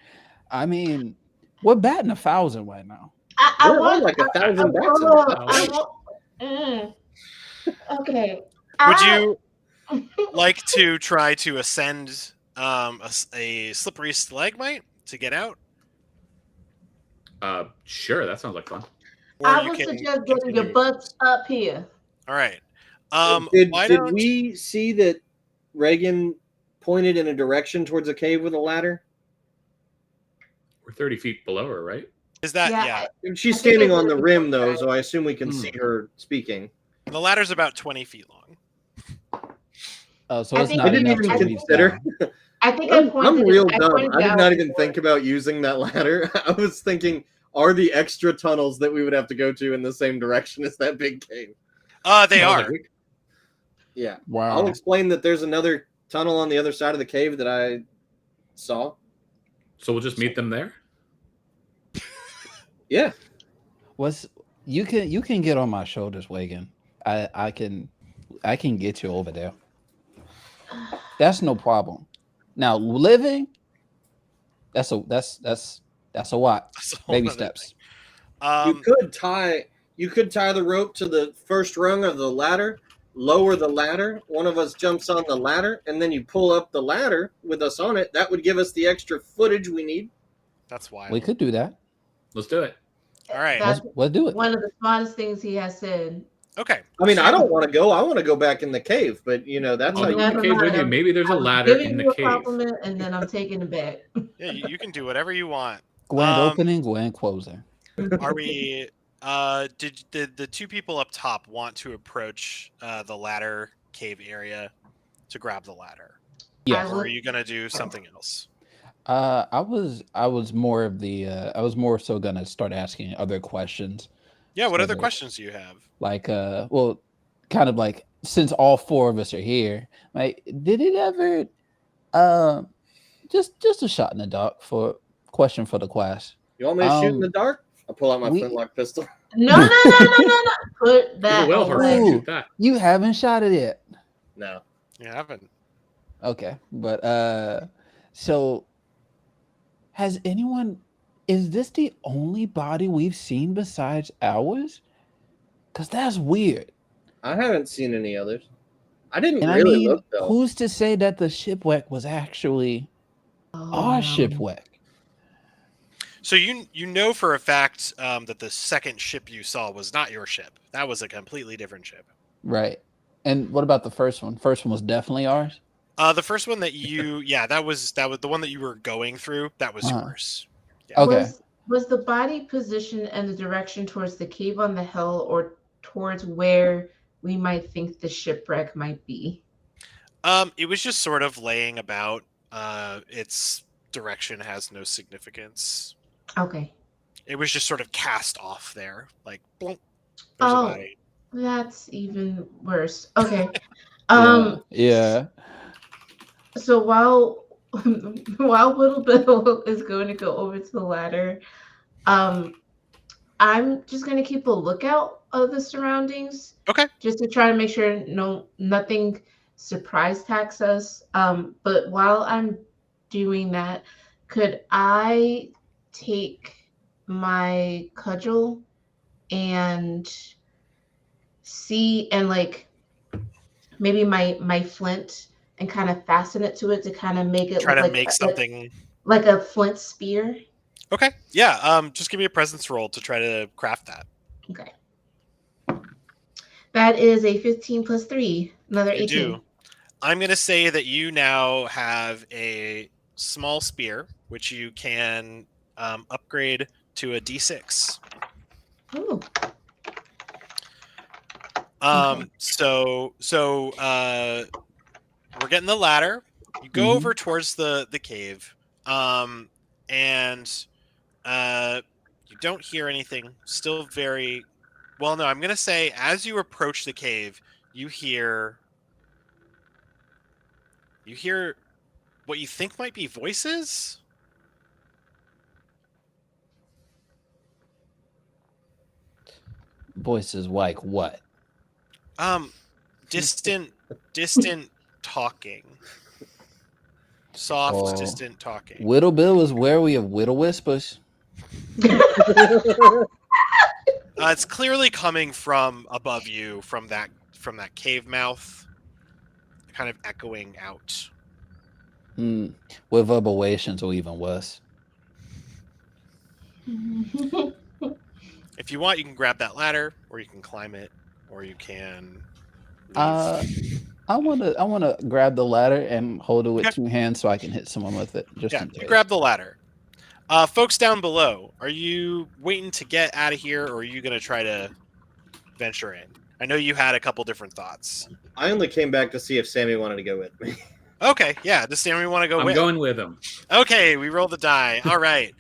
I mean, we're batting 1,000 right now. I There are want like 1,000 bats in hold the on, I house. want okay. Would you like to try to ascend a slippery stalagmite to get out? Sure, that sounds like fun. Or I you would can suggest getting your continue. butts up here. All right. Did Why did don't we see that Reagan pointed in a direction towards a cave with a ladder? We're 30 feet below her, right? is that Yeah, yeah? She's I think standing I on the did. rim though, so I assume we can Hmm. see her speaking. The ladder's about 20 feet long. So I it's think- not I didn't enough even to reach consider. down. I think I pointed I'm real it, I dumb. pointed I it did out not even before. think about using that ladder. I was thinking, are the extra tunnels that we would have to go to in the same direction as that big cave? They I was are. like, Yeah. Wow. I'll explain that there's another tunnel on the other side of the cave that I saw. so we'll just meet them there? Yeah. You can get on my shoulders, Wagon. I can get you over there. That's no problem. Now living, that's a lot. That's a whole Baby nother steps. thing. You could tie the rope to the first rung of the ladder, lower the ladder, one of us jumps on the ladder, and then you pull up the ladder with us on it. That would give us the extra footage we need. That's wild. We could do that. Let's do it. All right. That's Let's do it. one of the smartest things he has said. Okay. I mean, I So- don't want to go. I want to go back in the cave, but that's I'll how go you in the Never cave with mind. you. Maybe there's a I'm ladder giving in the you a cave. compliment, and then I'm taking it back. Yeah, you can do whatever you want. Grand Um, opening, grand closing. Are we? Did the two people up top want to approach the ladder cave area to grab the ladder, Yes. or are you gonna do something else? I was more of the I was more so gonna start asking other questions. Yeah. What So other that- questions do you have? Like well, kind of like since all four of us are here, like did it ever just a shot in the dark for question for the class. You want me to shoot in Um, the dark? I'll pull out my we- flintlock pistol. No. Put There's a that whale away. harpoon. Ooh. Shoot that. You haven't shot it yet. No. You haven't. Okay. But so has anyone is this the only body we've seen besides ours? Cause that's weird. I haven't seen any others. I didn't And really I mean, look though. who's to say that the shipwreck was actually Oh, our no. shipwreck? So you know for a fact that the second ship you saw was not your ship. That was a completely different ship. Right. And what about the first one? First one was definitely ours. The first one that you that was the one that you were going through. That was Uh-huh. yours. Okay. Was the body positioned in the direction towards the cave on the hill or towards where we might think the shipwreck might be? It was just sort of laying about. Its direction has no significance. Okay. It was just sort of cast off there, like blunk, there's a Oh. body. That's even worse. Okay. Yeah. So while Little Bill is going to go over to the ladder, I'm just going to keep a lookout of the surroundings. Okay. Just to try to make sure nothing surprise attacks us. But while I'm doing that, could I take my cudgel and see and like maybe my flint and kind of fasten it to it to kind of make it Try look to like make something. like a flint spear? Okay. Yeah. Just give me a presence roll to try to craft that. Okay. That is a 15 plus 3, another You 18. do. I'm gonna say that you now have a small spear, which you can upgrade to a D6. Ooh. So we're getting the ladder. You go over towards the cave, and you don't hear anything. Still very well. No, I'm gonna say as you approach the cave, you hear what you think might be voices. Voices like what? Distant talking. Soft, Oh. distant talking. Whittle Bill is wary of Whittle Whispers. It's clearly coming from above you, from that cave mouth, kind of echoing out. Reverberations or even worse. If you want, you can grab that ladder, or you can climb it, or you can leave. I wanna grab the ladder and hold it with Okay. 2 hands so I can hit someone with it. Just Yeah, in case. you grab the ladder. Folks down below, are you waiting to get out of here, or are you going to try to venture in? I know you had a couple different thoughts. I only came back to see if Sammy wanted to go with me. Okay, yeah. Does Sammy want to go I'm with? going with him. Okay, we roll the die. All right.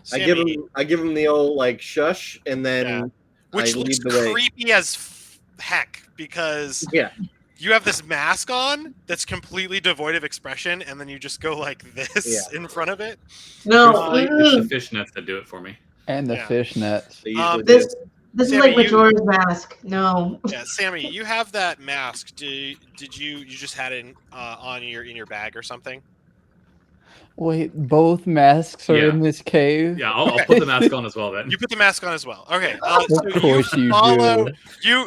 Sammy, I give him the old like shush, and then which I looks lead the way. creepy as heck because Yeah, you have this mask on that's completely devoid of expression, and then you just go like this in front of it. No, It's the fishnets that do it for me. And the Yeah. fishnets. they usually this do. this Sammy, is like Majora's Mask. No. Yeah, Sammy, you have that mask. Did you just had it in your bag or something? Wait, both masks are Yeah. in this cave? Yeah, I'll put the mask on as well then. You put the mask on as well. Okay. Of So course you follow do. you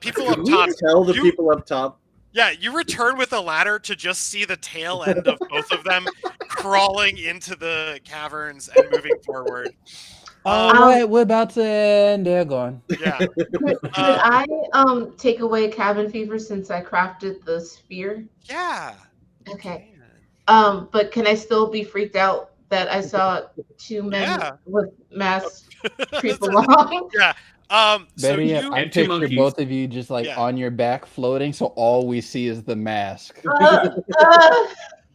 people up Can top. we tell the you- people up top? Yeah, you return with a ladder to just see the tail end of both of them crawling into the caverns and moving forward. Oh, wait, we're about to end. They're gone. Yeah. Could I take away cabin fever since I crafted the sphere? Yeah. you Okay. can. But can I still be freaked out that I saw 2 men Yeah. with masks creep along? Yeah. So Better yet, you I and 2 picture monkeys. both of you just like Yeah. on your back floating, so all we see is the mask.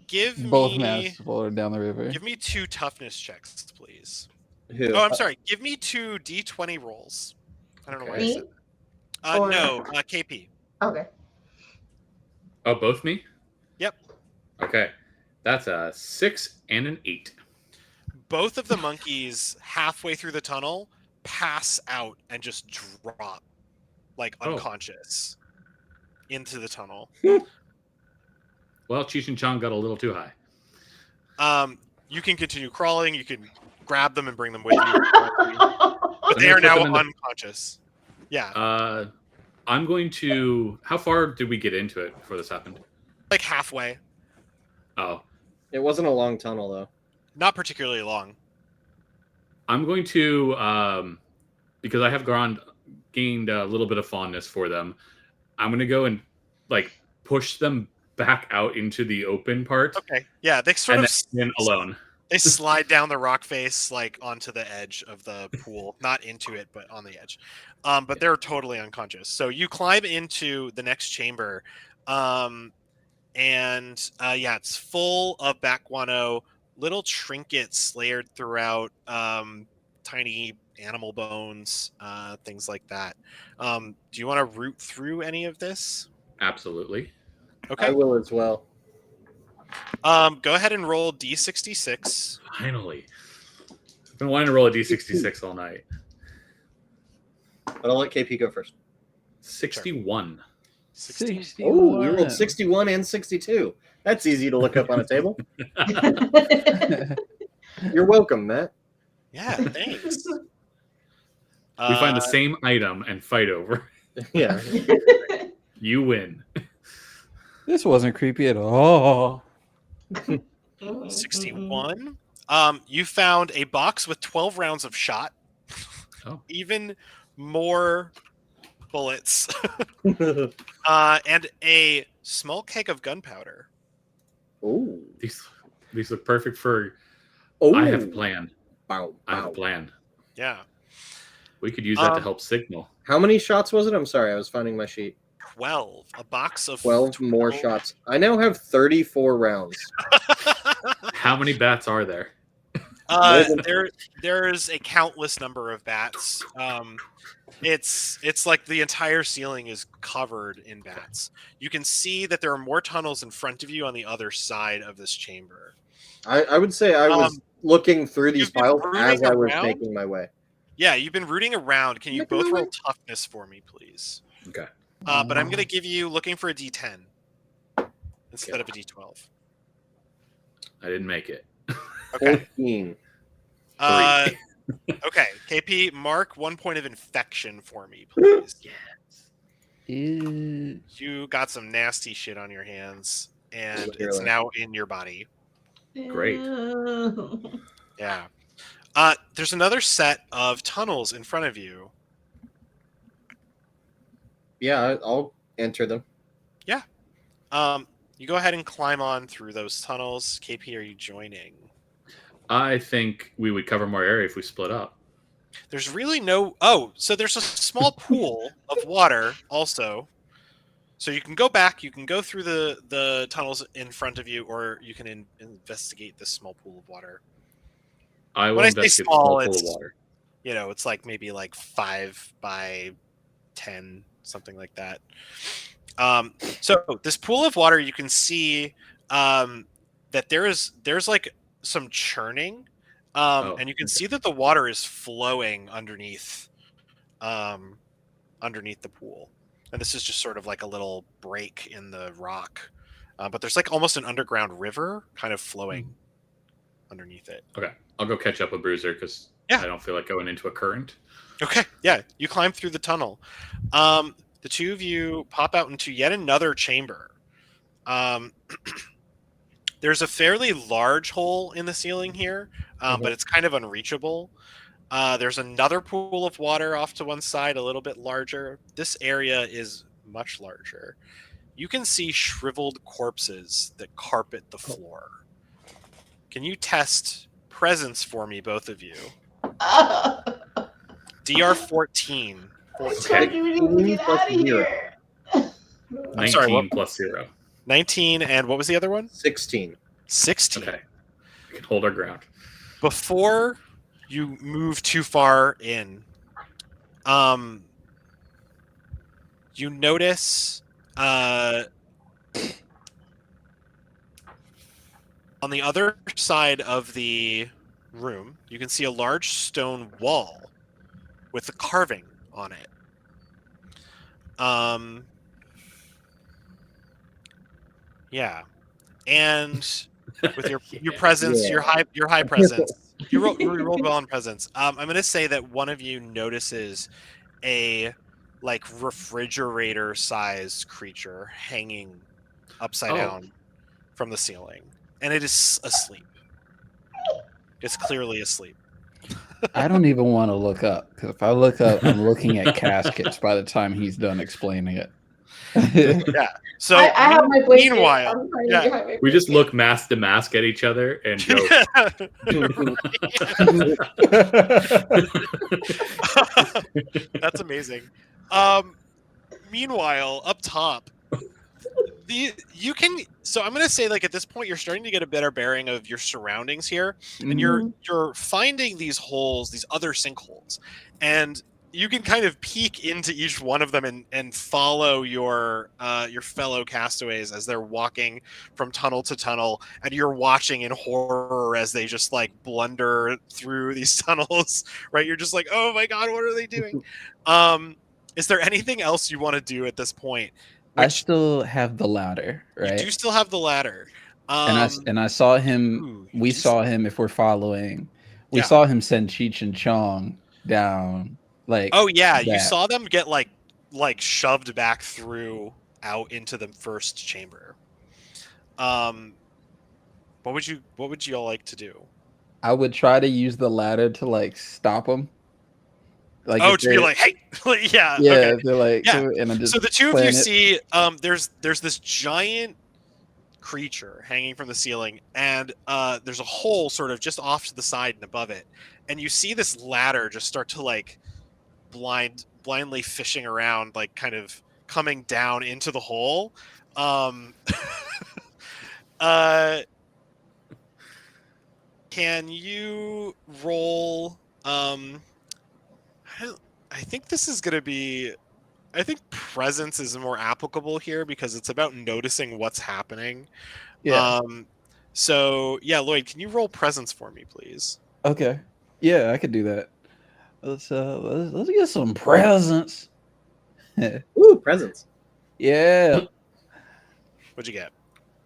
give Both me masks floating down the river. give me 2 toughness checks, please. Who? Oh, I'm sorry. Give me 2 D20 rolls. I don't know why I Me? said that. Or- No, KP. Okay. Oh, both me? Yep. Okay. That's a 6 and an 8. Both of the monkeys halfway through the tunnel pass out and just drop like unconscious into the tunnel. Well, Cheech and Chong got a little too high. You can continue crawling. You can grab them and bring them with you, but they gonna are put now them in the- unconscious. Yeah, I'm going to. How far did we get into it before this happened? like halfway. Oh, It wasn't a long tunnel though. Not particularly long. I'm going to, because I have gained a little bit of fondness for them. I'm going to go and like push them back out into the open part. Okay. Yeah, they sort And of then alone. they slide down the rock face like onto the edge of the pool, not into it, but on the edge. But they're totally unconscious. So you climb into the next chamber, and it's full of Bakwano, little trinkets layered throughout, tiny animal bones, things like that. Do you want to root through any of this? Absolutely. Okay. I will as well. Go ahead and roll D66. Finally. I've been wanting to roll a D66 all night. But I'll let KP go first. 61. 60. Oh, we rolled 61 and 62. That's easy to look up on a table. You're welcome, Matt. Yeah, thanks. We find the same item and fight over. Yeah. You win. This wasn't creepy at all. 61. You found a box with 12 rounds of shot. Oh. Even more bullets. And a small keg of gunpowder. Oh. These look perfect for. Oh. I have a plan. Bow, I have a bow. plan. Yeah. We could use that to help signal. How many shots was it? I'm sorry, I was finding my sheet. 12. A box of 12 more shots. I now have 34 rounds. How many bats are there? There's a countless number of bats. It's like the entire ceiling is covered in bats. You can see that there are more tunnels in front of you on the other side of this chamber. I would say I was looking through these you've been piles as rooting I was around? making my way. Yeah, you've been rooting around. Can you Making both my roll way? toughness for me, please? Okay. But I'm going to give you looking for a D10 instead of a D12. I didn't make it. Okay. 14. Okay, KP, mark 1 point of infection for me, please. You got some nasty shit on your hands, and it's Literally. now in your body. Great. Yeah. There's another set of tunnels in front of you. Yeah, I'll enter them. Yeah. You go ahead and climb on through those tunnels. KP, are you joining? I think we would cover more area if we split up. There's really no... Oh, so there's a small pool of water also. So you can go back, you can go through the tunnels in front of you, or you can investigate this small pool of water. I will When I say investigate the small, small pool of it's, water. you know, it's like maybe like 5 by 10, something like that. So this pool of water, you can see that there's like some churning, and you can see that the water is flowing underneath the pool. And this is just sort of like a little break in the rock, but there's like almost an underground river kind of flowing underneath it. Okay, I'll go catch up with Bruiser because I don't feel like going into a current. Okay, yeah, you climb through the tunnel. The two of you pop out into yet another chamber. There's a fairly large hole in the ceiling here, but it's kind of unreachable. There's another pool of water off to one side, a little bit larger. This area is much larger. You can see shriveled corpses that carpet the floor. Can you test presence for me, both of you? DR 14. Told you we need to get out of here. 19 sorry, what? plus 0. 19, and what was the other one? 16. 16. Okay. We can hold our ground. Before you move too far in, you notice on the other side of the room, you can see a large stone wall with a carving on it. Yeah, and with your presence, your high presence, you rolled well on presence. I'm going to say that one of you notices a like refrigerator-sized creature hanging upside down from the ceiling, and it is asleep. It's clearly asleep. I don't even want to look up, because if I look up, I'm looking at caskets by the time he's done explaining it. Yeah. So I have my blanket. meanwhile, we just look mask to mask at each other and joke. That's amazing. Meanwhile, up top, so I'm gonna say, like, at this point you're starting to get a better bearing of your surroundings here, and you're finding these holes, these other sinkholes, and you can kind of peek into each one of them and follow your fellow castaways as they're walking from tunnel to tunnel, and you're watching in horror as they just like blunder through these tunnels. Right? You're just like, oh my god, what are they doing? Is there anything else you want to do at this point? I still have the ladder, right? You do still have the ladder. And I saw him. We saw him. If we're following, we saw him send Cheech and Chong down. Like, oh yeah, you saw them get like shoved back through out into the first chamber. What would you all like to do? I would try to use the ladder to like stop them. Like, to be like, hey, yeah, okay. They're like, yeah. And I'm just so the two of you see, there's this giant creature hanging from the ceiling, and there's a hole sort of just off to the side and above it, and you see this ladder just start to like blindly fishing around, like kind of coming down into the hole. Uh, can you roll? I think this is going to be. I think presence is more applicable here because it's about noticing what's happening. Yeah. So yeah, Lloyd, can you roll presence for me, please? Okay. Yeah, I could do that. Let's get some presents. Ooh, presents. Yeah. What'd you get?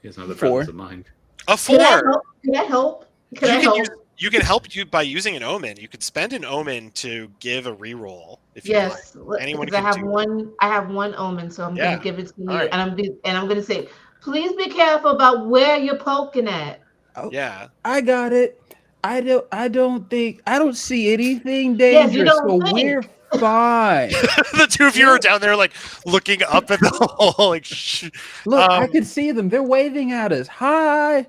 He has another 4. presence of mind. A Can I 4. help? Can I help? Can You I can help? you can help you by using an omen. You could spend an omen to give a reroll if you like. Yes, Anyone because I can have do that. one. I have one omen, so I'm Yeah. gonna give it to you, All right. and I'm gonna say, please be careful about where you're poking at. Oh, Yeah. I got it. I don't see anything Yes, you dangerous, so don't we're think. fine. The two of you are down there like looking up at the hole like Look, I could see them. They're waving at us. Hi.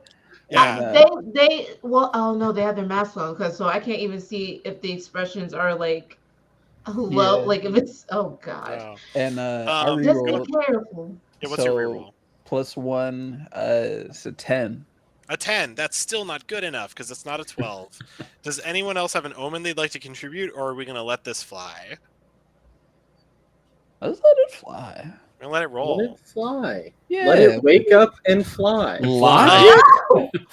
yeah. And, Well, oh no, they have their masks on, because so I can't even see if the expressions are like hello, yeah. like if it's oh god. Oh. And I Just be rerolled. careful. Yeah, what's your So reroll? +1, it's a 10. A 10. That's still not good enough because it's not a 12. Does anyone else have an omen they'd like to contribute, or are we going to let this fly? Let's let it fly. We're going to let it Let roll. it fly. Yeah. Let it wake up and fly. Logic?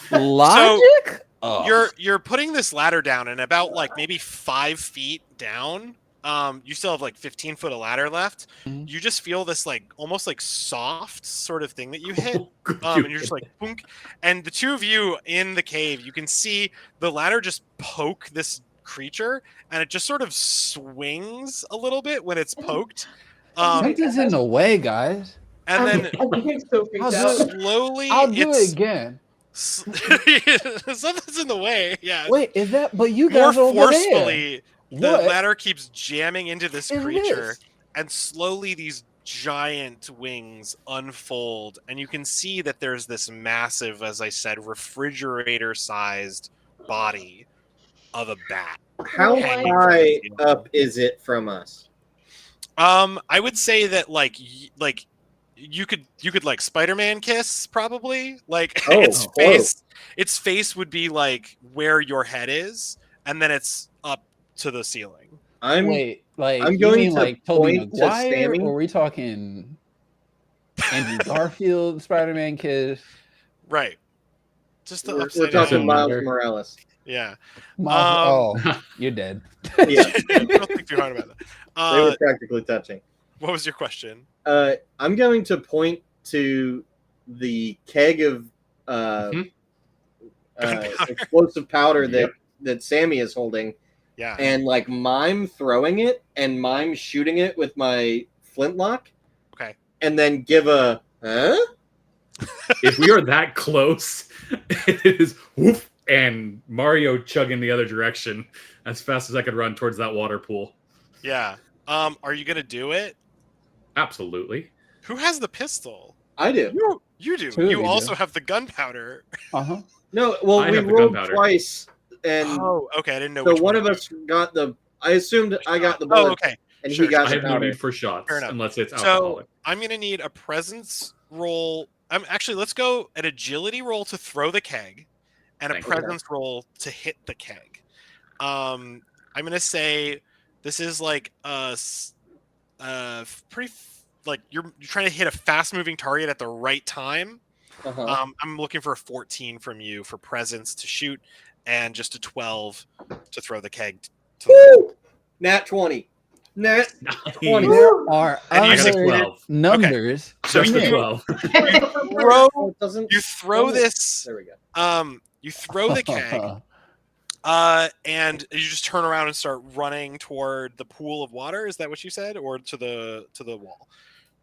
So Logic? Oh. you're putting this ladder down, and about like maybe 5 feet down, you still have like 15 foot of ladder left. Mhm. You just feel this like almost like soft sort of thing that you hit. Oh, And you're just like boonk. And the two of you in the cave, you can see the ladder just poke this creature, and it just sort of swings a little bit when it's poked. Something's in the way, guys. And then I'm getting so freaked I'll out. do it. slowly I'll do it's it again. something's in the way. Yeah. Wait, is that? But you More guys are over there. forcefully, the What ladder keeps jamming into this is creature, this? and slowly these giant wings unfold, and you can see that there's this massive, as I said, refrigerator-sized body of a bat. How Hanging from the high ceiling. up is it from us? I would say that like you could like Spider-Man kiss probably. Like Oh, its face would be like where your head is, and then it's up to the ceiling. Wait, like I'm you going mean to like Tobey point to Maguire, Sammy. or are we talking Andrew Garfield, Spider-Man kiss? Right. Just the We're upside talking Doesn't down. Miles matter. Morales. Yeah. Oh, you're dead. Yeah, Don't think too hard about that. they were practically touching. What was your question? I'm going to point to the keg of Gunpowder. explosive powder Yep. that Sammy is holding, Yeah. and like mime throwing it and mime shooting it with my flintlock. Okay. And then give a huh? If we are that close, it is woof and Mario chugging the other direction as fast as I could run towards that water pool. Yeah. Are you gonna do it? Absolutely. Who has the pistol? I do. You do. Two of You you also do. have the gunpowder. Uh-huh. No, well, I we have the rolled gunpowder. twice, and Oh, okay. I didn't know. so which one of you- us got the. I assumed I got the Oh, bullet, okay. and Sure, he got I the have no powder. need for shots Fair enough. unless it's So alcoholic. I'm gonna need a presence roll. Actually, let's go an agility roll to throw the keg, and a Thank you. presence roll to hit the keg. I'm gonna say this is like pretty like you're trying to hit a fast moving target at the right time. Uh-huh. I'm looking for a 14 from you for presence to shoot, and just a 12 to throw the keg. Woo! Nat 20. Nat 20. There are And you I got a other 12. numbers. So Just a you- 12. Throw, Oh, it doesn't. you throw this. There we go. You throw the keg. And you just turn around and start running toward the pool of water. Is that what you said, or to the wall?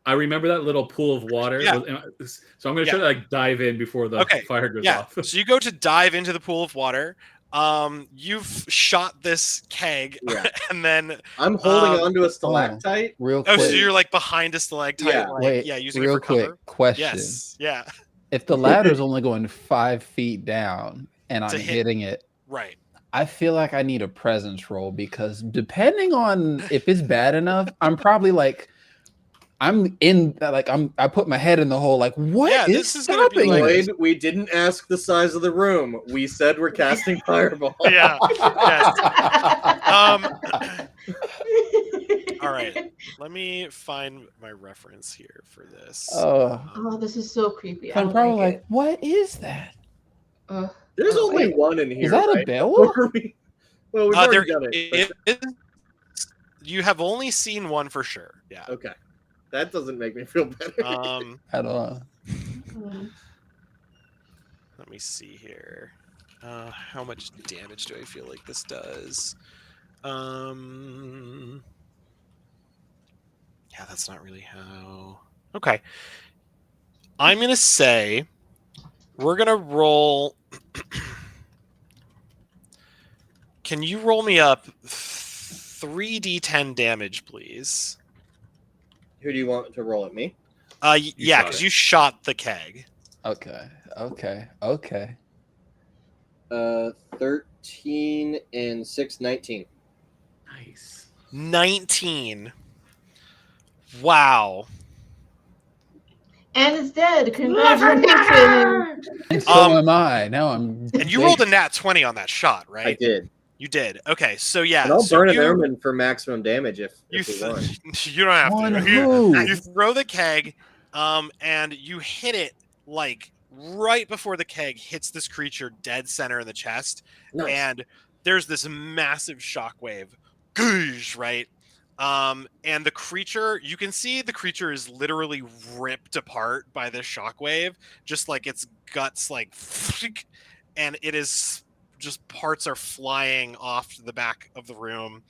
I remember that little pool of water. Yeah. So I'm going to try to like dive in before the Okay. fire goes Yeah. off. So you go to dive into the pool of water. You've shot this keg, Yeah. and then I'm holding Um, onto a stalactite. Real oh, quick. so you're like behind a stalactite, Yeah. like, Wait, using real it for cover. quick question. Yes. Yeah. If the ladder's only going 5 feet down and To I'm hit- hitting it, Right. I feel like I need a presence roll, because depending on if it's bad enough, I'm probably like I'm in like I put my head in the hole. Like, what Yeah, is this is gonna be stopping like- this? Lloyd, we didn't ask the size of the room. We said we're casting fireball. Yeah. Yes. All right. Let me find my reference here for this. Oh, this is so creepy. I I'm don't probably like like, what is that? it. There's Oh, only wait. one in here. Is that a right? bell? Or well, we've already there done it. is- you have only seen one for sure. Yeah. Okay, that doesn't make me feel better. At all. Let me see here. How much damage do I feel like this does? Yeah, that's not really how. Okay. I'm gonna say we're gonna roll. Can you roll me up 3d10 damage, please? Who do you want to roll at me? Yeah, shot because it. you shot the keg. Okay. 13 and 6, 19. Nice. 19. Wow. And it's dead. Congratulations. And so am I. Now I'm. And you rolled a nat 20 on that shot, right? I did. You did. Okay, so yeah. And I'll so burn an you, airman for maximum damage if we want. you don't have On to. who? You throw the keg, and you hit it like right before the keg hits this creature dead center in the chest, Nice. and there's this massive shockwave, goosh, right? And the creature, you can see the creature is literally ripped apart by this shockwave, just like its guts, like, and it is just parts are flying off the back of the room.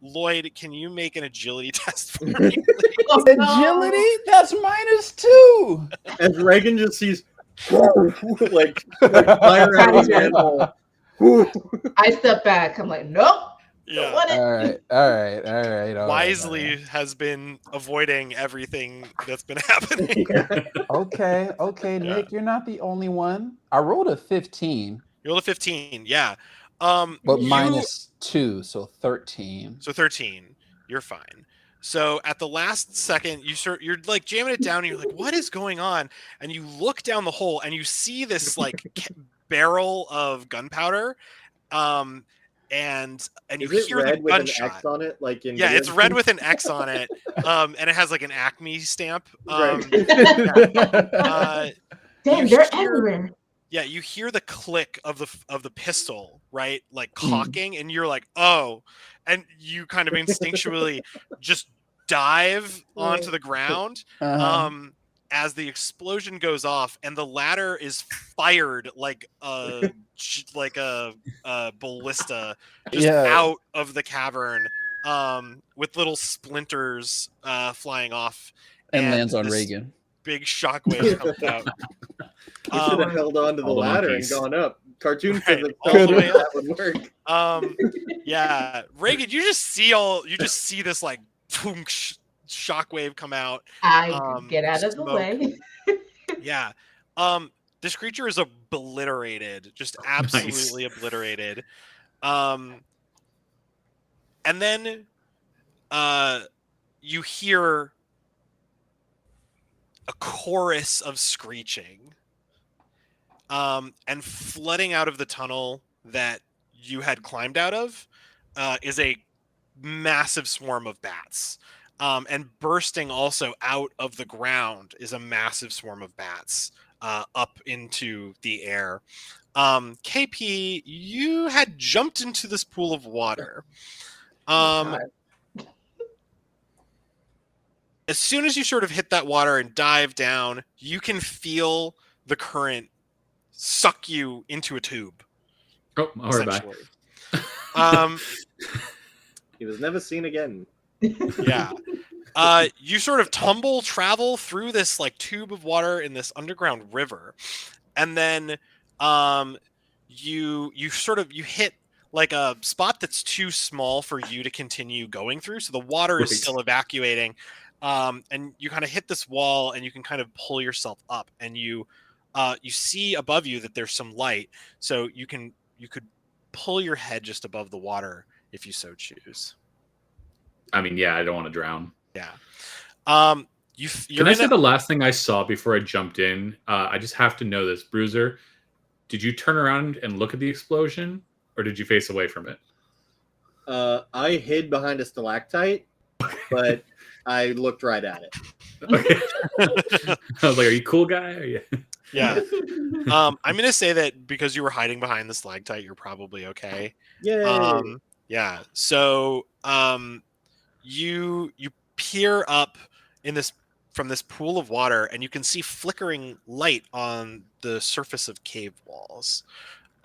Lloyd, can you make an agility test for me? Oh, Agility? That's -2. As Reagan just sees like fire out of his manhole. I step back. I'm like, nope. Don't Yeah. want it. All right. Wisely has been avoiding everything that's been happening. Okay, Yeah. Nick, you're not the only one. I rolled a 15, You rolled a 15, yeah. but You- -2, so 13. So 13. You're fine. So at the last second, you're like jamming it down, and you're like, "What is going on?" And you look down the hole, and you see this like barrel of gunpowder, and you Is it hear the red with an gunshot. X on it? Like in Yeah, video it's red games? with an X on it, and it has like an Acme stamp. Right. Damn, you they're hear- everywhere. Yeah, you hear the click of the pistol, right? Like Mm. cocking, and you're like, "Oh," and you kind of instinctually just dive onto the ground. As the explosion goes off, and the ladder is fired like a ballista just out of the cavern, with little splinters flying off, and lands on this Reagan. big shockwave comes out. You should have held on to the all the ladder and monkeys. gone up. Cartoon Right, physics all tells the me way that would work. Yeah, Reagan, you just see this like boom, shockwave come out. I get out of the smoke. way. Yeah. This creature is obliterated, just absolutely obliterated. And then you hear a chorus of screeching. And flooding out of the tunnel that you had climbed out of is a massive swarm of bats. And bursting also out of the ground is a massive swarm of bats up into the air. KP, you had jumped into this pool of water. As soon as you sort of hit that water and dive down, you can feel the current suck you into a tube. Oh, all right, bye. essentially. He was never seen again. Yeah. You sort of travel through this like tube of water in this underground river, and then you hit like a spot that's too small for you to continue going through, so the water is Right. still evacuating, and you kind of hit this wall, and you can kind of pull yourself up, and you see above you that there's some light, so you could pull your head just above the water if you so choose. I mean, yeah, I don't want to drown. Yeah. You're Can I in say the last thing I saw before I jumped in? I just have to know this, Bruiser. Did you turn around and look at the explosion, or did you face away from it? I hid behind a stalactite, but I looked right at it. Okay. I was like, "Are you cool, guy?" Are you... Yeah. I'm gonna say that because you were hiding behind the stalactite, you're probably okay. Yay! Yeah. So you peer up in this from this pool of water, and you can see flickering light on the surface of cave walls.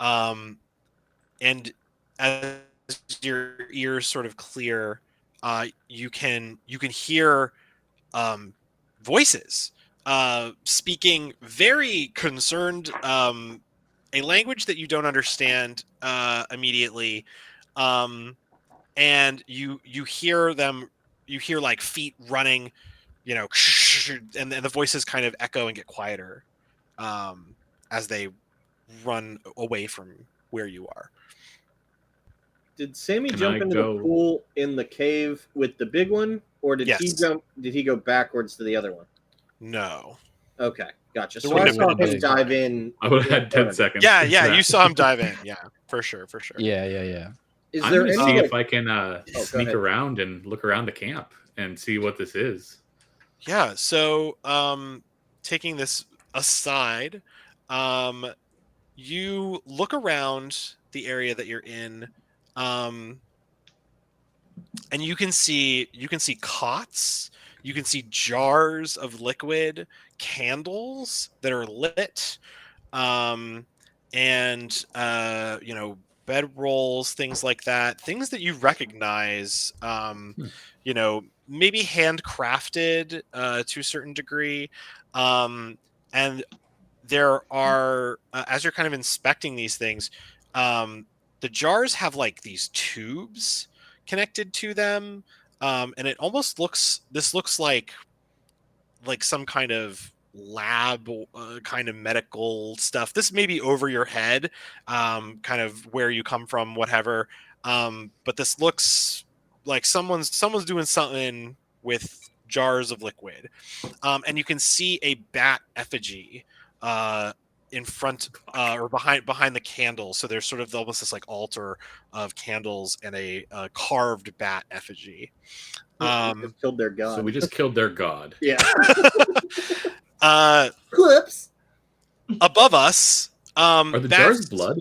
And as your ears sort of clear, you can hear voices speaking very concerned, a language that you don't understand immediately, and you hear them. You hear like feet running, and the voices kind of echo and get quieter as they run away from where you are. Did Sammy Can jump I into go- the pool in the cave with the big one, or did he Yes. jump? Did he go backwards to the other one? No. Okay, gotcha. There So I wouldn't saw have been him enough dive time. in. I would have in had 10 front. seconds. Yeah, If yeah, that. you saw him dive in. Yeah, for sure. Yeah, yeah, yeah. Is I'm there going to any see like, if I can go sneak ahead. around and look around the camp and see what this is. Yeah, so taking this aside, um you look around the area that you're in, um and you can see cots, you can see jars of liquid, candles that are lit, um and bed rolls, things like that, things that you recognize, Hmm. maybe handcrafted to a certain degree, and there are, as you're kind of inspecting these things, um, the jars have like these tubes connected to them, and it almost looks like some kind of lab, kind of medical stuff. This may be over your head, kind of where you come from, whatever. But this looks like someone's doing something with jars of liquid, and you can see a bat effigy in front, or behind the candles. So there's sort of almost this like altar of candles and a carved bat effigy. Just killed their god? So we just killed their god. Yeah. uh, Clips. above us, Are the bats, jars blood?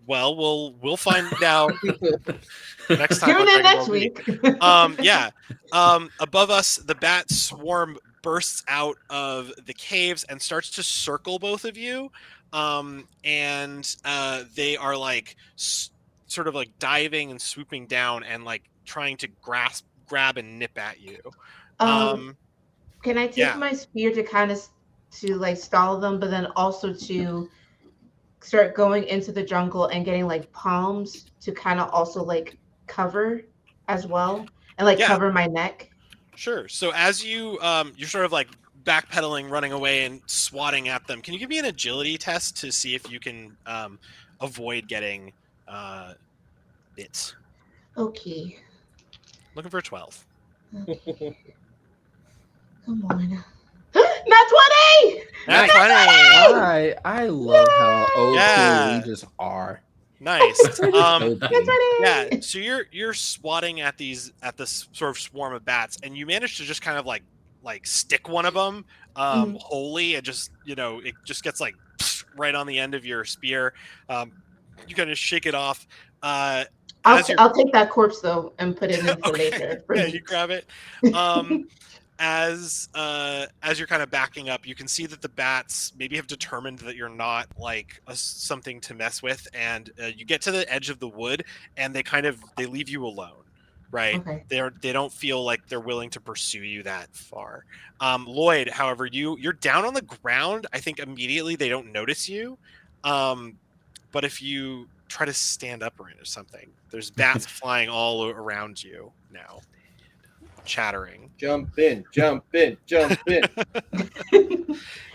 Well, we'll find out next time. Tune on in Dragon next Ball Z. week. Yeah. Above us, the bat swarm bursts out of the caves and starts to circle both of you. And they are like sort of like diving and swooping down and like trying to grab and nip at you. um, can I take Yeah. my spear to kind of to like stall them, but then also to start going into the jungle and getting like palms to kind of also like cover as well and like Yeah. cover my neck? Sure. So as you're sort of like backpedaling, running away, and swatting at them. Can you give me an agility test to see if you can avoid getting bit? Okay. Looking for a 12. Come on. Not 20! Nat Nice. 20. I love how OP Yeah. we just are. Nice. OP. Not 20! Yeah. So you're swatting at this sort of swarm of bats, and you manage to just kind of like stick one of them wholly, and just it just gets like right on the end of your spear. You kind of shake it off. I'll As you're I'll take that corpse though and put it in for Okay. later. Yeah, you grab it. As you're kind of backing up, you can see that the bats maybe have determined that you're not like something to mess with, and you get to the edge of the wood, and they leave you alone. Right? Okay. They don't feel like they're willing to pursue you that far. Lloyd, however, you're down on the ground. I think immediately they don't notice you. But if you try to stand up or something, there's bats flying all around you now, chattering. Jump in, jump in, jump in.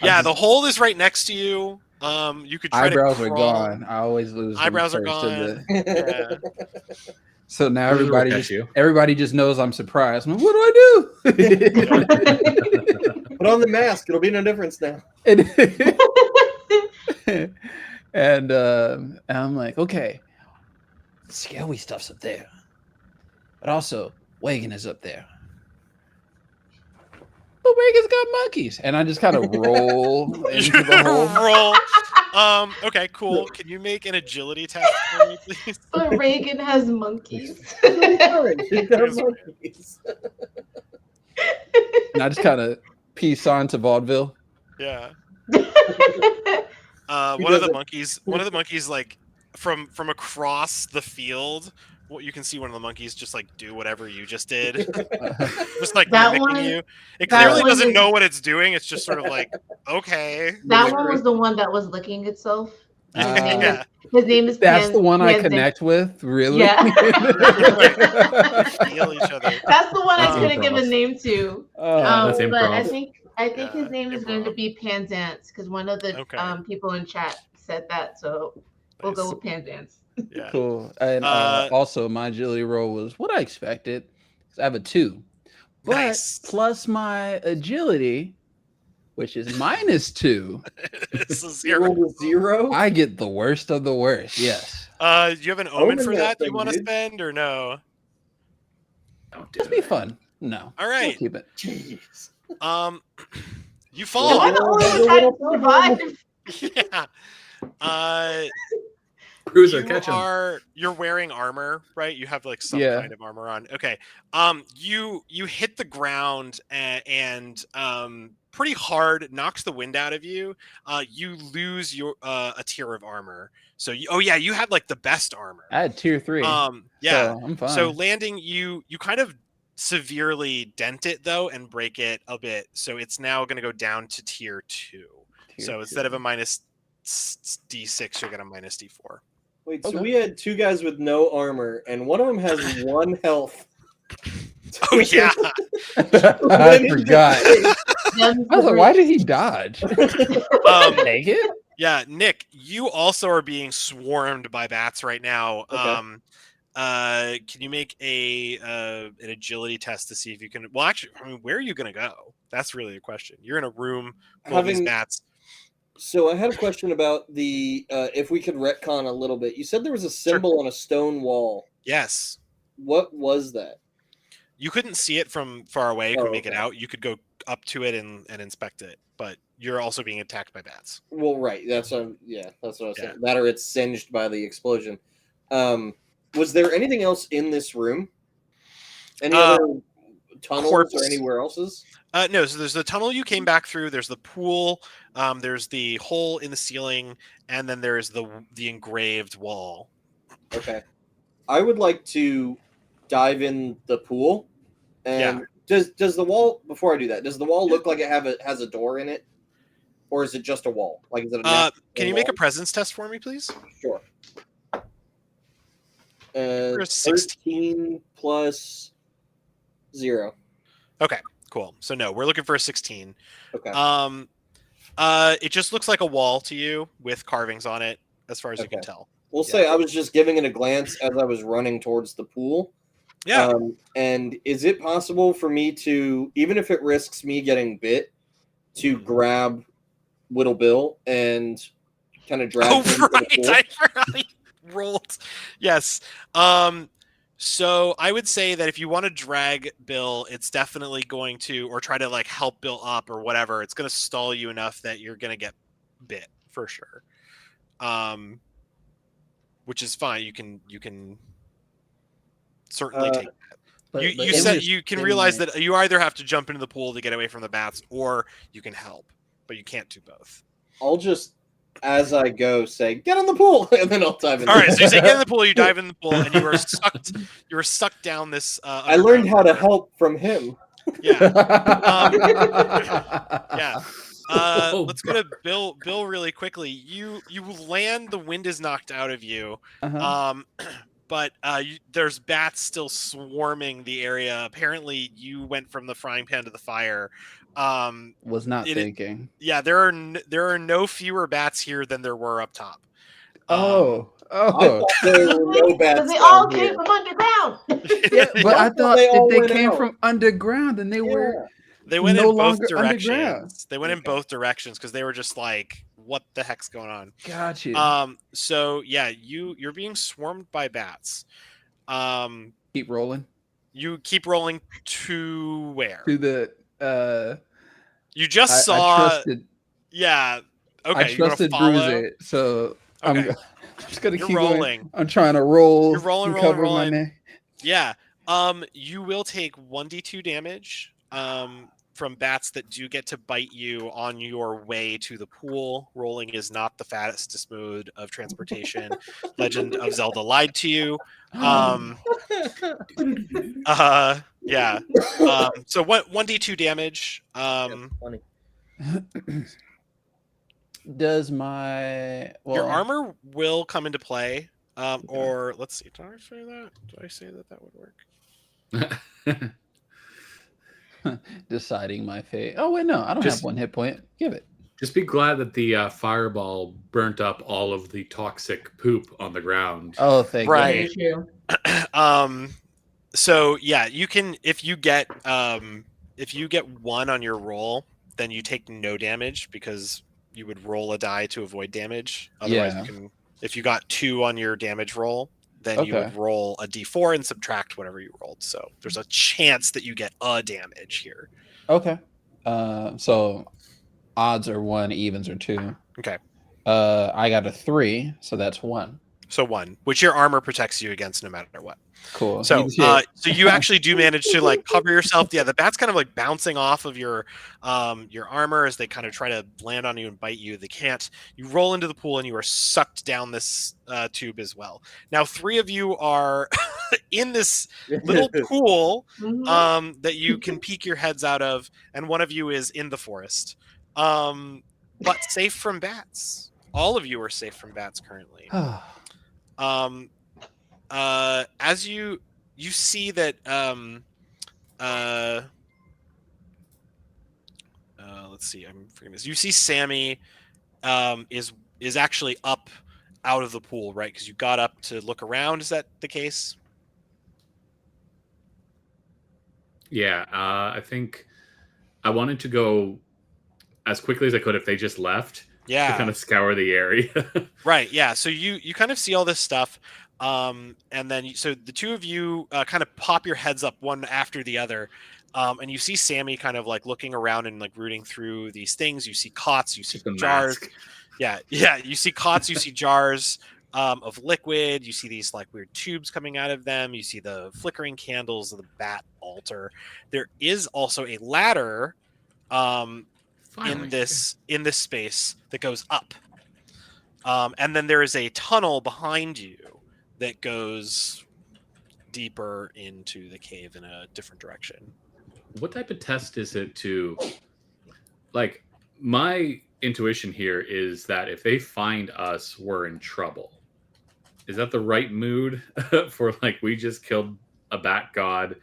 Yeah, the hole is right next to you. You could try Eyebrows to are crawl. gone. I always lose them Eyebrows are first of gone. the. Yeah. So now Bruiser will everybody catch just you. everybody just knows I'm surprised. I'm like, what do I do? Put on the mask. It'll be no difference now. And I'm like, okay, scary stuff's up there, but also Wagon is up there. But Wagon's got monkeys, and I just kind of roll into the hole. Roll. Okay, cool. Can you make an agility test for me, please? But Reagan has monkeys. She's got monkeys. And I just kind of peace on to vaudeville. Yeah. He One of the doesn't- monkeys, like from across the field, you can see one of the monkeys just like do whatever you just did, just like That mimicking one- you. It that clearly one doesn't is- know what it's doing. It's just sort of like, okay. That one was the one that was licking itself. His name Yeah. is That's the one I Pan- connect with, really? Yeah. Feel each other. That's the one I Um, couldn't give a improv. name to. That's But I improv. think Yeah, his name is going to improv. be Panzance because one of the Okay. people in chat said that, so we'll go Nice. with Panzance. Yeah. Cool. And also, my agility roll was what I expected. 'Cause I have a 2. But Nice. plus my agility, which is -2, It's a You zero. rolled a 0. I get the worst of the worst. Yes. Do you have an omen Omen for that that you thing, want to dude. spend or no? Don't do Just be it. fun. No. All I'll right. keep it. Jeez. You Am fall. I the only one trying to survive? Yeah. Bruiser, catch him. You're wearing armor, right? You have like some Yeah. kind of armor on. Okay. You hit the ground and pretty hard, knocks the wind out of you. You lose your a tier of armor. So you had like the best armor. I had tier 3. Yeah. So I'm fine. So landing, you kind of severely dent it though and break it a bit. So it's now going to go down to tier 2. So instead of a minus D6, you're going to minus D4. Wait, so Okay. we had 2 guys with no armor, and one of them has 1 health. Oh yeah. I forgot. I was like, why did he dodge? Take it? Yeah, Nick, you also are being swarmed by bats right now. Okay. Can you make an agility test to see if you can? Well, actually, I mean, where are you going to go? That's really the question. You're in a room full of these bats. So I had a question about the if we could retcon a little bit. You said there was a symbol on a stone wall. Yes. What was that? You couldn't see it from far away. You could make it okay. out. You could go up to it and inspect it, but you're also being attacked by bats. Well, right. That's what I was saying. Yeah. That or it's singed by the explosion. Was there anything else in this room? Any other tunnels corpse. or anywhere else's? No, so there's the tunnel you came back through. There's the pool. There's the hole in the ceiling, and then there's the engraved wall. Okay, I would like to dive in the pool. And does the wall? Before I do that, does the wall look like it has a door in it, or is it just a wall? Like is it? Can you make a presence test for me, please? Sure. For a 16. 13 plus 0. Okay, cool. So no, we're looking for a 16. Okay. It just looks like a wall to you with carvings on it, as far as you can tell. We'll say I was just giving it a glance as I was running towards the pool. Yeah. And is it possible for me to, even if it risks me getting bit, to grab Whittle Bill and kind of drag him to the pool? I forgot he rolled. Yes. So I would say that if you want to drag Bill, it's definitely going to, or try to like help Bill up or whatever, it's going to stall you enough that you're going to get bit for sure. Which is fine. You can certainly take that. You said you can realize that you either have to jump into the pool to get away from the bats, or you can help, but you can't do both. I'll just, as I go, say, get in the pool, and then I'll dive in. All right, so you say get in the pool, you dive in the pool, and you are sucked down this. I learned how to help from him. Yeah. Yeah. Let's go to Bill. Bill, really quickly. You land. The wind is knocked out of you. But there's bats still swarming the area. Apparently, you went from the frying pan to the fire. Was not thinking. Yeah, there are no fewer bats here than there were up top. thought there were no bats Because they down all here. came from underground. Yeah, but I thought they if all they went came out. from underground, then they were They went no in both longer underground. directions. They went in both directions because they were just like, "What the heck's going on?" Got you. So yeah, you're being swarmed by bats. Keep rolling You keep rolling to where? to the. You just I saw. trusted. Yeah. Okay. I You want to trusted follow? Bruiser, so Okay. I'm just gonna You're keep rolling. going. I'm trying to roll. You're rolling, and rolling, cover my rolling. neck. Yeah. You will take 1d2 damage. From bats that do get to bite you on your way to the pool. Rolling is not the fastest mode of transportation. Legend of Zelda lied to you. Yeah. So 1d2 damage. Funny. Does my Your armor will come into play. Or let's see. Did I say that? Did I say that would work? deciding my fate? Oh wait, no, I don't have 1 hit point. Give it. Just be glad that the fireball burnt up all of the toxic poop on the ground. Oh, thank Right. you. So yeah, you can if you get 1 on your roll, then you take no damage because you would roll a die to avoid damage. Otherwise, Yeah. you can. If you got 2 on your damage roll, then you would roll a d4 and subtract whatever you rolled. So there's a chance that you get a damage here. Okay. So odds are 1, evens are 2. Okay. I got a 3, so that's 1. So 1, which your armor protects you against no matter what. Cool. So you actually do manage to like cover yourself. Yeah, the bat's kind of like bouncing off of your armor as they kind of try to land on you and bite you. They can't. You roll into the pool and you are sucked down this tube as well. Now 3 of you are in this little pool that you can peek your heads out of, and 1 of you is in the forest, but safe from bats. All of you are safe from bats currently. As you see that let's see, I'm forgetting this. You see Sammy is actually up out of the pool, right? Because you got up to look around. Is that the case? Yeah, I think I wanted to go as quickly as I could if they just left. Yeah. To kind of scour the area. Right. Yeah. So you kind of see all this stuff. And then so the 2 of you kind of pop your heads up one after the other. And you see Sammy kind of like looking around and like rooting through these things. You see cots, you see jars. Mask. Yeah. You see cots, you see jars of liquid. You see these like weird tubes coming out of them. You see the flickering candles of the bat altar. There is also a ladder in this space that goes up. And then there is a tunnel behind you that goes deeper into the cave in a different direction. What type of test is it to, like, my intuition here is that if they find us, we're in trouble. Is that the right mood for, like, we just killed a bat god?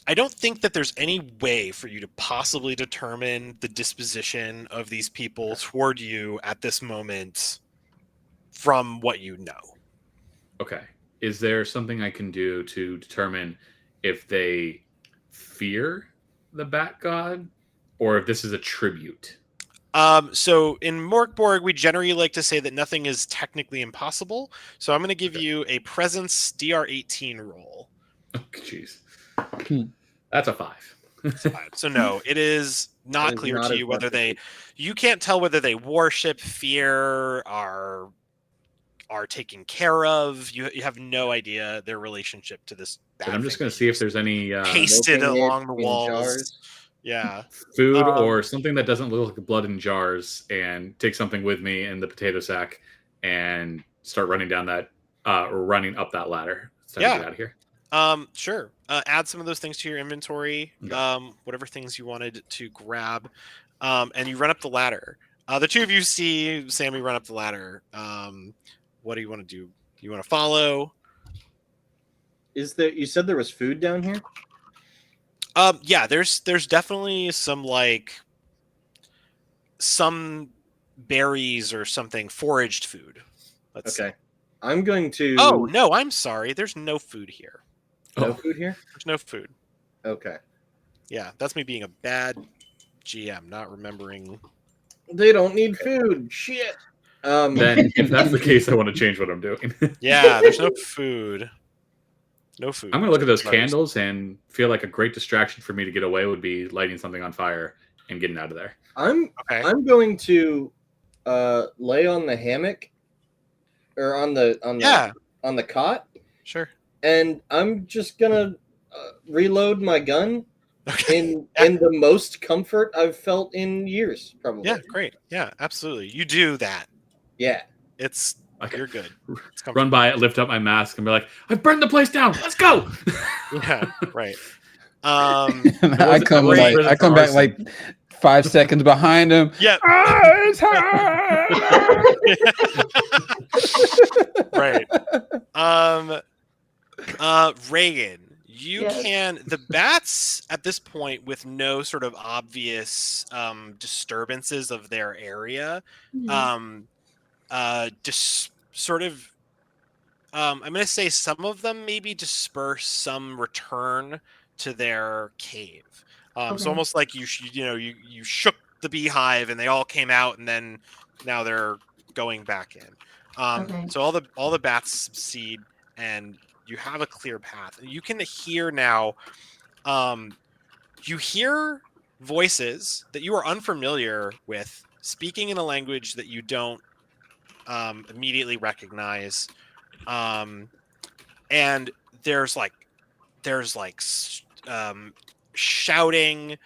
I don't think that there's any way for you to possibly determine the disposition of these people toward you at this moment from what you know. Okay. Is there something I can do to determine if they fear the bat god or if this is a tribute? So in Morkborg, we generally like to say that nothing is technically impossible. So I'm going to give you a presence DR18 roll. Oh, jeez. That's a 5. So no, it is not clear to you whether you can't tell whether they worship, fear, are taken care of. You have no idea their relationship to this bad I'm just going to see if there's any pasted along the walls. Jars. Yeah. Food or something that doesn't look like blood in jars, and take something with me in the potato sack and start running down that or running up that ladder. It's time to get out of here. Sure. Add some of those things to your inventory. Okay. Whatever things you wanted to grab. And you run up the ladder. The 2 of you see Sammy run up the ladder. What do you want to do? Do you want to follow? You said there was food down here? Yeah, there's definitely some berries or something, foraged food. Okay. I'm going to. Oh no, I'm sorry. There's no food here. No Oh. food here. There's no food. Okay. Yeah, that's me being a bad GM, not remembering. They don't need food. Shit. Then, if that's the case, I want to change what I'm doing. Yeah, there's no food. No food. I'm going to look at those Sorry. candles and feel like a great distraction for me to get away would be lighting something on fire and getting out of there. I'm Okay. going to lay on the hammock or on the cot, Sure. and I'm just gonna reload my gun Okay. in the most comfort I've felt in years, probably. Yeah, great. Yeah, absolutely. You do that. Yeah. It's Okay. you're good. It's Run by it, lift up my mask, and be like, "I've burned the place down. Let's go!" Yeah, right. I come wasn't like I come for back arson. like 5 seconds behind him. Yeah. Ah, it's hot! Right. Reagan, you Yes. can the bats at this point with no sort of obvious disturbances of their area, just sort of I'm going to say some of them maybe disperse, some return to their cave. So Okay. almost like you shook the beehive and they all came out, and then now they're going back in. Okay. So all the bats succeed, and you have a clear path. You can hear now. You hear voices that you are unfamiliar with, speaking in a language that you don't immediately recognize. And there's shouting,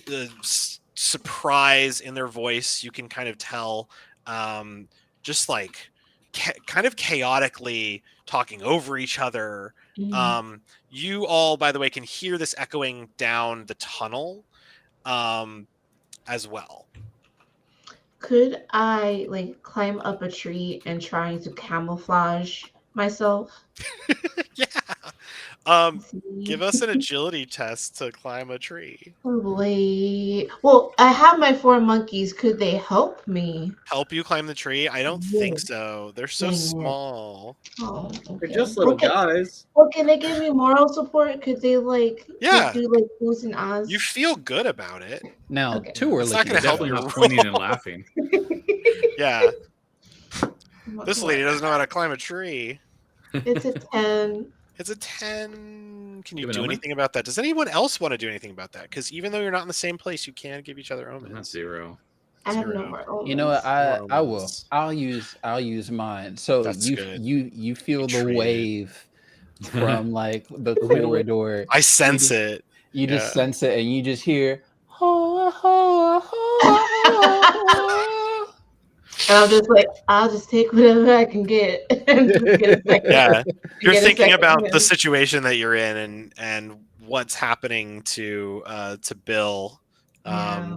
the surprise in their voice. You can kind of tell, just like kind of chaotically talking over each other. You all, by the way, can hear this echoing down the tunnel, as well. Could I like climb up a tree and try to camouflage myself? Yeah. See? Give us an agility test to climb a tree. Probably. Well, I have my 4 monkeys. Could they help me? Help you climb the tree? I don't Yeah. think so. They're so Dang it. small. Oh, They're okay. just little Okay. guys. Well, can they give me moral support? Could they like Yeah. do like oohs and ahs? You feel good about it. Now, Okay. 2 are It's not looking gonna help Definitely your not pointing and roll. laughing. Yeah. What- This what? lady doesn't know how to climb a tree. It's a 10. It's a 10. Can you Give an do omen? anything about that? Does anyone else want to do anything about that? Because even though you're not in the same place, you can give each other That's omens. 0. I have no Zero. more. You know what? More I will. omens. I'll use mine. So That's good. you feel You the trade it. wave from like the Wait, wait. corridor. I sense just- it. You just Yeah. sense it, and you just hear. "Ho, ho, ho, ho." And I'm just like, I'll just take whatever I can get. And just get a second. Yeah. You're Get a thinking second about win. the situation that you're in and what's happening to Bill. Yeah.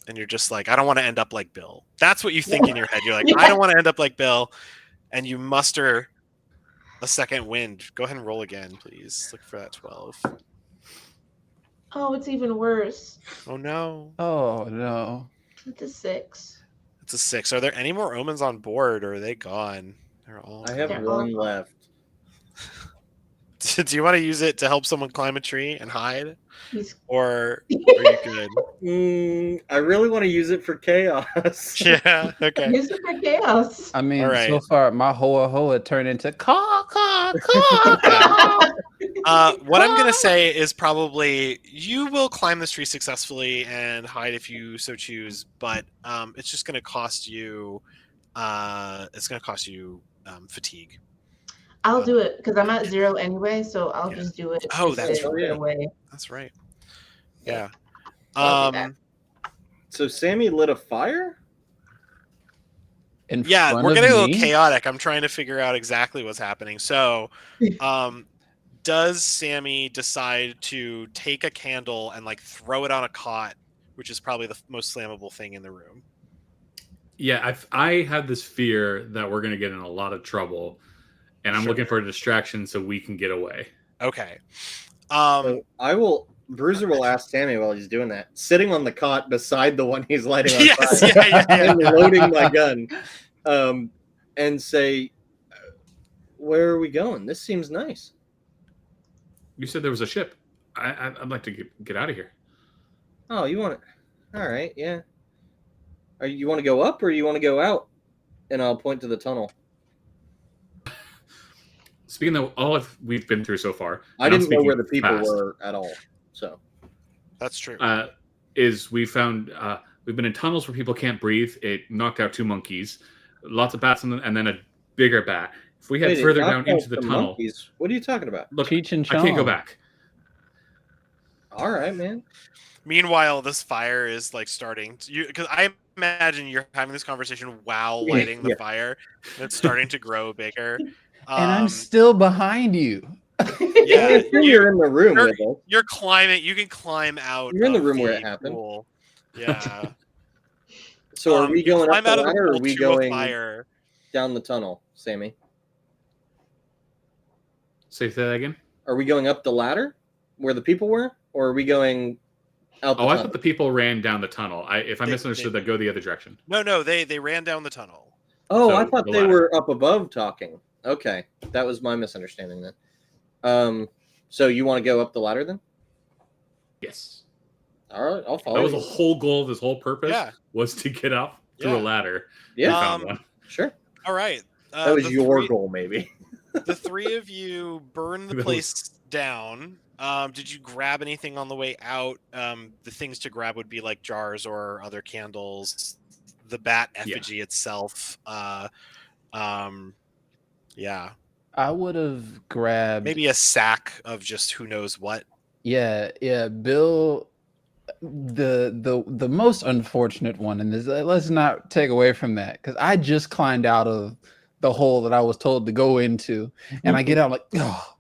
And you're just like, I don't want to end up like Bill. That's what you think in your head. You're like, I don't want to end up like Bill. And you muster a second wind. Go ahead and roll again, please. Look for that 12. Oh, it's even worse. Oh no. Oh no! It's a 6. It's a 6. Are there any more omens on board, or are they gone? They're all I have They're one all- left. Do you want to use it to help someone climb a tree and hide? He's Or are you good? I really want to use it for chaos. Yeah, okay. Use it for chaos. I mean, All so right. far my hoa turned into caw caw caw caw. What I'm gonna say is probably you will climb this tree successfully and hide if you so choose, but it's just gonna cost you. It's gonna cost you fatigue. I'll do it because I'm at 0 anyway, so I'll Yeah. just do it. Oh, to that's get right. away. That's right. Yeah. I'll do that. So Sammy lit a fire? In Yeah, front we're of getting a little me? chaotic. I'm trying to figure out exactly what's happening. So, does Sammy decide to take a candle and like throw it on a cot, which is probably the most flammable thing in the room? Yeah, I have this fear that we're going to get in a lot of trouble, and I'm Sure. looking for a distraction so we can get away. Okay. So Bruiser will ask Sammy while he's doing that, sitting on the cot beside the one he's lighting on Yes, fire, yeah. and loading my gun. and say, "Where are we going? This seems nice." You said there was a ship. I'd like to get out of here. Oh, you want it? All right, yeah. You want to go up or you want to go out? And I'll point to the tunnel. Speaking of all we've been through so far, I and I'm didn't know where speaking the people fast, were at all. So That's true. is we found we've been in tunnels where people can't breathe. It knocked out 2 monkeys, lots of bats, and then a bigger bat. If we head wait, further it down knocked into out the the tunnel, monkeys. What are you talking about? look, Cheech and I can't go Chong. back. All right, man. Meanwhile, this fire is like starting because I imagine you're having this conversation while lighting the Yeah. fire, and it's starting to grow bigger. And I'm still behind you. Yeah, I assume you're in the room with us. you're climbing. You can climb out. You're in the of room where it happened. Pool. Yeah. So are we you going up climb the out of the ladder or are pool we to a going fire. down the tunnel, Sammy? Say that again. Are we going up the ladder where the people were, or are we going out the Oh, I tunnel? thought the people ran down the tunnel. If I misunderstood that, go the other direction. No, they ran down the tunnel. Oh, So, I thought the they ladder. were up above talking. Okay, that was my misunderstanding then. So you want to go up the ladder then? Yes. All right, I'll follow That was the you. whole goal of this whole purpose Yeah. was to get up through Yeah. a ladder. Yeah. We found one. Sure. All right. That was the your three- goal, maybe. The three of you burn the That place down. Did you grab anything on the way out? The things to grab would be like jars or other candles, the bat effigy itself. Yeah, I would have grabbed. maybe a sack of just who knows what. Yeah, Bill. The most unfortunate one in this. Let's not take away from that because I just climbed out of the hole that I was told to go into, and I get out like, oh.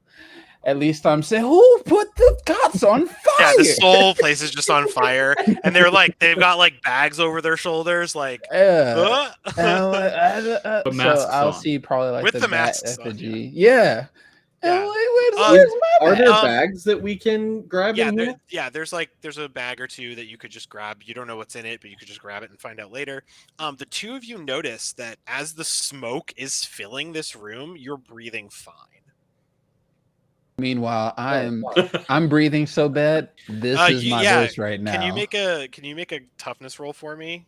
At least I'm saying, who put the cots on fire? Yeah, this whole place is just on fire, and they've got like bags over their shoulders, like. So But masks I'll on. see probably like With the the bat masks on, effigy. Yeah. Yeah. Where's my Are bat? there bags that we can grab Yeah, in here? there's a bag or two that you could just grab. You don't know what's in it, but you could just grab it and find out later. The two of you notice that as the smoke is filling this room, you're breathing fine. Meanwhile, wow. I'm breathing so bad. This is my voice right now. Can you make a toughness roll for me?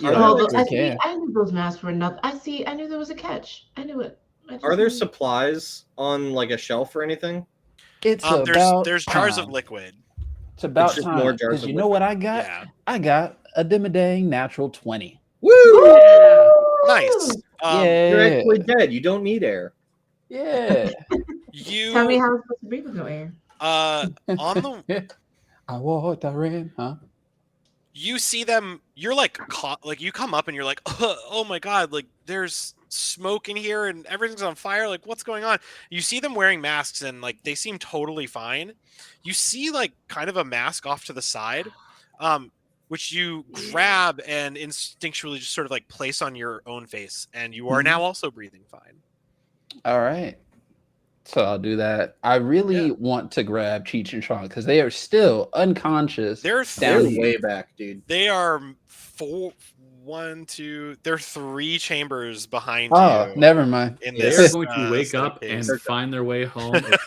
Are Oh, there, but like, I knew those masks were nothing. I knew there was a catch. I knew it. are there supplies on like a shelf or anything? It's about there's jars of time. liquid. It's about It's just more time. jars Because of you know what I got? Yeah. I got a dimmadang natural 20. Woo! Nice. Yeah. You're actually dead. You don't need air. Yeah. Tell me You how I'm supposed to breathe with no air. on the I walked, I ran, huh? you see them, you're like caught, like you come up and you're like, oh my god, like there's smoke in here and everything's on fire, like what's going on? You see them wearing masks and like they seem totally fine. You see like kind of a mask off to the side, which you grab and instinctually just sort of like place on your own face, and you are now also breathing fine. All right. So I'll do that. I really want to grab Cheech and Chong because they are still unconscious. They're down They're here. way back, dude. They are they're 3 chambers behind Oh, you. never mind. In They're this, They're going to wake up and staircase. find their way home. It's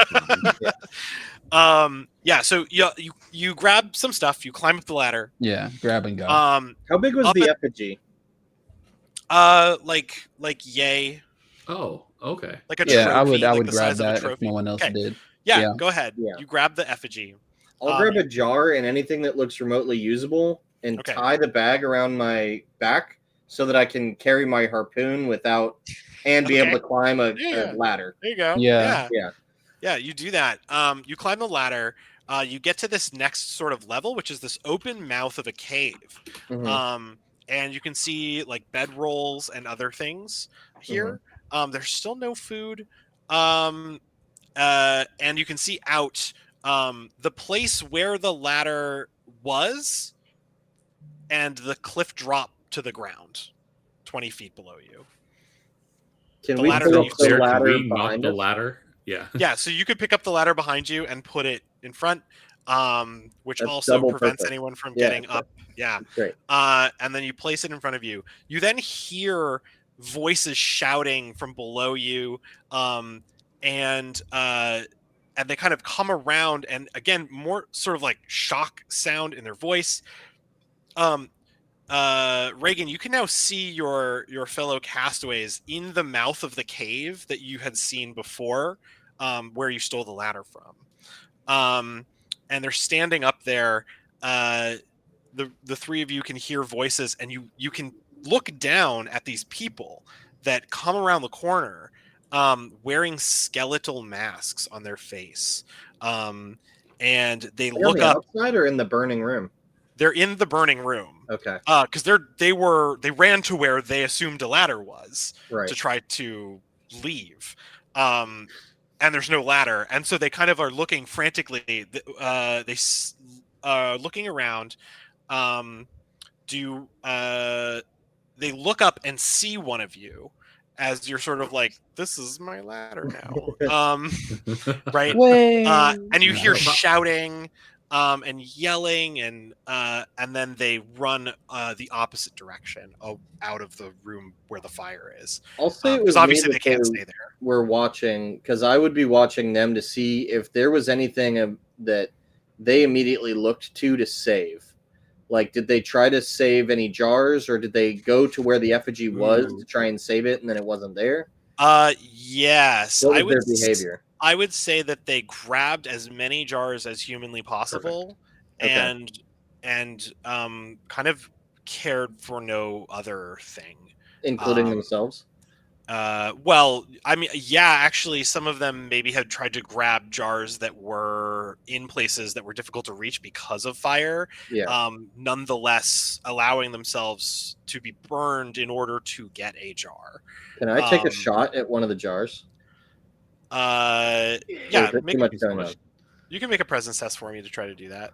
fine. So you grab some stuff, you climb up the ladder. Yeah, grab and go. How big was Up the at- effigy? Like yay, Oh, okay. like a Yeah, I trophy, would like would the grab size of a that if trophy. no one else Okay. did. Yeah, Yeah. go ahead. Yeah. You grab the effigy. I'll grab a jar and anything that looks remotely usable and Okay. tie the bag around my back so that I can carry my harpoon without and be Okay. able to climb a Yeah. ladder. There you go. Yeah. Yeah, you do that. You climb the ladder. You get to this next sort of level, which is this open mouth of a cave. Mhm. And you can see like bedrolls and other things here. There's still no food. And you can see out the place where the ladder was, and the cliff drop to the ground 20 feet below you. Can The we ladder pull that up you the There, can ladder we knock behind the us? ladder? Yeah. Yeah, so you could pick up the ladder behind you and put it in front, which That's also double prevents purpose. anyone from Yeah, getting up. Yeah. Great. And then you place it in front of you. You then hear voices shouting from below you, and they kind of come around, and again, more sort of like shock sound in their voice. Reagan, you can now see your fellow castaways in the mouth of the cave that you had seen before, where you stole the ladder from. And they're standing up there. The three of you can hear voices, and you can look down at these people that come around the corner, wearing skeletal masks on their face. And they Are they on look the up. outside or in the burning room? They're in the burning room. Okay. Because they ran to where they assumed a ladder was Right. to try to leave. And there's no ladder, and so they kind of are looking frantically. Looking around. They look up and see one of you as you're sort of like, this is my ladder now. Right. And you hear shouting, and yelling, and then they run the opposite direction out of the room where the fire is. I'll say it was Because obviously me they that can't stay there. We're watching, because I would be watching them to see if there was anything that they immediately looked to save. Like, did they try to save any jars, or did they go to where the effigy was to try and save it, and then it wasn't there? Yes. What was their behavior? I would say that they grabbed as many jars as humanly possible, Okay. and kind of cared for no other thing, Including themselves? Well, I mean, yeah, actually, some of them maybe had tried to grab jars that were in places that were difficult to reach because of fire. Yeah. Nonetheless, allowing themselves to be burned in order to get a jar. Can I take a shot at one of the jars? Yeah, Too much going on. You can make a presence test for me to try to do that.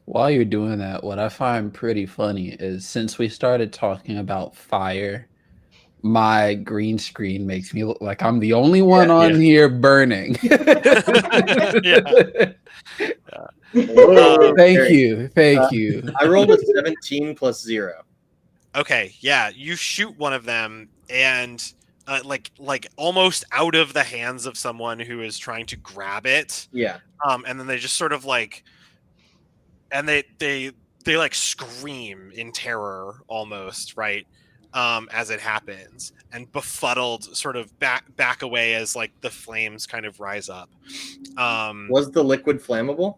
While you're doing that, what I find pretty funny is since we started talking about fire, my green screen makes me look like I'm the only one here burning. Whoa, Thank you. I rolled a 17 plus 0. Okay, yeah, you shoot one of them, and like almost out of the hands of someone who is trying to grab it. Yeah. And then they just sort of like, and they like scream in terror almost, right? As it happens, and befuddled sort of back away as like the flames kind of rise up. Was the liquid flammable?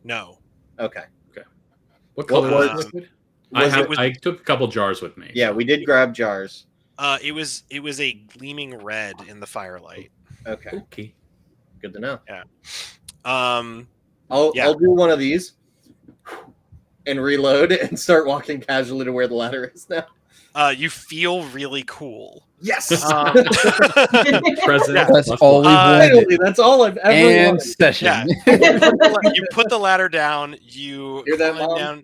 No. Okay. What color was the liquid? I took a couple jars with me. Yeah, we did grab jars. It was a gleaming red in the firelight. Okay. Good to know. Yeah. I'll do one of these and reload and start walking casually to where the ladder is now. You feel really cool. Yes. That's all we wanted. That's all I've ever wanted. Session. Yeah. You put the ladder down. You hear that, climb Mom? down.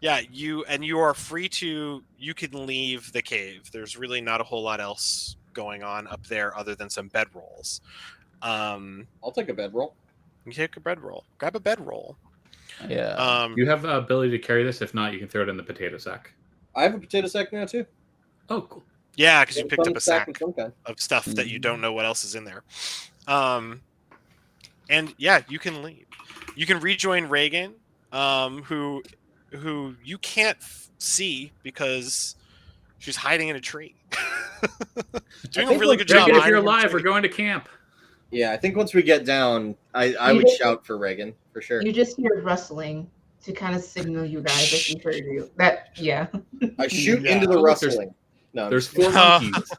Yeah, you are free to. You can leave the cave. There's really not a whole lot else going on up there other than some bedrolls. I'll take a bedroll. You take a bedroll. Grab a bedroll. Yeah. You have the ability to carry this. If not, you can throw it in the potato sack. I have a potato sack now too. Oh, cool. Yeah, because you picked up a sack of stuff that you don't know what else is in there. And yeah, you can leave. You can rejoin Reagan, who you can't see because she's hiding in a tree. Doing a really good job. Reagan, if you're alive, we're going to camp. Yeah, I think once we get down, I would shout for Reagan for sure. You just hear rustling to kind of signal you guys that she heard you. I shoot into the rustling. No, there's 4 monkeys.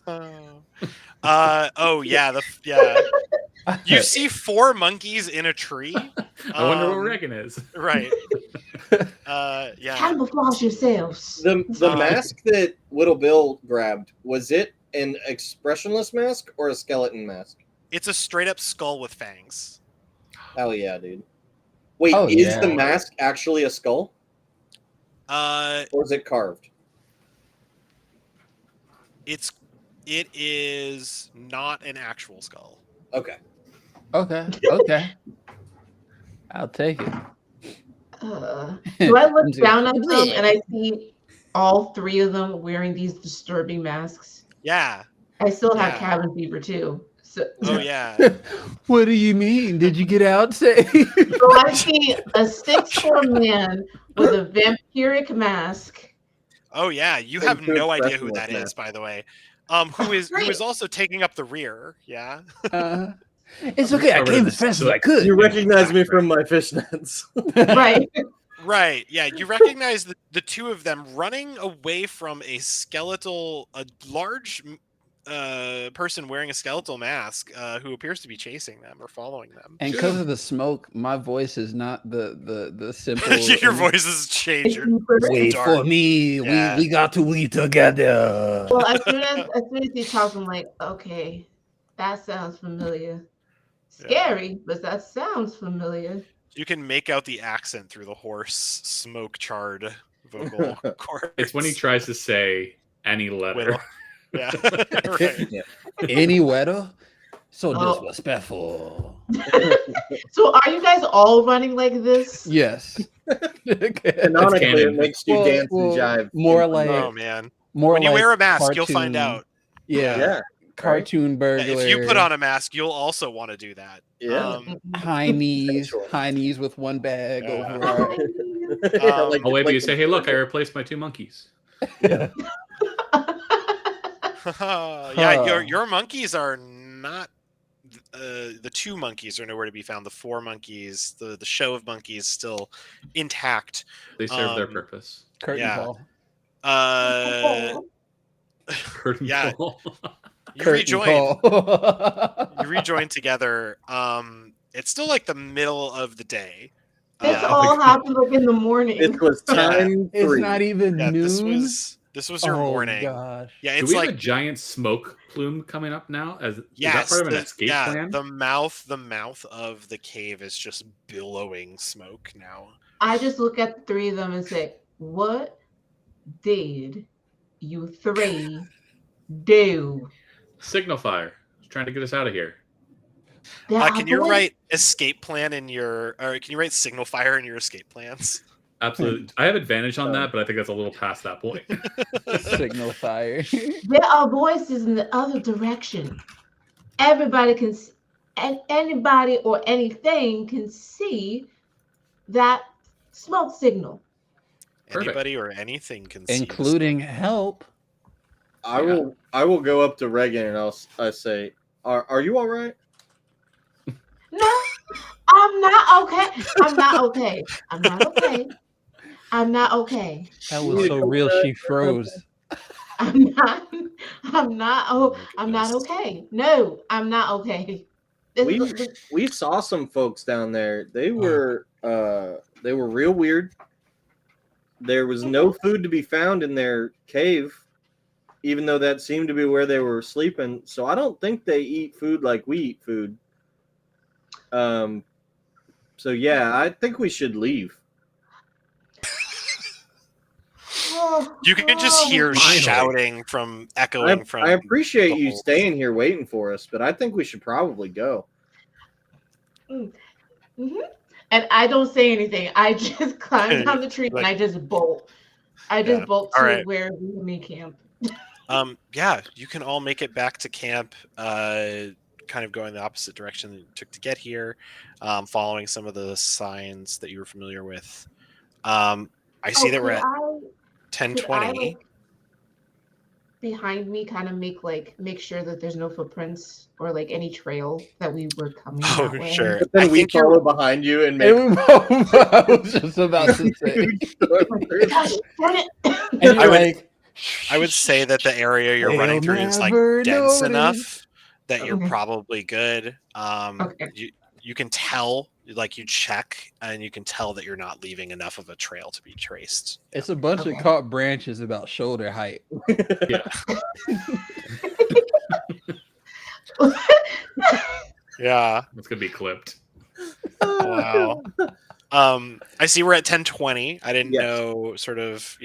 Oh yeah, yeah. You see 4 monkeys in a tree. I wonder what Reagan is. Right. Yeah. Camouflage yourselves. The mask that Little Bill grabbed, was it an expressionless mask or a skeleton mask? It's a straight up skull with fangs. Hell yeah, dude. Wait, is the mask actually a skull? Or is it carved? It is not an actual skull. Okay. I'll take it. Do I look down at them and I see all three of them wearing these disturbing masks. Yeah. I still have Yeah. cabin fever too. So, Oh yeah. What do you mean? Did you get out safe? so I see a 6'4" man with a vampiric mask. Oh yeah. You Some have good no idea who expressionless that is, mask. by the way. Who is also taking up the rear. Yeah. It's okay. I Covered came in as fast as soot. I could. You recognize me from my fishnets. Right. Right. Yeah. You recognize the two of them running away from a large person wearing a skeletal mask who appears to be chasing them or following them. And because of the smoke, my voice is not the simple. Your voice has changed. Wait dark. for me. Yeah. We got to be together. Well, as soon as he talks, I'm like, okay, that sounds familiar. Scary, but that sounds familiar. You can make out the accent through the hoarse, smoke-charred vocal cords. It's when he tries to say any letter. Whittle. Yeah. Right. Any weather? So Oh. disrespectful. So are you guys all running like this? Yes. Canonically, canon. it makes you dance and jive. More like Oh man. more When you like wear a mask, cartoon, you'll find out. Yeah. Yeah. Cartoon burglar. If you put on a mask, you'll also want to do that. Yeah. high knees, Sexual. high knees with one bag Yeah. over. I'll wave you say, hey, look, I replaced my 2 monkeys. Yeah, your monkeys are not. The 2 monkeys are nowhere to be found. The 4 monkeys, the show of monkeys, still intact. They serve their purpose. Curtain Yeah. call. Curtain Yeah. call. You Curtain rejoin. call. You rejoin together. It's still like the middle of the day. This all happened like in the morning. It was time It's 3. not even Yeah, noon. this was your morning. Gosh. Yeah, Do it's we like have a giant smoke plume coming up now? Is that yes, part of an escape plan? the mouth of the cave is just billowing smoke now. I just look at the three of them and say, what did you three do? Signal fire. He's trying to get us out of here. Can you write escape plan in your, or can you write signal fire in your escape plans? Absolutely. I have advantage on that, but I think that's a little past that point. Signal fire. There are voices in the other direction. Everybody can, and anybody or anything can see that smoke signal. Perfect. Anybody or anything can see, Including help. I will go up to Reagan and I say, "Are you all right?" No, I'm not okay. I'm not okay. I'm not okay. I'm not okay. That was so real. She froze. I'm not. I'm not. Oh, I'm not okay. No, I'm not okay. We saw some folks down there. They were real weird. There was no food to be found in their cave, even though that seemed to be where they were sleeping. So I don't think they eat food like we eat food. So yeah, I think we should leave. You can just hear shouting from echoing from. I appreciate you whole- staying here waiting for us, but I think we should probably go. Mm-hmm. And I don't say anything. I just climb down the tree and I just bolt. I just bolt to where we may camp. Yeah, you can all make it back to camp, kind of going the opposite direction that you took to get here, following some of the signs that you were familiar with. I see that we're at 10:20. Behind me, kind of make sure that there's no footprints or like any trail that we were coming. Oh, that way. sure. But then we follow behind you and make. I was just about to say. Gosh, darn it. And you're like, I would say that the area you're running through is like dense enough that you're probably good. You can tell, like you check, and you can tell that you're not leaving enough of a trail to be traced. It's a bunch of caught branches about shoulder height. Yeah. Yeah. It's gonna be clipped. Wow. I see we're at 10:20. I didn't know sort of,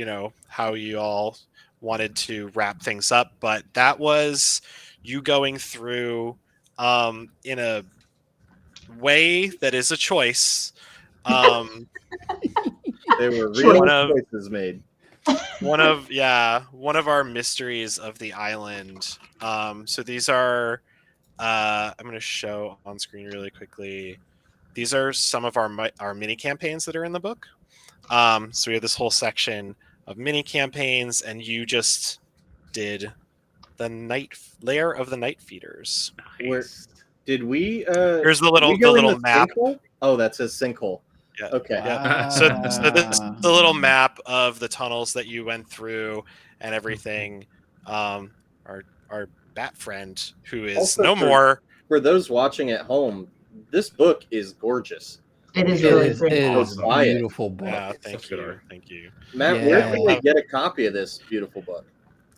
how you all wanted to wrap things up, but that was you going through in a way that is a choice. There were real choices made. one of our mysteries of the island. So these are I'm going to show on screen really quickly. These are some of our mini campaigns that are in the book. So we have this whole section of mini campaigns, and you just did the layer of the night feeders. Where Nice. did we? Here's the did we the go in little map. sinkhole? Oh, that says sinkhole. Yeah. Okay. Yeah. So this is the little map of the tunnels that you went through and everything. Our bat friend, who is Also no for- more. For those watching at home, this book is gorgeous. It is It really is, pretty. it Go is a buy it. beautiful book. Yeah, Such thank good you, art. thank you. Matt, where can Yeah. they get a copy of this beautiful book?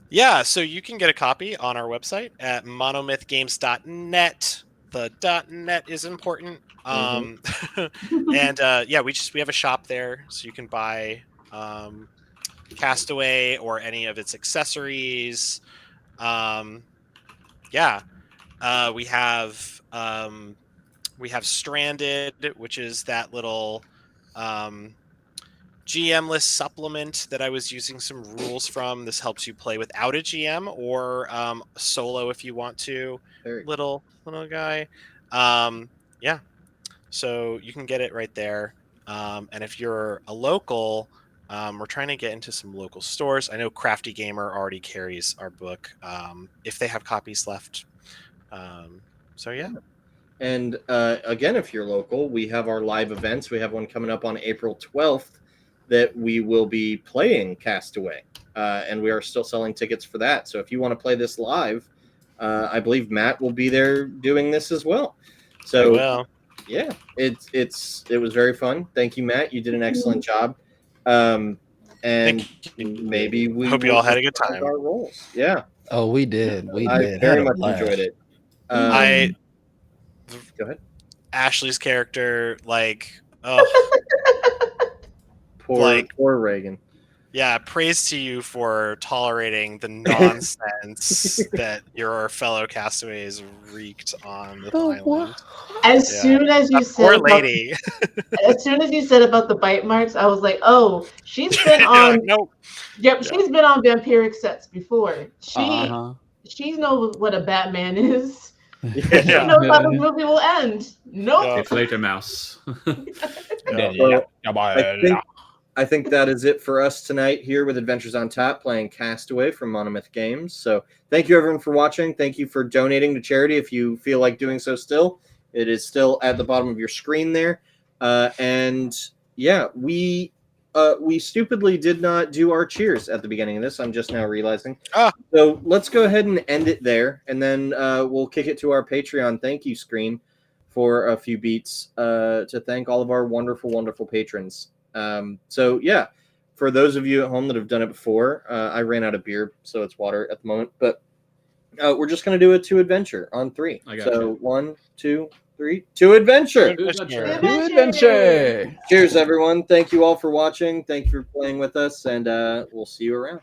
Yeah, so you can get a copy on our website at monomythgames.net. The .net is important. And yeah, we have a shop there, so you can buy Castaway or any of its accessories. Yeah, we have Stranded, which is that little GM list supplement that I was using some rules from. This helps you play without a GM or solo if you want to. Very Little guy. Yeah, so you can get it right there. And if you're a local, we're trying to get into some local stores. I know Crafty Gamer already carries our book if they have copies left. So yeah. And again, if you're local, we have our live events. We have one coming up on April 12th that we will be playing Castaway. And we are still selling tickets for that. So if you want to play this live, I believe Matt will be there doing this as well. So Well, yeah, it was very fun. Thank you, Matt. You did an excellent job. And thank you. maybe we Hope you will all had a good reprise time. our roles. Yeah, Oh, we did. We I did. very Had a much blast. enjoyed it. Go ahead. Ashley's character, oh, Poor Reagan. yeah, praise to you for tolerating the nonsense that your fellow castaways wreaked on the island. As Yeah. soon as you That said poor about, lady. as soon as you said about the bite marks, I was like, oh, she's been You're on. like, nope. Yep, Yeah. she's been on vampiric sets before. Uh-huh. She knows what a Batman is. Yeah. She knows how this movie will end. Nope. Yeah. It's later, mouse. Well, I think that is it for us tonight here with Adventures on Tap playing Castaway from Monomyth Games. So thank you everyone for watching. Thank you for donating to charity if you feel like doing so still. It is still at the bottom of your screen there. And yeah, we stupidly did not do our cheers at the beginning of this. I'm just now realizing. So let's go ahead and end it there. And then we'll kick it to our Patreon thank you screen for a few beats to thank all of our wonderful, wonderful patrons. So yeah, for those of you at home that have done it before, I ran out of beer, so it's water at the moment. But we're just gonna do a 2 adventure on 3. I got So you. 1, 2, 3, 2 adventure. Adventure. Cheers, everyone! Thank you all for watching. Thank you for playing with us, and we'll see you around.